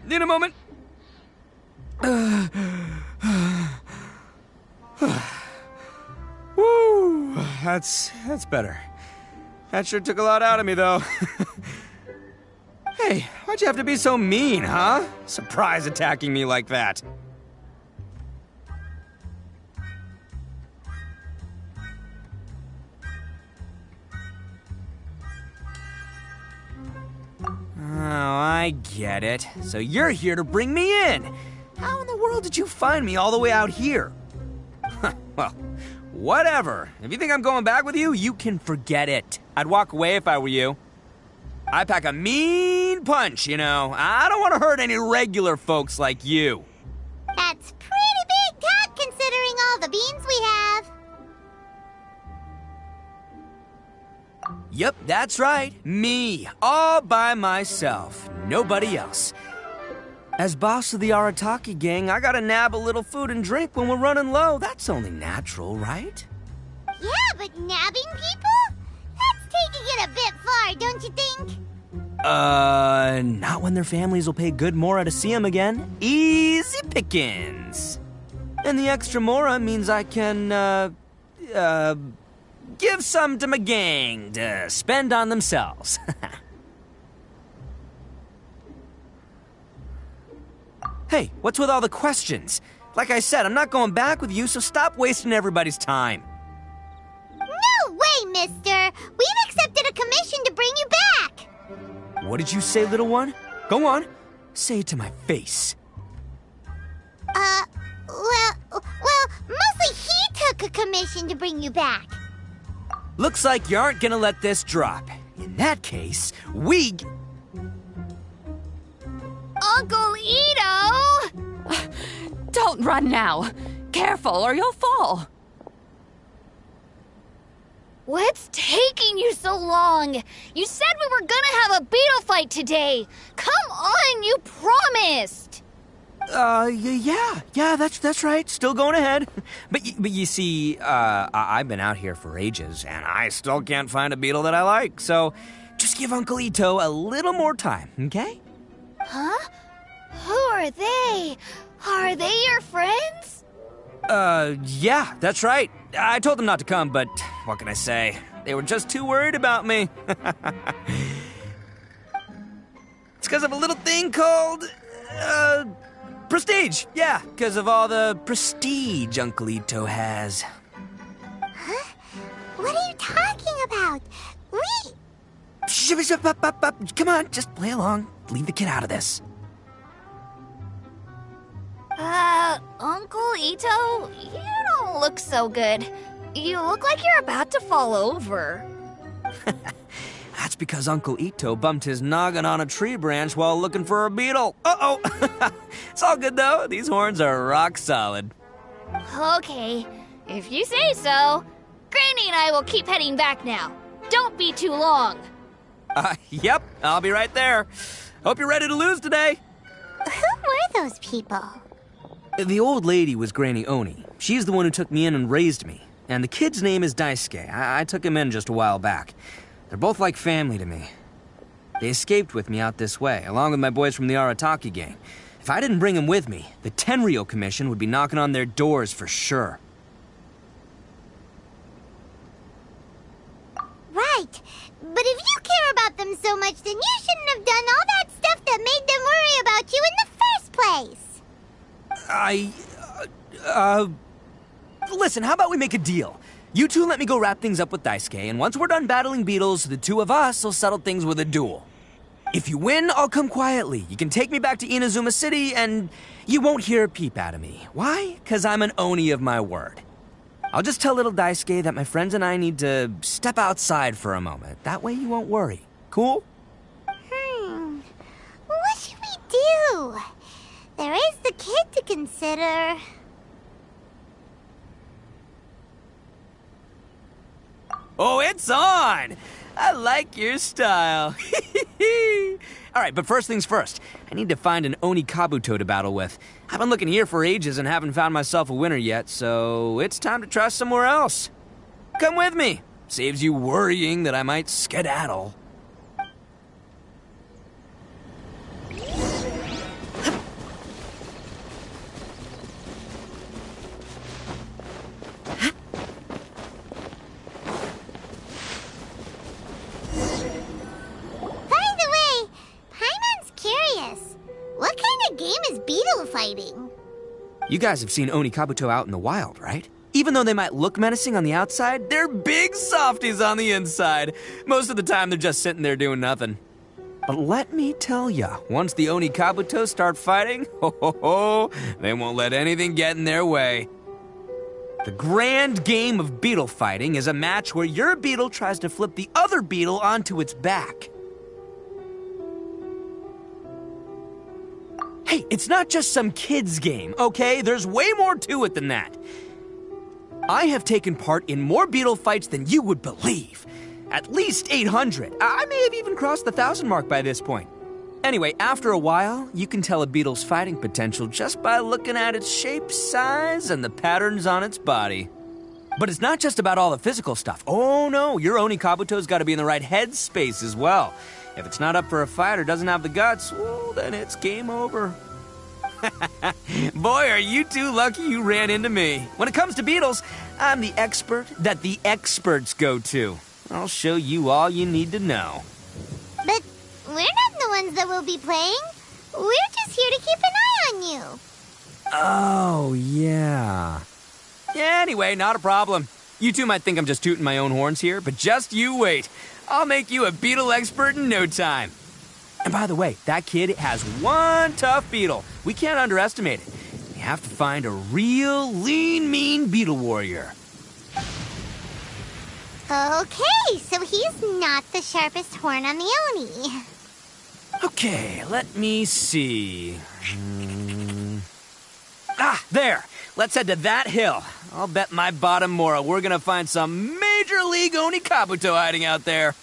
Need a moment. Woo! That's better. That sure took a lot out of me, though. Hey, why'd you have to be so mean, huh? Surprise attacking me like that. Oh, I get it. So you're here to bring me in. How in the world did you find me all the way out here? Well, whatever. If you think I'm going back with you, you can forget it. I'd walk away if I were you. I pack a mean punch, you know. I don't want to hurt any regular folks like you. That's pretty big talk considering all the beans we have. Yep, that's right. Me. All by myself. Nobody else. As boss of the Arataki gang, I gotta nab a little food and drink when we're running low. That's only natural, right? Yeah, but nabbing people? That's taking it a bit far, don't you think? Not when their families will pay good mora to see them again. Easy pickings. And the extra mora means I can, give some to my gang to spend on themselves. Hey, what's with all the questions? Like I said, I'm not going back with you, so stop wasting everybody's time. No way, mister! We've accepted a commission to bring you back! What did you say, little one? Go on. Say it to my face. Well, mostly he took a commission to bring you back. Looks like you aren't gonna let this drop. In that case, we... Uncle Ito! Don't run now. Careful or you'll fall. What's taking you so long? You said we were gonna have a beetle fight today. Come on, you promised. Yeah, that's right. Still going ahead. But you see, I've been out here for ages, and I still can't find a beetle that I like. So, just give Uncle Ito a little more time, okay? Huh? Who are they? Are they your friends? Yeah, that's right. I told them not to come, but what can I say? They were just too worried about me. It's because of a little thing called, prestige. Yeah, because of all the prestige Uncle Ito has. Huh? What are you talking about? Come on, just play along. Leave the kid out of this. Uncle Ito, you don't look so good. You look like you're about to fall over. That's because Uncle Ito bumped his noggin on a tree branch while looking for a beetle. Uh-oh! It's all good, though. These horns are rock solid. Okay, if you say so. Granny and I will keep heading back now. Don't be too long. Yep, I'll be right there. Hope you're ready to lose today. Who were those people? The old lady was Granny Oni. She's the one who took me in and raised me. And the kid's name is Daisuke. I took him in just a while back. They're both like family to me. They escaped with me out this way, along with my boys from the Arataki gang. If I didn't bring them with me, the Tenryou Commission would be knocking on their doors for sure. Right. But if you care about them so much, then you shouldn't have done all that stuff that made them worry about you in the first place. Listen, how about we make a deal? You two let me go wrap things up with Daisuke, and once we're done battling beetles, the two of us will settle things with a duel. If you win, I'll come quietly. You can take me back to Inazuma City, and you won't hear a peep out of me. Why? 'Cause I'm an Oni of my word. I'll just tell little Daisuke that my friends and I need to step outside for a moment. That way you won't worry. Cool? What should we do? There is the kid to consider. Oh, it's on! I like your style. All right, but first things first. I need to find an Oni Kabuto to battle with. I've been looking here for ages and haven't found myself a winner yet, so it's time to try somewhere else. Come with me. Saves you worrying that I might skedaddle. fighting. You guys have seen Oni Kabuto out in the wild, right? Even though they might look menacing on the outside, they're big softies on the inside. Most of the time, they're just sitting there doing nothing. But let me tell ya, once the Oni Kabuto start fighting, they won't let anything get in their way. The grand game of beetle fighting is a match where your beetle tries to flip the other beetle onto its back. Hey, it's not just some kid's game, okay? There's way more to it than that. I have taken part in more beetle fights than you would believe. At least 800. I may have even crossed the 1,000 mark by this point. Anyway, after a while, you can tell a beetle's fighting potential just by looking at its shape, size, and the patterns on its body. But it's not just about all the physical stuff. Oh no, your Oni Kabuto's got to be in the right headspace as well. If it's not up for a fight or doesn't have the guts, well, then it's game over. Boy, are you two lucky you ran into me. When it comes to beetles, I'm the expert that the experts go to. I'll show you all you need to know. But we're not the ones that will be playing. We're just here to keep an eye on you. Oh, yeah. Anyway, not a problem. You two might think I'm just tooting my own horns here, but just you wait. I'll make you a beetle expert in no time. And by the way, that kid has one tough beetle. We can't underestimate it. We have to find a real lean, mean beetle warrior. Okay, so he's not the sharpest horn on the Oni. Okay, let me see. There. Let's head to that hill. I'll bet my bottom moral we're gonna find some major league Oni Kabuto hiding out there.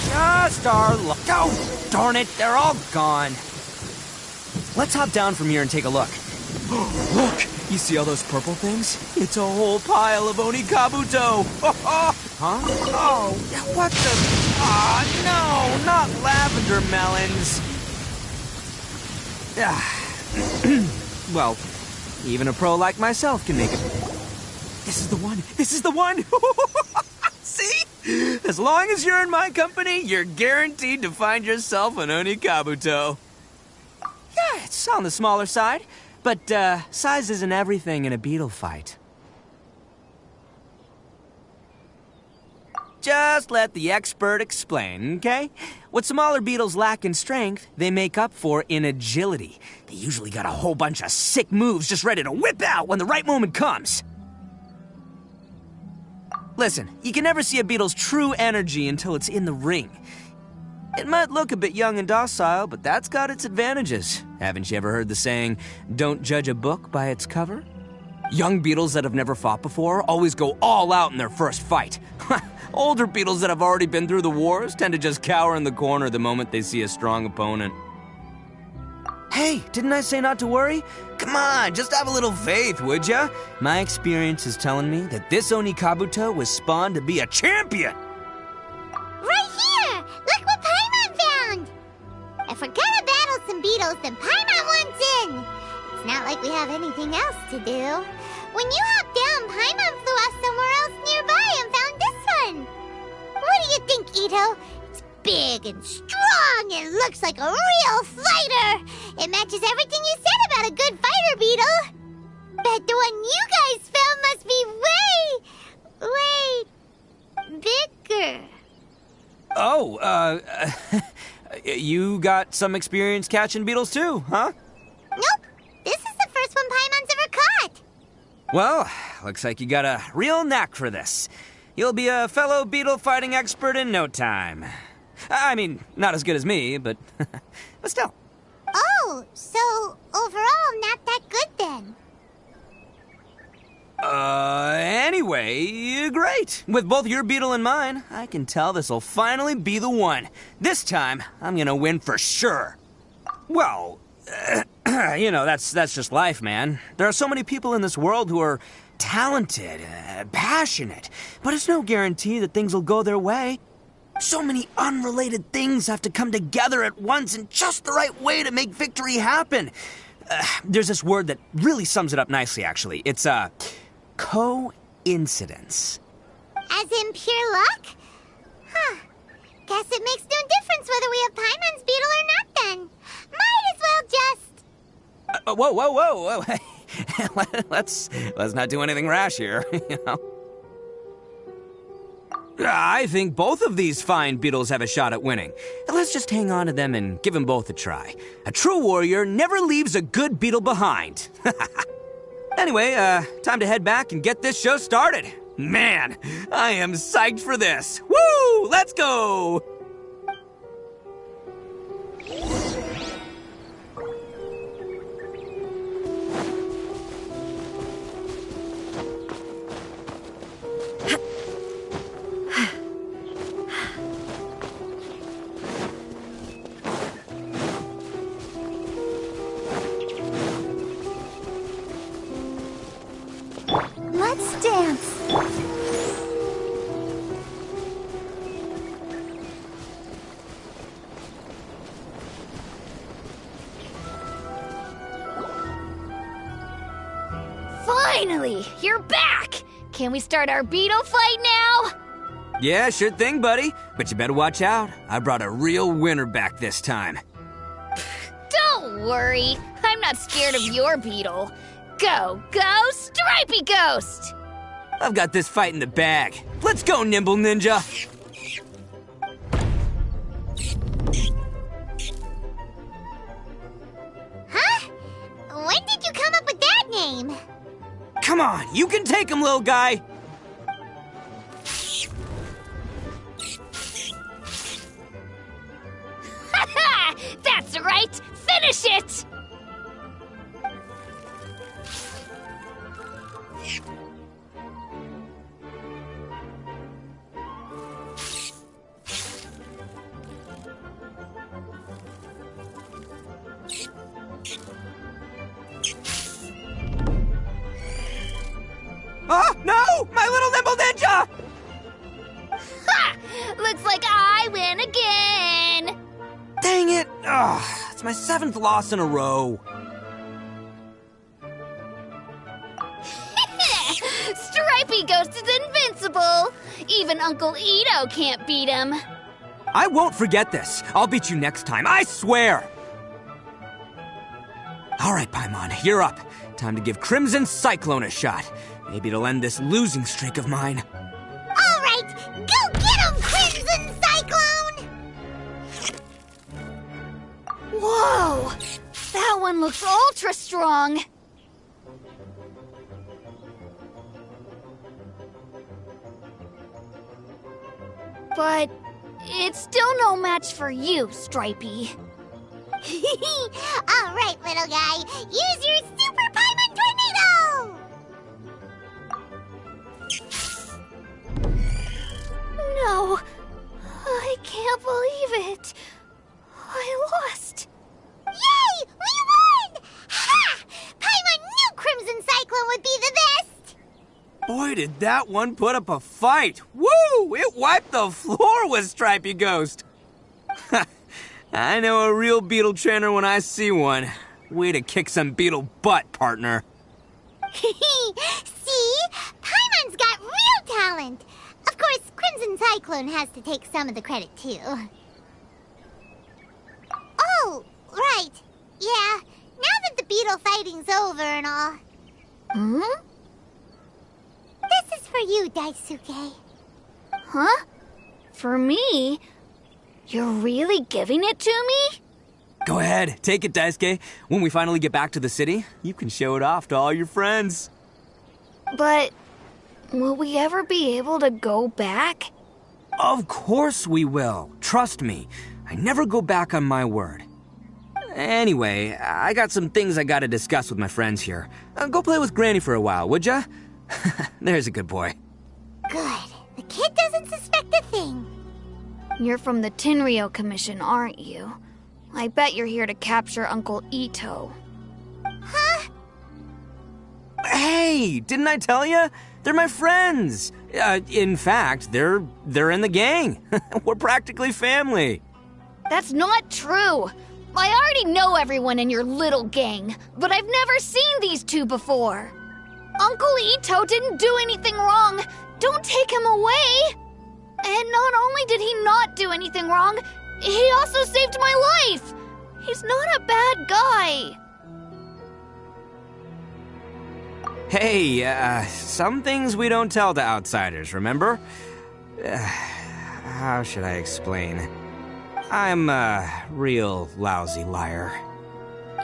Just our luck. Oh, darn it, they're all gone. Let's hop down from here and take a look. Look, you see all those purple things? It's a whole pile of Oni Kabuto. Huh? Oh, what the? No, not lavender melons. Well, even a pro like myself can make it. This is the one. This is the one. See? As long as you're in my company, you're guaranteed to find yourself an Oni Kabuto. Yeah, it's on the smaller side, but size isn't everything in a beetle fight. Just let the expert explain, okay? What smaller beetles lack in strength, they make up for in agility. They usually got a whole bunch of sick moves just ready to whip out when the right moment comes. Listen, you can never see a beetle's true energy until it's in the ring. It might look a bit young and docile, but that's got its advantages. Haven't you ever heard the saying, don't judge a book by its cover? Young beetles that have never fought before always go all out in their first fight. Older beetles that have already been through the wars tend to just cower in the corner the moment they see a strong opponent. Hey, didn't I say not to worry? Come on, just have a little faith, would ya? My experience is telling me that this Oni Kabuto was spawned to be a champion. Right here! Look what Paimon found! If we're gonna battle some beetles, then Paimon wants in! It's not like we have anything else to do. When you hopped down, Paimon flew off somewhere else nearby and found this one. What do you think, Ito? It's big and strong and looks like a real fighter! It matches everything you said about a good fighter, Beetle! Bet the one you guys found must be way bigger. Oh, you got some experience catching beetles too, huh? Nope. This is the first one Paimon's ever caught. Well, looks like you got a real knack for this. You'll be a fellow beetle fighting expert in no time. I mean, not as good as me, but still. Oh, so overall not that good then. Anyway, great. With both your beetle and mine, I can tell this'll finally be the one. This time, I'm gonna win for sure. Well, you know, that's just life, man. There are so many people in this world who are talented, passionate, but it's no guarantee that things will go their way. So many unrelated things have to come together at once in just the right way to make victory happen. There's this word that really sums it up nicely, actually. It's, coincidence. coincidence. As in pure luck? Huh. Guess it makes no difference whether we have Paimon's beetle or not then. Might as well just... Whoa. let's not do anything rash here, you know? I think both of these fine beetles have a shot at winning. Let's just hang on to them and give them both a try. A true warrior never leaves a good beetle behind. Anyway, time to head back and get this show started. Man, I am psyched for this. Woo! Let's go! Let's dance. Finally, you're back! Can we start our beetle fight now? Yeah, sure thing, buddy. But you better watch out. I brought a real winner back this time. Don't worry, I'm not scared of your beetle. Go, Stripey Ghost! I've got this fight in the bag. Let's go, Nimble Ninja! Huh? When did you come up with that name? Come on, you can take him, little guy! That's right! Finish it! Oh, no! My little Nimble Ninja! Ha! Looks like I win again! Dang it! Ugh, it's my 7th loss in a row. Stripey Ghost is invincible! Even Uncle Ito can't beat him. I won't forget this. I'll beat you next time, I swear! Alright, Paimon, you're up. Time to give Crimson Cyclone a shot. Maybe it'll end this losing streak of mine. All right, go get him, Crimson Cyclone! Whoa! That one looks ultra strong! But it's still no match for you, Stripey. All right, little guy, use your Super Paimon Tornado! No, I can't believe it. I lost. Yay! We won! Ha! Paimon knew Crimson Cyclone would be the best! Boy, did that one put up a fight! Woo! It wiped the floor with Stripey Ghost! I know a real beetle trainer when I see one. Way to kick some beetle butt, partner. See? Paimon's got real talent! Of course, Crimson Cyclone has to take some of the credit, too. Oh, right. Yeah, now that the beetle fighting's over and all. Hmm? This is for you, Daisuke. Huh? For me? You're really giving it to me? Go ahead, take it, Daisuke. When we finally get back to the city, you can show it off to all your friends. But will we ever be able to go back? Of course we will. Trust me. I never go back on my word. Anyway, I got some things I gotta discuss with my friends here. Go play with Granny for a while, would ya? There's a good boy. Good. The kid doesn't suspect a thing. You're from the Tenryou Commission, aren't you? I bet you're here to capture Uncle Ito. Huh? Hey, didn't I tell ya? They're my friends. In fact, they're in the gang. We're practically family. That's not true. I already know everyone in your little gang, but I've never seen these two before. Uncle Ito didn't do anything wrong. Don't take him away. And not only did he not do anything wrong, he also saved my life. He's not a bad guy. Hey, some things we don't tell to outsiders, remember? How should I explain? I'm a real lousy liar.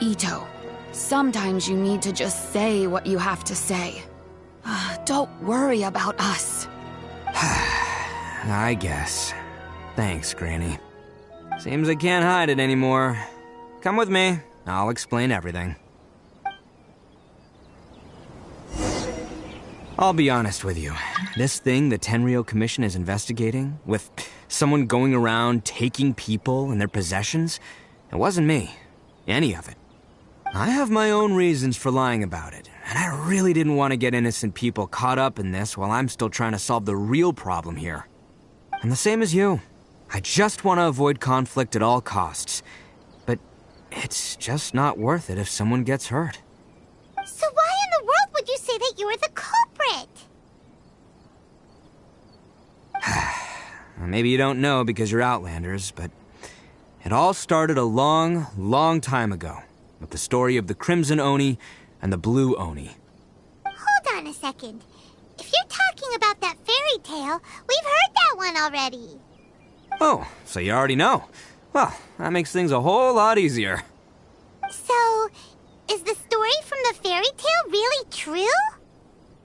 Ito, sometimes you need to just say what you have to say. Don't worry about us. I guess. Thanks, Granny. Seems I can't hide it anymore. Come with me. I'll explain everything. I'll be honest with you. This thing the Tenryou Commission is investigating, with someone going around taking people and their possessions, it wasn't me. Any of it. I have my own reasons for lying about it, and I really didn't want to get innocent people caught up in this while I'm still trying to solve the real problem here. And the same as you. I just want to avoid conflict at all costs. But it's just not worth it if someone gets hurt. So why in the world would you say that you were the culprit? Maybe you don't know because you're Outlanders, but it all started a long, long time ago with the story of the Crimson Oni and the Blue Oni. Hold on a second. If you're talking about that fairy tale, we've heard that one already. Oh, so you already know. Well, that makes things a whole lot easier. So, is the story from the fairy tale really true?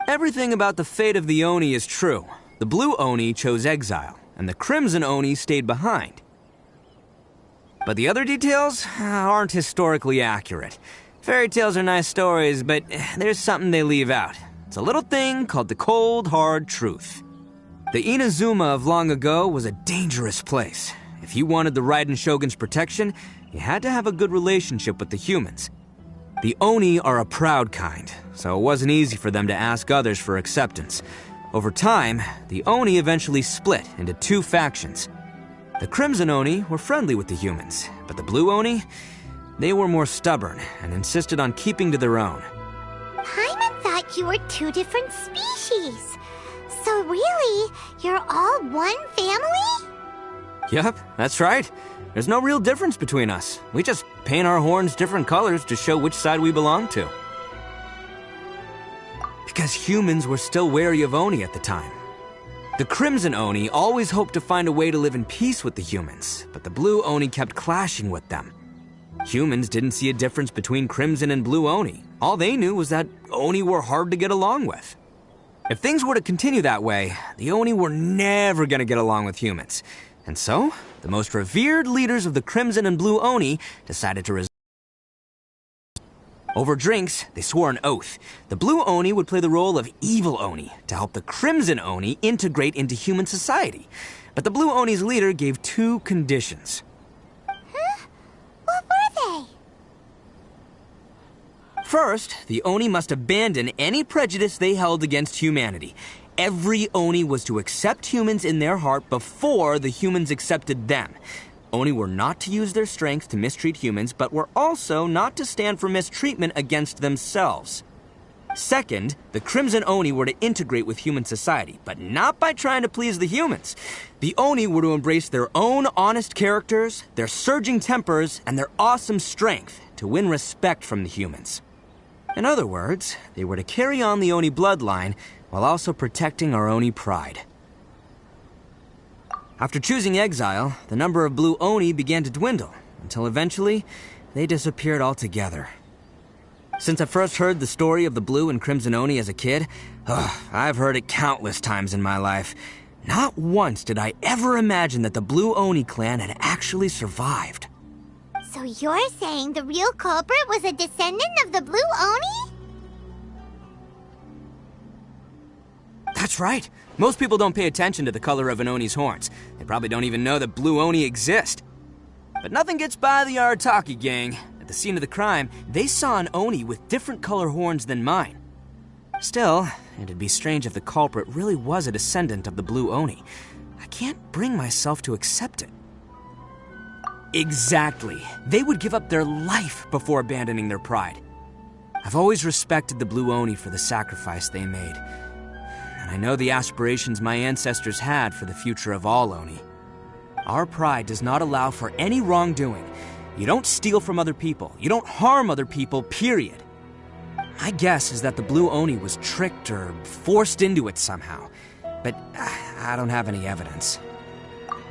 Everything about the fate of the Oni is true. The Blue Oni chose exile, and the Crimson Oni stayed behind. But the other details aren't historically accurate. Fairy tales are nice stories, but there's something they leave out. It's a little thing called the cold, hard truth. The Inazuma of long ago was a dangerous place. If you wanted the Raiden Shogun's protection, you had to have a good relationship with the humans. The Oni are a proud kind, so it wasn't easy for them to ask others for acceptance. Over time, the Oni eventually split into two factions. The Crimson Oni were friendly with the humans, but the Blue Oni, they were more stubborn and insisted on keeping to their own. Paimon thought you were two different species. So really, you're all one family? Yep, that's right. There's no real difference between us. We just paint our horns different colors to show which side we belong to. Because humans were still wary of Oni at the time. The Crimson Oni always hoped to find a way to live in peace with the humans, but the Blue Oni kept clashing with them. Humans didn't see a difference between Crimson and Blue Oni. All they knew was that Oni were hard to get along with. If things were to continue that way, the Oni were never going to get along with humans. And so, the most revered leaders of the Crimson and Blue Oni decided to resolve. Over drinks, they swore an oath. The Blue Oni would play the role of evil Oni to help the Crimson Oni integrate into human society. But the Blue Oni's leader gave two conditions. Huh? What were they? First, the Oni must abandon any prejudice they held against humanity. Every Oni was to accept humans in their heart before the humans accepted them. Oni were not to use their strength to mistreat humans, but were also not to stand for mistreatment against themselves. Second, the Crimson Oni were to integrate with human society, but not by trying to please the humans. The Oni were to embrace their own honest characters, their surging tempers, and their awesome strength to win respect from the humans. In other words, they were to carry on the Oni bloodline while also protecting our Oni pride. After choosing exile, the number of Blue Oni began to dwindle, until eventually, they disappeared altogether. Since I first heard the story of the Blue and Crimson Oni as a kid, I've heard it countless times in my life. Not once did I ever imagine that the Blue Oni clan had actually survived. So you're saying the real culprit was a descendant of the Blue Oni? That's right. Most people don't pay attention to the color of an Oni's horns. They probably don't even know that Blue Oni exist. But nothing gets by the Arataki gang. At the scene of the crime, they saw an Oni with different color horns than mine. Still, it'd be strange if the culprit really was a descendant of the Blue Oni. I can't bring myself to accept it. Exactly. They would give up their life before abandoning their pride. I've always respected the Blue Oni for the sacrifice they made. And I know the aspirations my ancestors had for the future of all Oni. Our pride does not allow for any wrongdoing. You don't steal from other people. You don't harm other people, period. My guess is that the Blue Oni was tricked or forced into it somehow. But I don't have any evidence.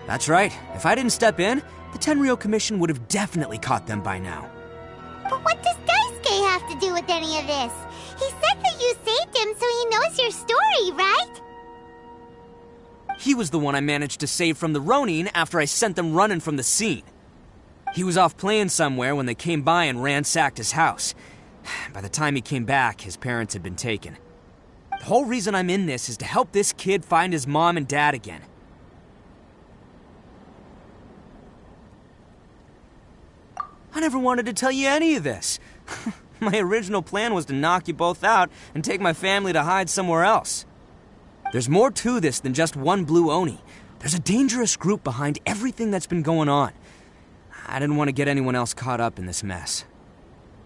That's right. If I didn't step in, the Tenryou Commission would have definitely caught them by now. But what does Daisuke have to do with any of this? He said that you saved him so he knows your story, right? He was the one I managed to save from the Ronin after I sent them running from the scene. He was off playing somewhere when they came by and ransacked his house. By the time he came back, his parents had been taken. The whole reason I'm in this is to help this kid find his mom and dad again. I never wanted to tell you any of this. My original plan was to knock you both out and take my family to hide somewhere else. There's more to this than just one Blue Oni. There's a dangerous group behind everything that's been going on. I didn't want to get anyone else caught up in this mess.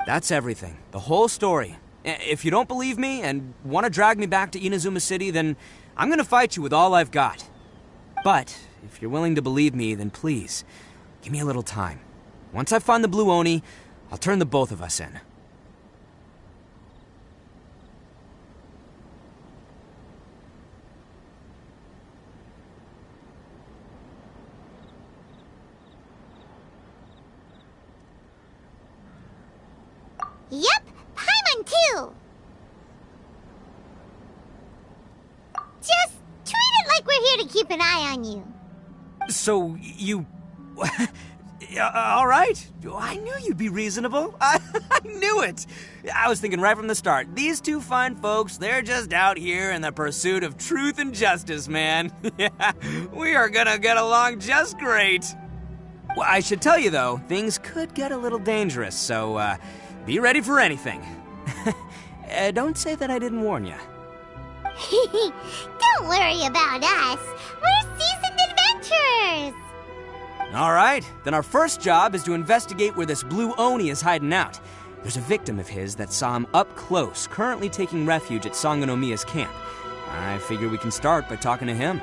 That's everything. The whole story. If you don't believe me and want to drag me back to Inazuma City, then I'm going to fight you with all I've got. But if you're willing to believe me, then please, give me a little time. Once I find the Blue Oni, I'll turn the both of us in. Yep, Paimon too! Just treat it like we're here to keep an eye on you. So, you... all right. I knew you'd be reasonable. I knew it. I was thinking right from the start, these two fine folks, they're just out here in the pursuit of truth and justice, man. Yeah, we are gonna get along just great. Well, I should tell you, though, things could get a little dangerous, so, be ready for anything. Don't say that I didn't warn you. Don't worry about us. We're seasoned adventurers. All right, then our first job is to investigate where this Blue Oni is hiding out. There's a victim of his that saw him up close, currently taking refuge at Sangonomiya's camp. I figure we can start by talking to him.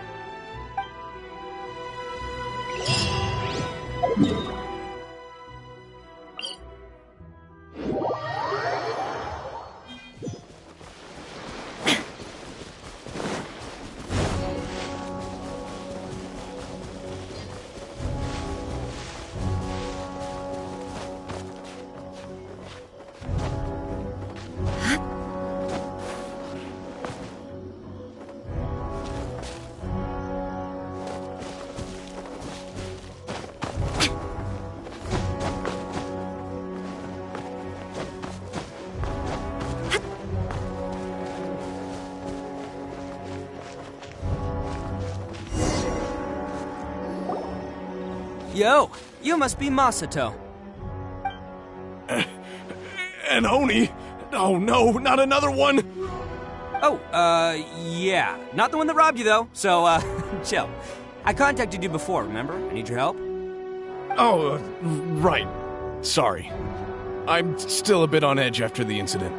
Yo, you must be Masato. An Oni? Oh no, not another one! Oh, yeah. Not the one that robbed you, though, so, chill. I contacted you before, remember? I need your help. Oh, right. Sorry. I'm still a bit on edge after the incident.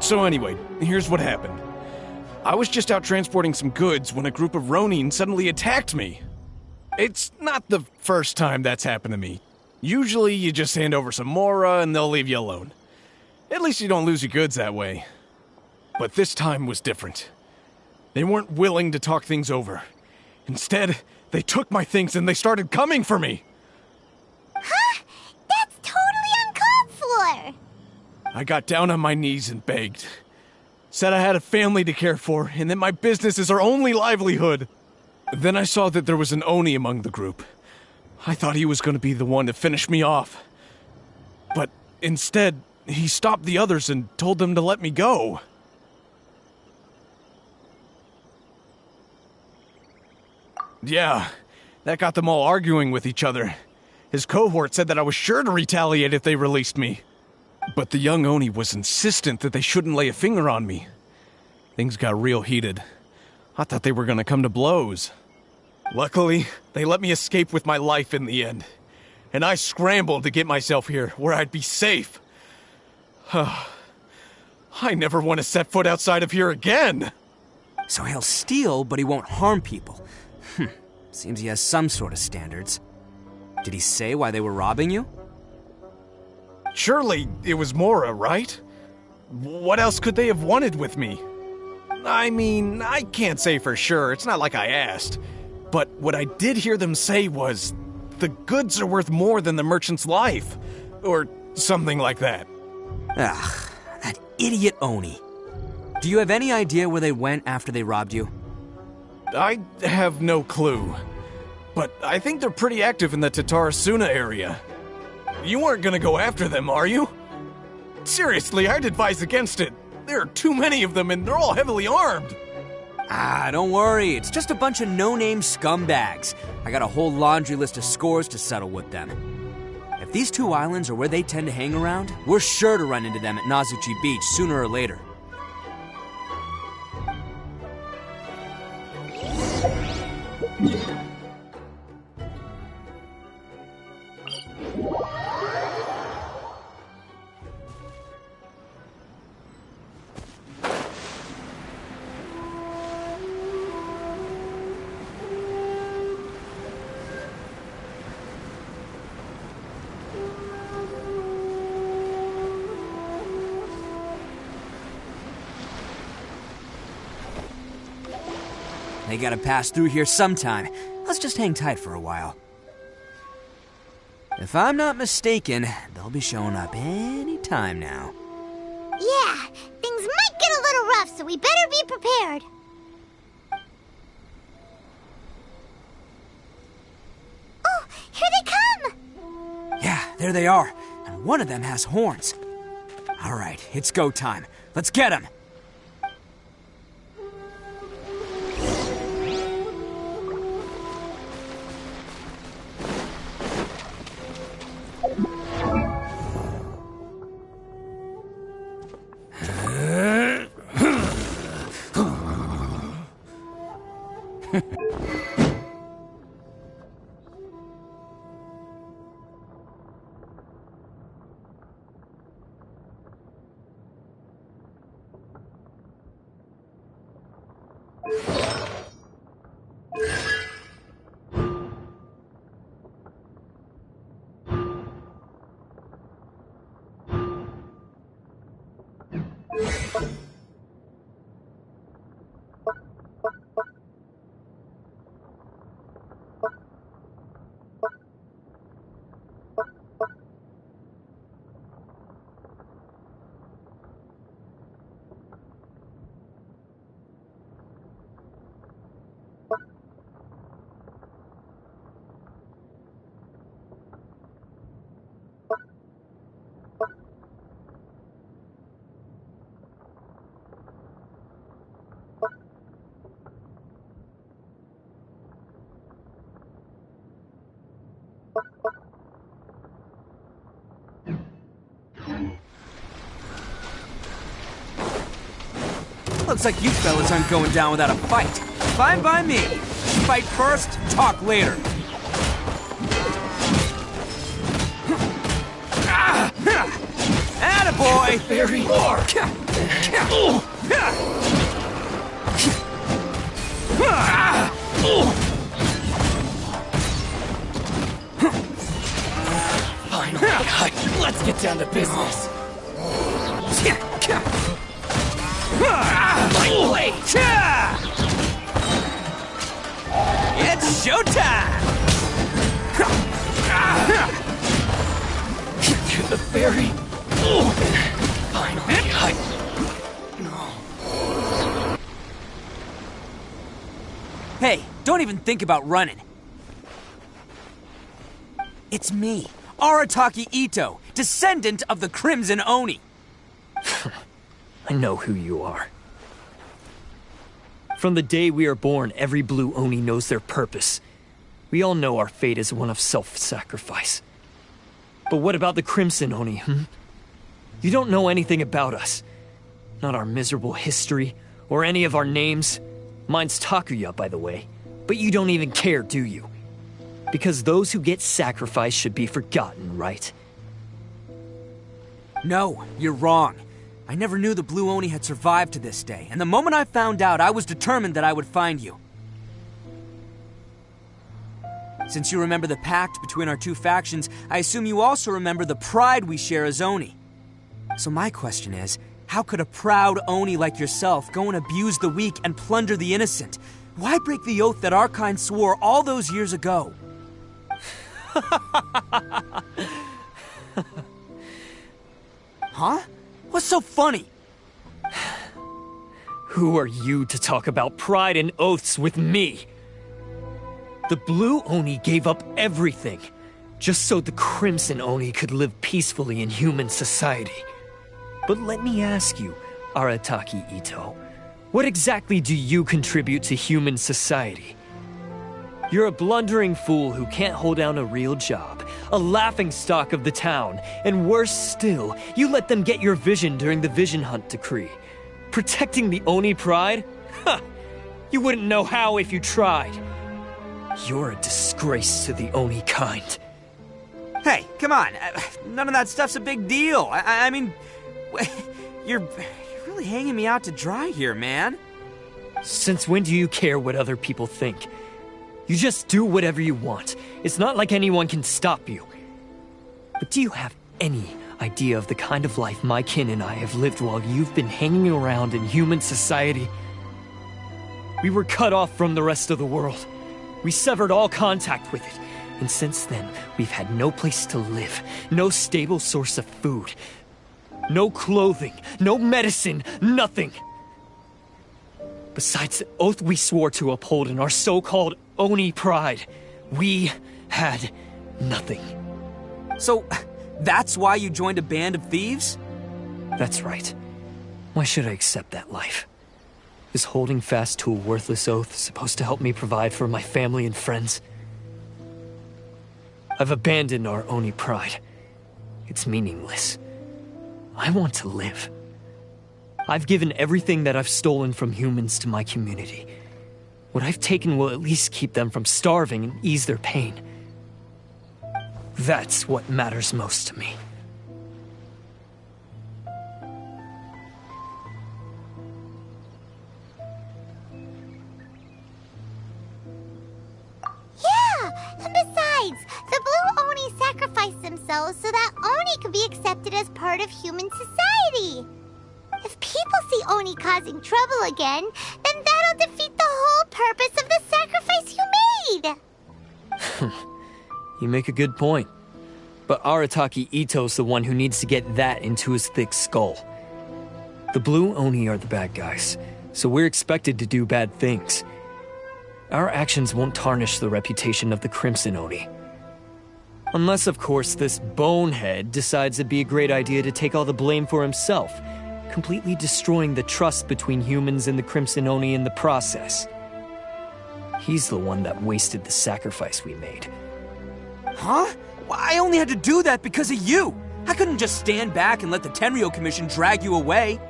So anyway, here's what happened. I was just out transporting some goods when a group of Ronin suddenly attacked me. It's not the first time that's happened to me. Usually you just hand over some Mora and they'll leave you alone. At least you don't lose your goods that way. But this time was different. They weren't willing to talk things over. Instead, they took my things and they started coming for me. Huh? That's totally uncalled for! I got down on my knees and begged. Said I had a family to care for and that my business is our only livelihood. Then I saw that there was an Oni among the group. I thought he was going to be the one to finish me off. But instead, he stopped the others and told them to let me go. Yeah, that got them all arguing with each other. His cohort said that I was sure to retaliate if they released me. But the young Oni was insistent that they shouldn't lay a finger on me. Things got real heated. I thought they were going to come to blows. Luckily, they let me escape with my life in the end. And I scrambled to get myself here, where I'd be safe. I never want to set foot outside of here again! So he'll steal, but he won't harm people. Seems he has some sort of standards. Did he say why they were robbing you? Surely it was Mora, right? What else could they have wanted with me? I mean, I can't say for sure, it's not like I asked. But what I did hear them say was, the goods are worth more than the merchant's life. Or something like that. Ugh, that idiot Oni. Do you have any idea where they went after they robbed you? I have no clue. But I think they're pretty active in the Tatarasuna area. You aren't gonna go after them, are you? Seriously, I'd advise against it. There are too many of them and they're all heavily armed. Don't worry. It's just a bunch of no-name scumbags. I got a whole laundry list of scores to settle with them. If these two islands are where they tend to hang around, we're sure to run into them at Nazuchi Beach sooner or later. They gotta pass through here sometime. Let's just hang tight for a while. If I'm not mistaken, they'll be showing up any time now. Yeah, things might get a little rough, so we better be prepared. Oh, here they come! Yeah, there they are. And one of them has horns. All right, it's go time. Let's get them! Looks like you fellas aren't going down without a fight. Fine by me. Fight first, talk later. Attaboy! Very hard. Finally, let's get down to business. My blade! It's showtime! To the very finally, Hey, don't even think about running. It's me, Arataki Ito, descendant of the Crimson Oni. I know who you are. From the day we are born, every blue Oni knows their purpose. We all know our fate is one of self-sacrifice. But what about the Crimson Oni, You don't know anything about us. Not our miserable history, or any of our names. Mine's Takuya, by the way. But you don't even care, do you? Because those who get sacrificed should be forgotten, right? No, you're wrong. I never knew the Blue Oni had survived to this day, and the moment I found out, I was determined that I would find you. Since you remember the pact between our two factions, I assume you also remember the pride we share as Oni. So my question is, how could a proud Oni like yourself go and abuse the weak and plunder the innocent? Why break the oath that our kind swore all those years ago? Huh? What's so funny? Who are you to talk about pride and oaths with me? The Blue Oni gave up everything, just so the Crimson Oni could live peacefully in human society. But let me ask you, Arataki Ito, what exactly do you contribute to human society? You're a blundering fool who can't hold down a real job, a laughingstock of the town, and worse still, you let them get your vision during the Vision Hunt decree. Protecting the Oni pride? Ha! You wouldn't know how if you tried. You're a disgrace to the Oni kind. Hey, come on. None of that stuff's a big deal. I mean, you're really hanging me out to dry here, man. Since when do you care what other people think? You just do whatever you want. It's not like anyone can stop you. But do you have any idea of the kind of life my kin and I have lived while you've been hanging around in human society? We were cut off from the rest of the world. We severed all contact with it. And since then, we've had no place to live, no stable source of food, no clothing, no medicine, nothing. Besides the oath we swore to uphold in our so-called Oni pride, we had nothing. So, that's why you joined a band of thieves? That's right. Why should I accept that life? Is holding fast to a worthless oath supposed to help me provide for my family and friends? I've abandoned our Oni pride. It's meaningless. I want to live. I've given everything that I've stolen from humans to my community. What I've taken will at least keep them from starving and ease their pain. That's what matters most to me. And besides, the Blue Oni sacrificed themselves so that Oni could be accepted as part of human society. If people see Oni causing trouble again, then that'll defeat the whole purpose of the sacrifice you made. You make a good point. But Arataki Ito's the one who needs to get that into his thick skull. The Blue Oni are the bad guys, so we're expected to do bad things. Our actions won't tarnish the reputation of the Crimson Oni. Unless, of course, this bonehead decides it'd be a great idea to take all the blame for himself, completely destroying the trust between humans and the Crimson Oni in the process. He's the one that wasted the sacrifice we made. Huh? Well, I only had to do that because of you. I couldn't just stand back and let the Tenryo Commission drag you away.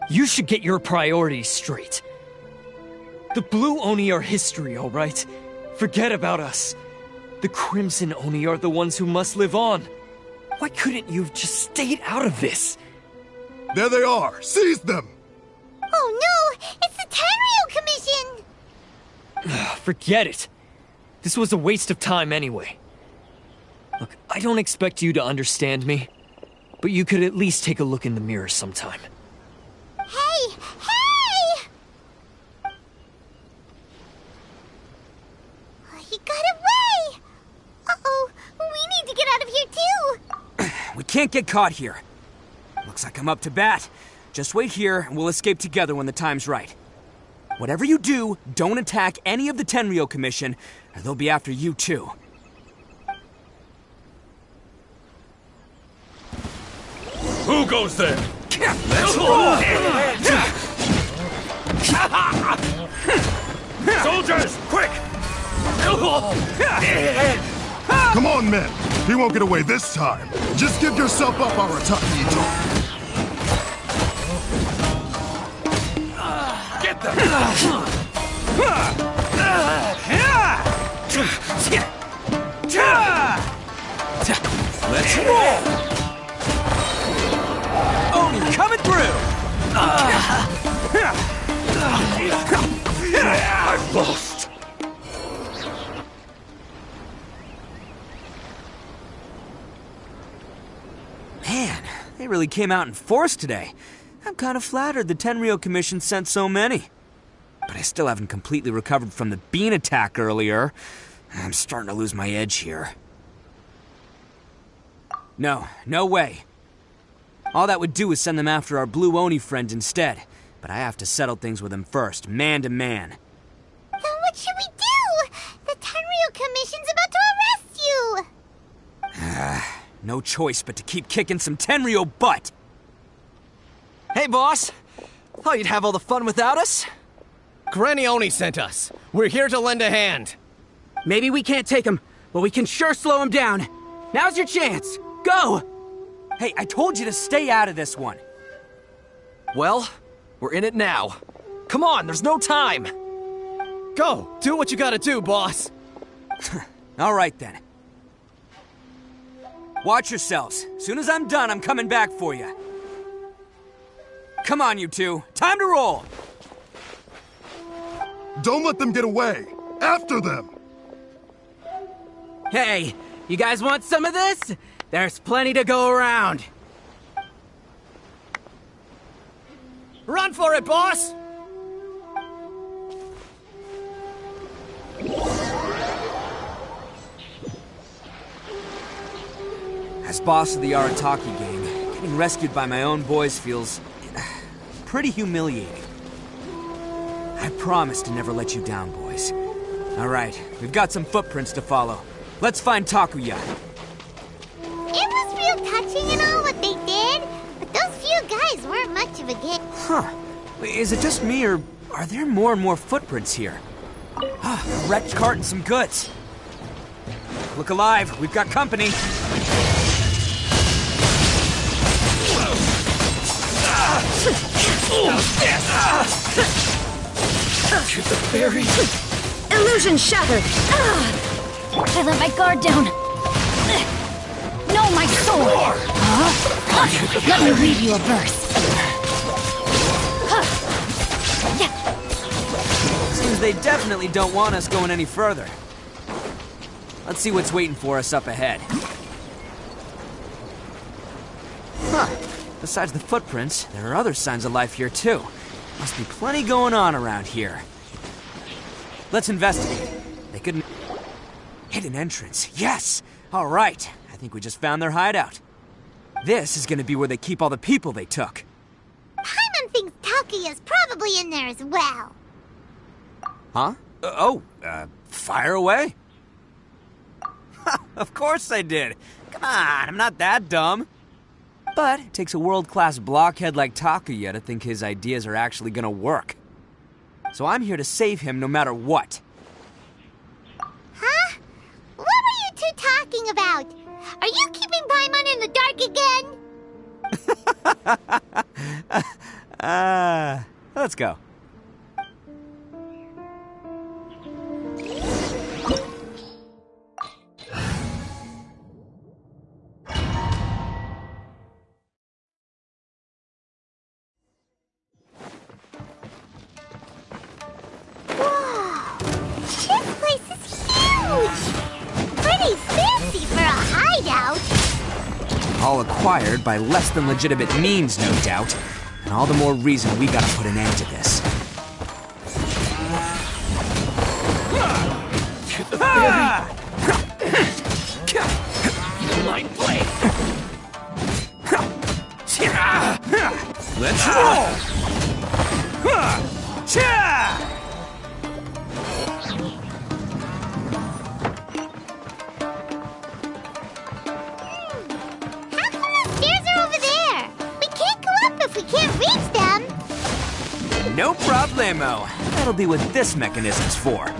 You should get your priorities straight. The Blue Oni are history, all right? Forget about us. The Crimson Oni are the ones who must live on. Why couldn't you have just stayed out of this? There they are! Seize them! Oh no! It's the Tenryo Commission! Forget it. This was a waste of time anyway. Look, I don't expect you to understand me, but you could at least take a look in the mirror sometime. Hey! Hey! He got away! Uh-oh, we need to get out of here too! We can't get caught here. Looks like I'm up to bat. Just wait here and we'll escape together when the time's right. Whatever you do, don't attack any of the Tenryo Commission, or they'll be after you too. Who goes there? Let's roll! Soldiers, quick! Come on, men. He won't get away this time. Just give yourself up, Arataki Ito. Get them! Let's roll! coming through! I'm lost. Man, they really came out in force today. I'm kind of flattered the Tenryo Commission sent so many. But I still haven't completely recovered from the bean attack earlier. I'm starting to lose my edge here. No way. All that would do is send them after our Blue Oni friend instead. But I have to settle things with him first, man to man. Then what should we do? The Tenryo Commission's about to arrest you! No choice but to keep kicking some Tenryo butt! Hey, boss! Thought you'd have all the fun without us? Granny Oni sent us. We're here to lend a hand. Maybe we can't take him, but we can sure slow him down. Now's your chance! Go! Hey, I told you to stay out of this one. Well, we're in it now. Come on, there's no time! Go! Do what you gotta do, boss! All right, then. Watch yourselves. Soon as I'm done, I'm coming back for you. Come on, you two. Time to roll! Don't let them get away! After them! Hey, you guys want some of this? There's plenty to go around. Run for it, boss! As boss of the Arataki gang, getting rescued by my own boys feels pretty humiliating. I promise to never let you down, boys. All right, we've got some footprints to follow. Let's find Takuya. It was real touching and all what they did, but those few guys weren't much of a gift. Huh. Is it just me, or are there more and more footprints here? A wrecked cart and some goods. Look alive, we've got company. Get the berry. Illusion shattered! I let my guard down. No, my sword! Let me read you a verse. Seems they definitely don't want us going any further. Let's see what's waiting for us up ahead. Huh. Besides the footprints, there are other signs of life here too. Must be plenty going on around here. Let's investigate. They couldn't... Hidden entrance. Yes! All right. I think we just found their hideout. This is gonna be where they keep all the people they took. Paimon thinks Takuya's probably in there as well. Huh? Fire away? Of course I did. Come on, I'm not that dumb. But it takes a world-class blockhead like Takuya to think his ideas are actually gonna work. So I'm here to save him no matter what. Huh? What were you two talking about? Are you keeping Paimon in the dark again? Let's go. All acquired by less than legitimate means, no doubt. And all the more reason we gotta put an end to this. Light blade. Let's roll! No problemo. That'll be what this mechanism's for.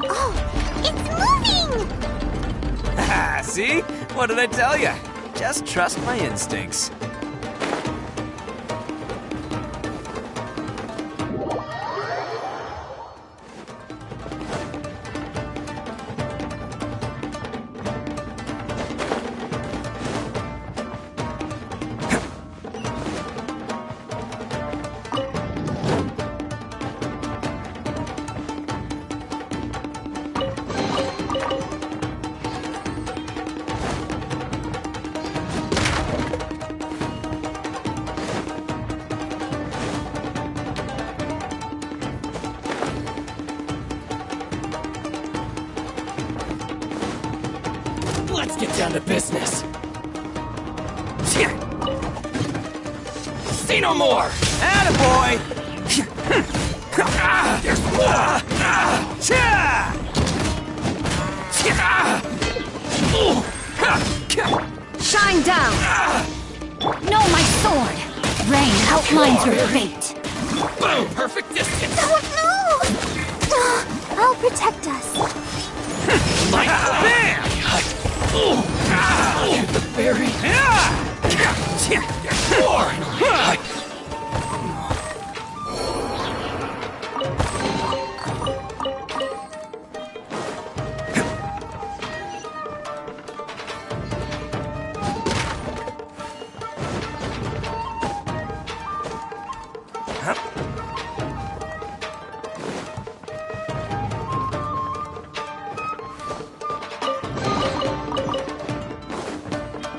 Oh, it's moving! See? What did I tell you? Just trust my instincts. Let's get down to business. Say no more! Attaboy! There's more! Shine down! No, my sword! Rain outlines your fate. Boom! Perfect distance! Oh, no! I'll protect us. Like bam! The berry!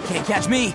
Can't catch me.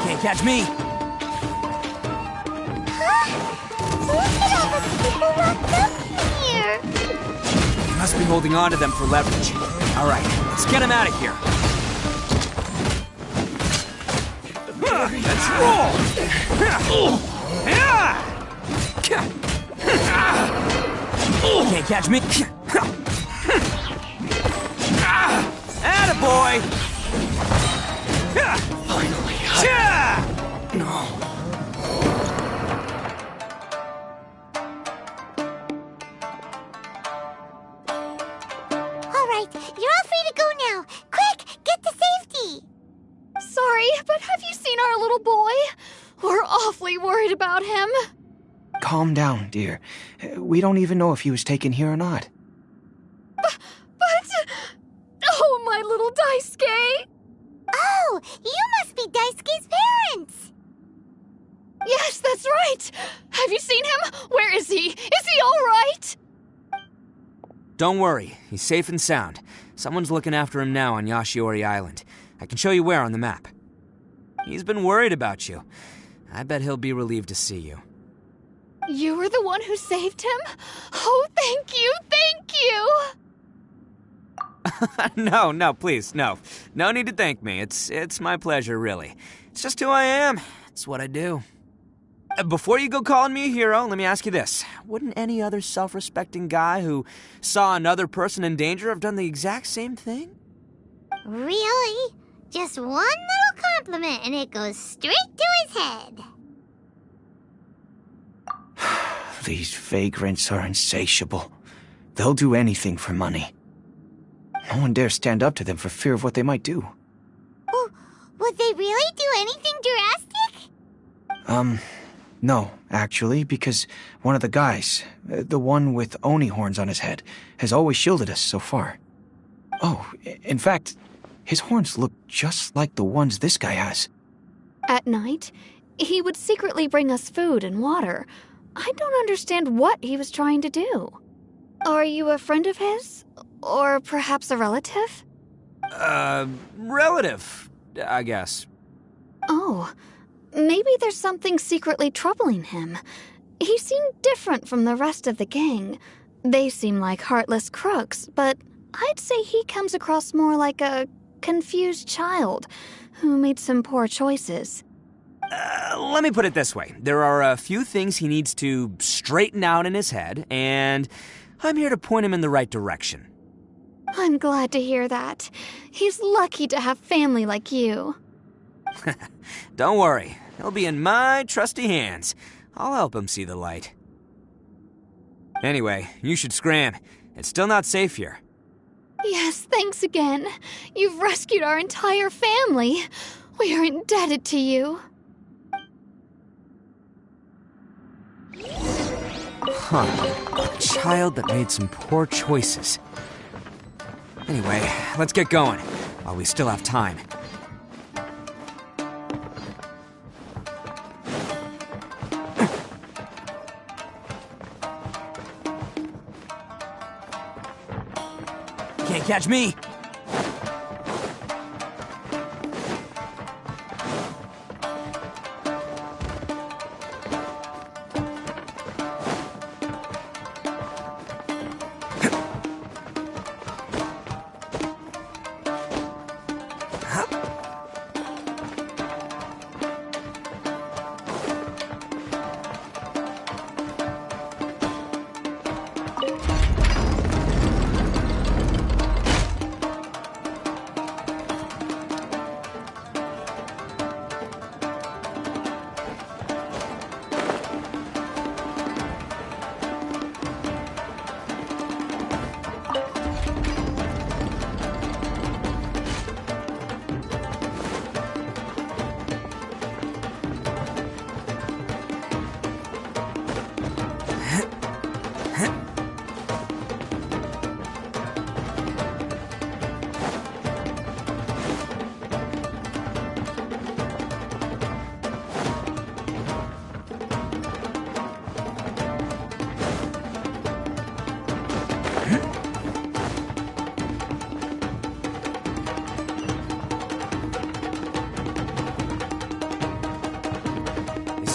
Can't catch me. Look at all the people locked up here. Must be holding on to them for leverage. All right, let's get him out of here. Let's roll! Can't catch me. Attaboy! Finally, No. All right, you're all free to go now. Quick, get to safety. Sorry, but have you seen our little boy? We're awfully worried about him. Calm down, dear. We don't even know if he was taken here or not. But... Oh, my little Daisuke! Oh, you must be Daisuke's parents. Yes, that's right. Have you seen him? Where is he? Is he all right? Don't worry, he's safe and sound. Someone's looking after him now on Yashiori Island. I can show you where on the map. He's been worried about you. I bet he'll be relieved to see you. You were the one who saved him? Oh, thank you, thank you! No, please, no. No need to thank me. It's my pleasure, really. It's just who I am. It's what I do. Before you go calling me a hero, let me ask you this. Wouldn't any other self-respecting guy who saw another person in danger have done the exact same thing? Really? Just one little compliment and it goes straight to his head. These vagrants are insatiable. They'll do anything for money. No one dares stand up to them for fear of what they might do. Oh, would they really do anything drastic? No, actually, because one of the guys, the one with Oni horns on his head, has always shielded us so far. Oh, in fact, his horns look just like the ones this guy has. At night, he would secretly bring us food and water. I don't understand what he was trying to do. Are you a friend of his? Or perhaps a relative? Relative, I guess. Oh, maybe there's something secretly troubling him. He seemed different from the rest of the gang. They seem like heartless crooks, but I'd say he comes across more like a confused child who made some poor choices. Let me put it this way. There are a few things he needs to straighten out in his head, and I'm here to point him in the right direction. I'm glad to hear that. He's lucky to have family like you. Don't worry. He'll be in my trusty hands. I'll help him see the light. Anyway, you should scram. It's still not safe here. Yes, thanks again. You've rescued our entire family. We are indebted to you. Huh. A child that made some poor choices. Anyway, let's get going, while we still have time. Can't catch me!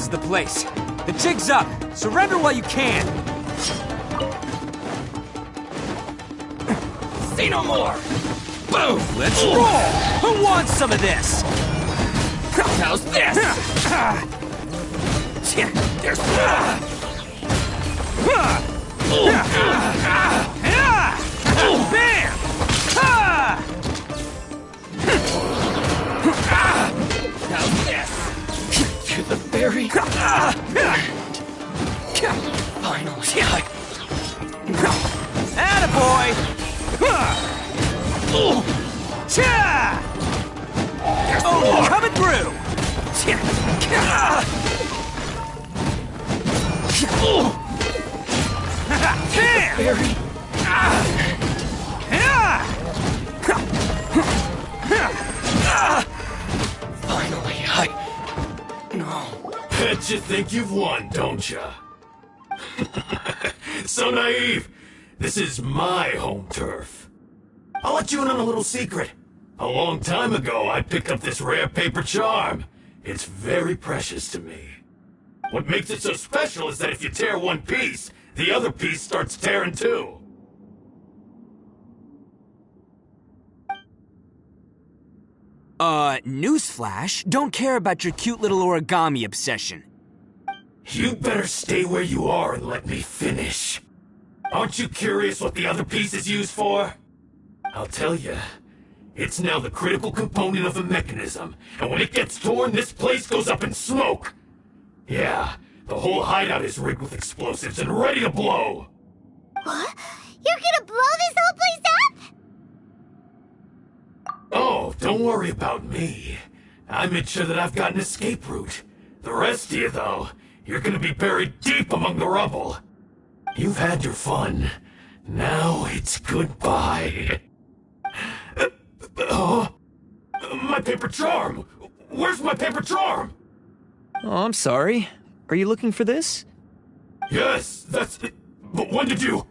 The place. The jig's up. Surrender while you can. Say no more. Boom. Let's roll. Who wants some of this? How's this? There's bam. How's this? To the very finally. Attaboy! Oh, coming through! Very. Finally, No. Bet you think you've won, don't ya? So naive. This is my home turf. I'll let you in on a little secret. A long time ago, I picked up this rare paper charm. It's very precious to me. What makes it so special is that if you tear one piece, the other piece starts tearing too. Newsflash, don't care about your cute little origami obsession. You'd better stay where you are and let me finish. Aren't you curious what the other piece is used for? I'll tell you. It's now the critical component of the mechanism, and when it gets torn, this place goes up in smoke. Yeah, the whole hideout is rigged with explosives and ready to blow. What? You're gonna blow this whole place up? Oh, don't worry about me. I made sure that I've got an escape route. The rest of you, though, you're gonna be buried deep among the rubble. You've had your fun. Now it's goodbye. My paper charm! Where's my paper charm? Oh, I'm sorry. Are you looking for this? Yes, that's it. But when did you...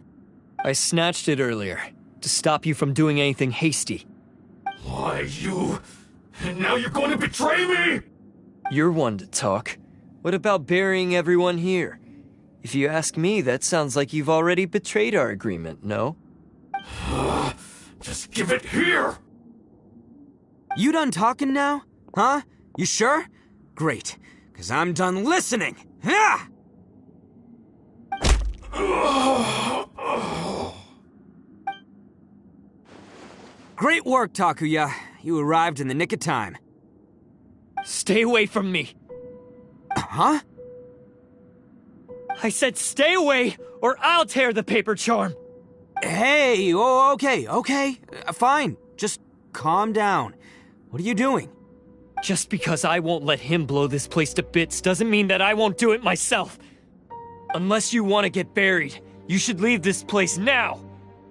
I snatched it earlier, to stop you from doing anything hasty. Why, you... Now you're going to betray me? You're one to talk. What about burying everyone here? If you ask me, that sounds like you've already betrayed our agreement, no? Just give it here! You done talking now? Huh? You sure? Great, because I'm done listening! Ah! Great work, Takuya. You arrived in the nick of time. Stay away from me! Huh? I said stay away, or I'll tear the paper charm. Hey, okay, fine. Just calm down. What are you doing? Just because I won't let him blow this place to bits doesn't mean that I won't do it myself. Unless you want to get buried, you should leave this place now.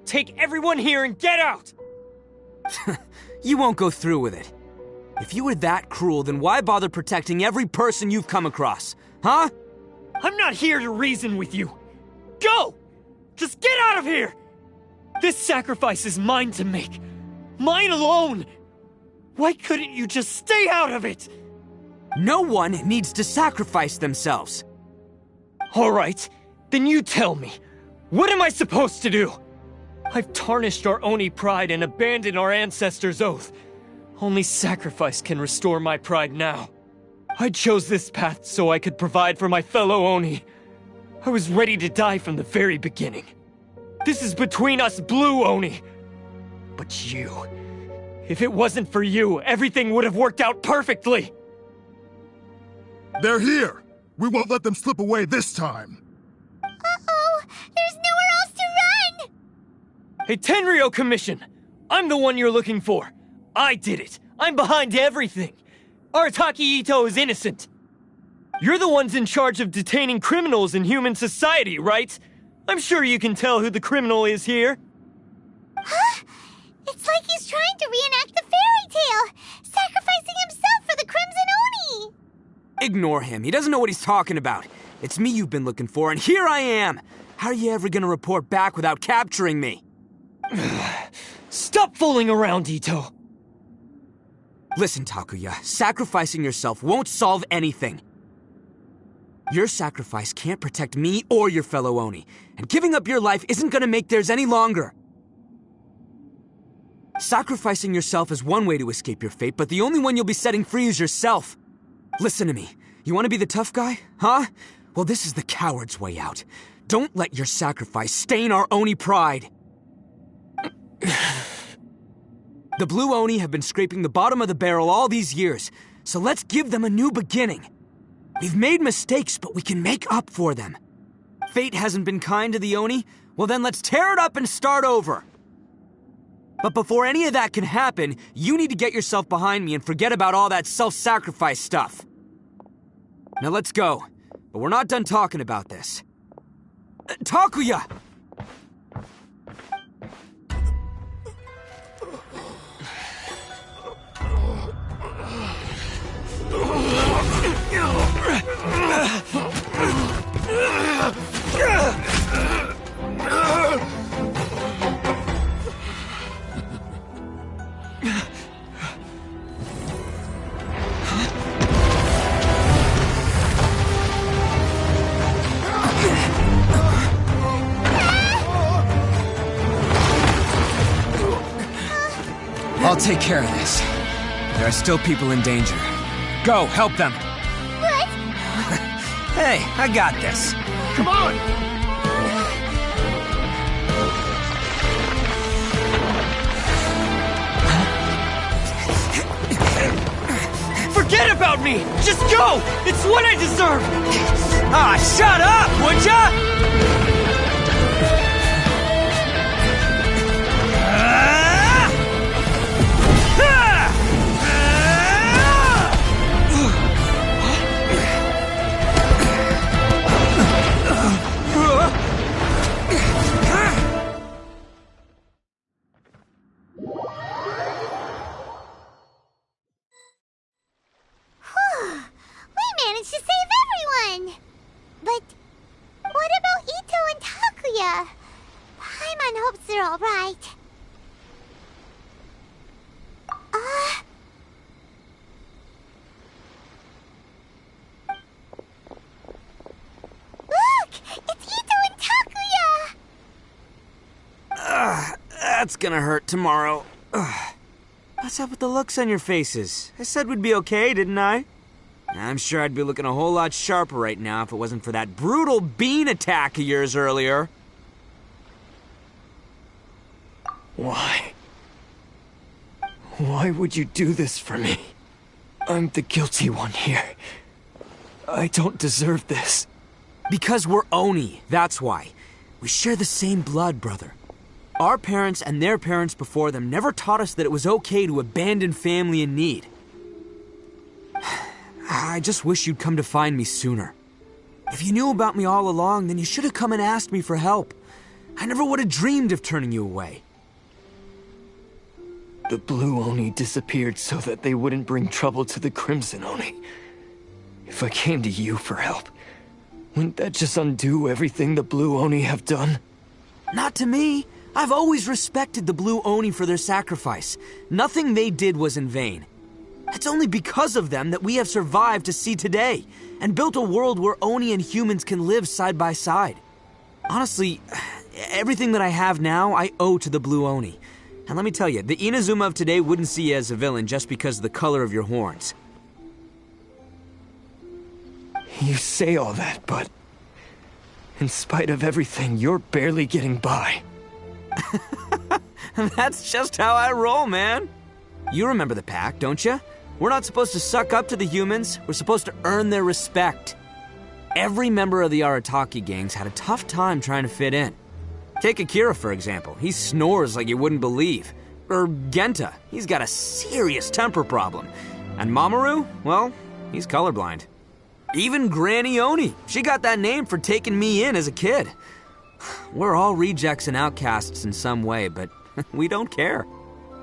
Take everyone here and get out! You won't go through with it. If you were that cruel, then why bother protecting every person you've come across? Huh? I'm not here to reason with you. Go! Just get out of here! This sacrifice is mine to make. Mine alone! Why couldn't you just stay out of it? No one needs to sacrifice themselves. All right, then you tell me. What am I supposed to do? I've tarnished our Oni pride and abandoned our ancestors' oath. Only sacrifice can restore my pride now. I chose this path so I could provide for my fellow Oni. I was ready to die from the very beginning. This is between us Blue Oni. But you... If it wasn't for you, everything would have worked out perfectly! They're here! We won't let them slip away this time! Uh-oh! There's nowhere else to run! Hey, Tenryo Commission! I'm the one you're looking for. I did it. I'm behind everything. Arataki Ito is innocent. You're the ones in charge of detaining criminals in human society, right? I'm sure you can tell who the criminal is here. Huh? It's like he's trying to reenact the fairy tale, sacrificing himself for the Crimson Oni! Ignore him. He doesn't know what he's talking about. It's me you've been looking for, and here I am! How are you ever gonna report back without capturing me? Stop fooling around, Ito! Listen, Takuya, sacrificing yourself won't solve anything. Your sacrifice can't protect me or your fellow Oni, and giving up your life isn't gonna make theirs any longer. Sacrificing yourself is one way to escape your fate, but the only one you'll be setting free is yourself. Listen to me. You want to be the tough guy? Huh? Well, this is the coward's way out. Don't let your sacrifice stain our Oni pride. The Blue Oni have been scraping the bottom of the barrel all these years, so let's give them a new beginning. We've made mistakes, but we can make up for them. Fate hasn't been kind to the Oni? Well then let's tear it up and start over. But before any of that can happen, you need to get yourself behind me and forget about all that self-sacrifice stuff. Now let's go. But we're not done talking about this. Takuya! I'll take care of this. There are still people in danger. Go, help them! What? Hey, I got this. Come on! Forget about me! Just go! It's what I deserve! Ah, shut up, would ya? We managed to save everyone! But what about Ito and Takuya? Paimon hopes they're alright. Look! It's Ito and Takuya! That's gonna hurt tomorrow. What's up with the looks on your faces? I said we'd be okay, didn't I? I'm sure I'd be looking a whole lot sharper right now if it wasn't for that brutal bean attack of yours earlier. Why? Why would you do this for me? I'm the guilty one here. I don't deserve this. Because we're Oni, that's why. We share the same blood, brother. Our parents and their parents before them never taught us that it was okay to abandon family in need. I just wish you'd come to find me sooner. If you knew about me all along, then you should have come and asked me for help. I never would have dreamed of turning you away. The Blue Oni disappeared so that they wouldn't bring trouble to the Crimson Oni. If I came to you for help, wouldn't that just undo everything the Blue Oni have done? Not to me. I've always respected the Blue Oni for their sacrifice. Nothing they did was in vain. It's only because of them that we have survived to see today, and built a world where Oni and humans can live side by side. Honestly, everything that I have now, I owe to the Blue Oni. And let me tell you, the Inazuma of today wouldn't see you as a villain just because of the color of your horns. You say all that, but in spite of everything, you're barely getting by. That's just how I roll, man. You remember the pack, don't you? We're not supposed to suck up to the humans. We're supposed to earn their respect. Every member of the Arataki gangs had a tough time trying to fit in. Take Akira, for example. He snores like you wouldn't believe. Or Genta. He's got a serious temper problem. And Mamoru, well, he's colorblind. Even Granny Oni. She got that name for taking me in as a kid. We're all rejects and outcasts in some way, but we don't care.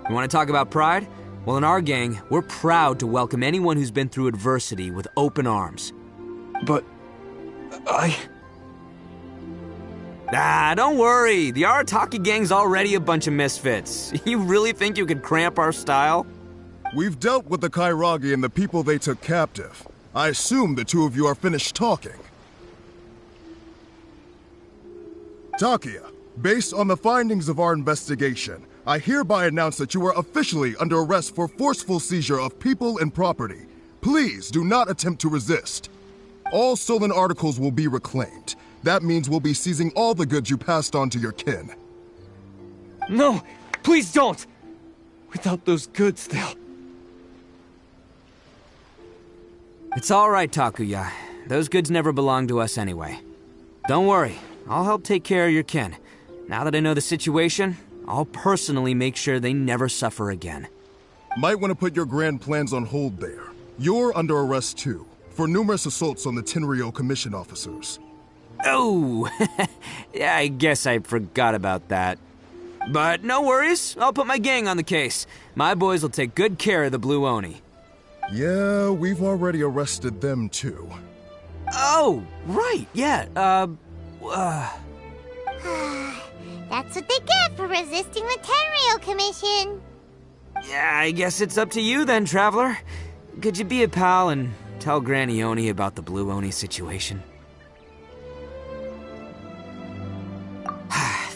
You want to talk about pride? Well, in our gang, we're proud to welcome anyone who's been through adversity with open arms. But don't worry. The Arataki gang's already a bunch of misfits. You really think you could cramp our style? We've dealt with the Kairagi and the people they took captive. I assume the two of you are finished talking. Takia, based on the findings of our investigation, I hereby announce that you are officially under arrest for forceful seizure of people and property. Please do not attempt to resist. All stolen articles will be reclaimed. That means we'll be seizing all the goods you passed on to your kin. No, please don't! Without those goods, they'll... It's all right, Takuya. Those goods never belonged to us anyway. Don't worry, I'll help take care of your kin. Now that I know the situation, I'll personally make sure they never suffer again. Might want to put your grand plans on hold there. You're under arrest too, for numerous assaults on the Tenryo Commission officers. Oh, yeah, I guess I forgot about that. But no worries, I'll put my gang on the case. My boys will take good care of the Blue Oni. Yeah, we've already arrested them too. Oh, right, yeah, That's what they get for resisting the Tenryo Commission. Yeah, I guess it's up to you then, Traveler. Could you be a pal and tell Granny Oni about the Blue Oni situation?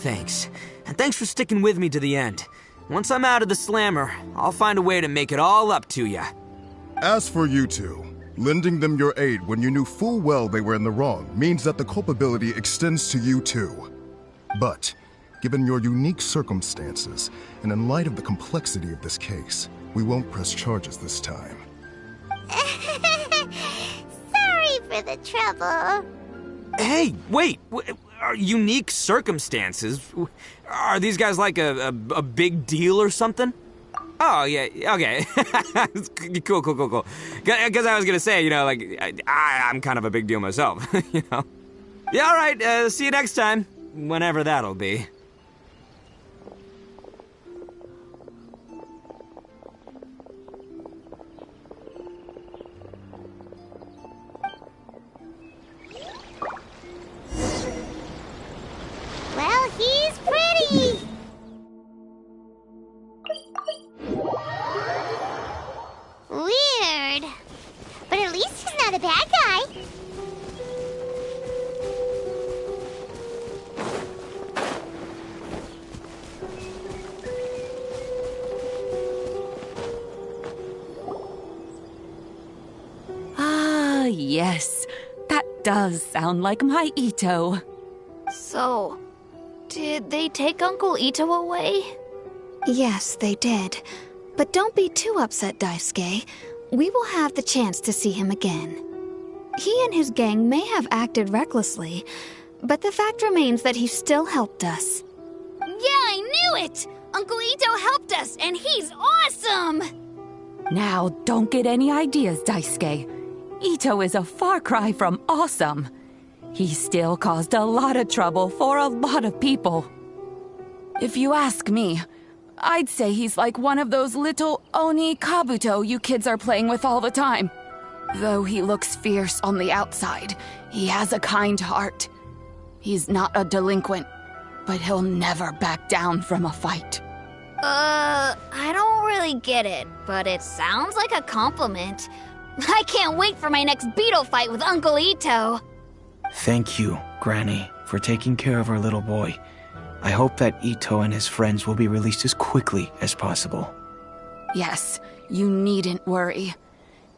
Thanks. And thanks for sticking with me to the end. Once I'm out of the slammer, I'll find a way to make it all up to ya. As for you two, lending them your aid when you knew full well they were in the wrong means that the culpability extends to you too. But, given your unique circumstances, and in light of the complexity of this case, we won't press charges this time. Sorry for the trouble. Hey, wait! Are unique circumstances? Are these guys like a big deal or something? Oh, yeah, okay. Cool. Because I was gonna say, like, I'm kind of a big deal myself, you know? Yeah, all right, see you next time. Whenever that'll be. Well, he's pretty. Weird. But at least he's not a bad guy. Ah, yes. That does sound like my Ito. So, did they take Uncle Ito away? Yes, they did. But don't be too upset, Daisuke. We will have the chance to see him again. He and his gang may have acted recklessly, But the fact remains that he still helped us. Yeah, I knew it! Uncle Ito helped us, and he's awesome! Now, don't get any ideas, Daisuke. Ito is a far cry from awesome. He still caused a lot of trouble for a lot of people. If you ask me, I'd say he's like one of those little Oni Kabuto you kids are playing with all the time. Though he looks fierce on the outside, he has a kind heart. He's not a delinquent, but he'll never back down from a fight. I don't really get it, but it sounds like a compliment. I can't wait for my next beetle fight with Uncle Ito. Thank you, Granny, for taking care of our little boy. I hope that Ito and his friends will be released as quickly as possible. Yes, you needn't worry.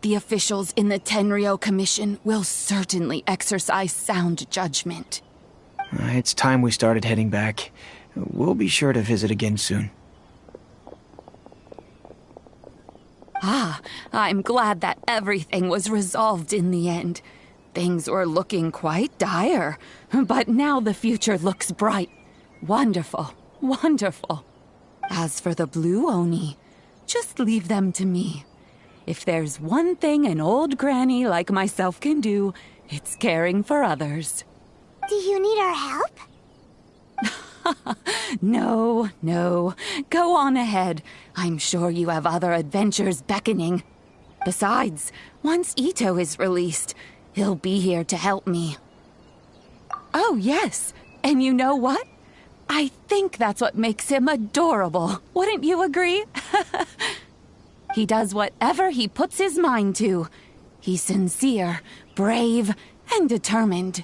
The officials in the Tenryo Commission will certainly exercise sound judgment. It's time we started heading back. We'll be sure to visit again soon. Ah, I'm glad that everything was resolved in the end. Things were looking quite dire, but now the future looks bright. Wonderful, wonderful. As for the Blue Oni, just leave them to me. If there's one thing an old granny like myself can do, it's caring for others. Do you need our help? No, no. Go on ahead. I'm sure you have other adventures beckoning. Besides, once Ito is released, he'll be here to help me. Oh, yes. And you know what? I think that's what makes him adorable. Wouldn't you agree? He does whatever he puts his mind to. He's sincere, brave, and determined.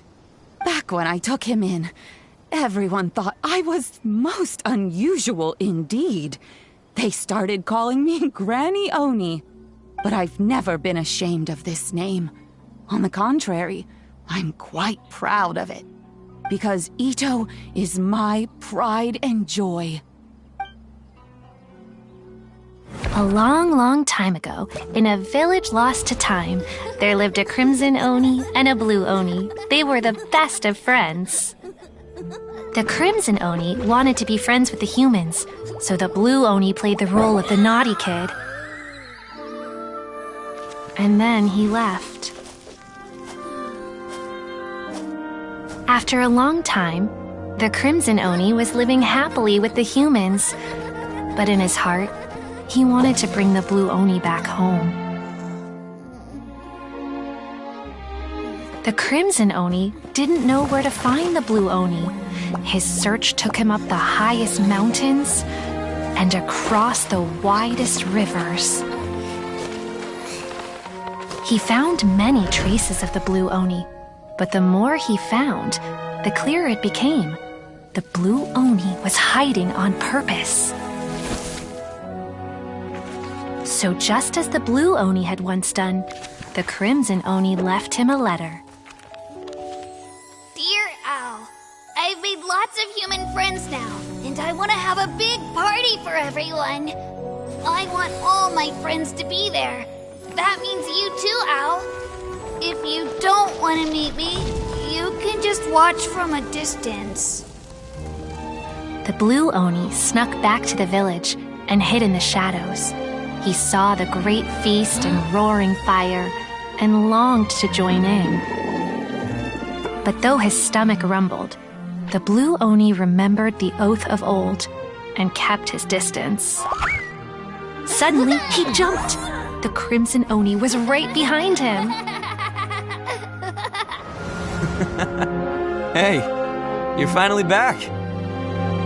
Back when I took him in, everyone thought I was most unusual indeed. They started calling me Granny Oni. But I've never been ashamed of this name. On the contrary, I'm quite proud of it. Because Ito is my pride and joy. A long, long time ago, in a village lost to time, there lived a crimson Oni and a blue Oni. They were the best of friends. The crimson Oni wanted to be friends with the humans, so the blue Oni played the role of the naughty kid. And then he left. After a long time, the crimson Oni was living happily with the humans, but in his heart, he wanted to bring the blue Oni back home. The crimson Oni didn't know where to find the blue Oni. His search took him up the highest mountains and across the widest rivers. He found many traces of the blue Oni, but the more he found, the clearer it became. The blue Oni was hiding on purpose. So just as the blue Oni had once done, the crimson Oni left him a letter. Dear Owl, I've made lots of human friends now, and I want to have a big party for everyone. I want all my friends to be there. That means you too, Owl. If you don't want to meet me, you can just watch from a distance. The blue Oni snuck back to the village and hid in the shadows. He saw the great feast and roaring fire and longed to join in. But though his stomach rumbled, the blue Oni remembered the oath of old and kept his distance. Suddenly, he jumped. The crimson Oni was right behind him. Hey, you're finally back.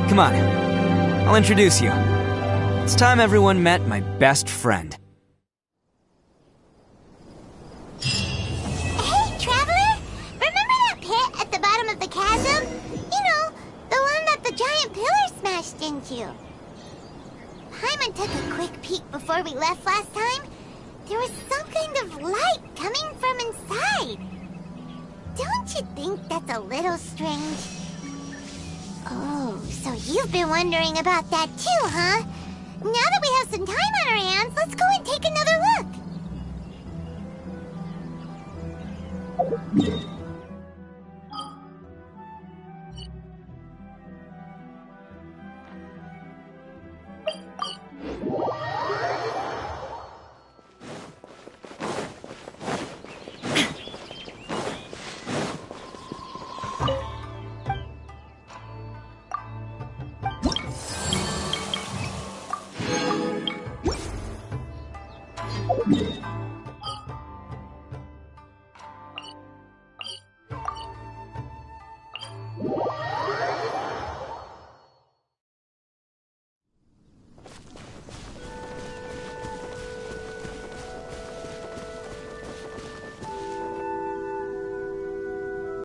Come on, I'll introduce you. It's time everyone met my best friend. Hey, Traveler! Remember that pit at the bottom of the chasm? You know, the one that the giant pillar smashed into. Paimon took a quick peek before we left last time. There was some kind of light coming from inside. Don't you think that's a little strange? Oh, so you've been wondering about that too, huh? Now that we have some time on our hands, let's go and take another look.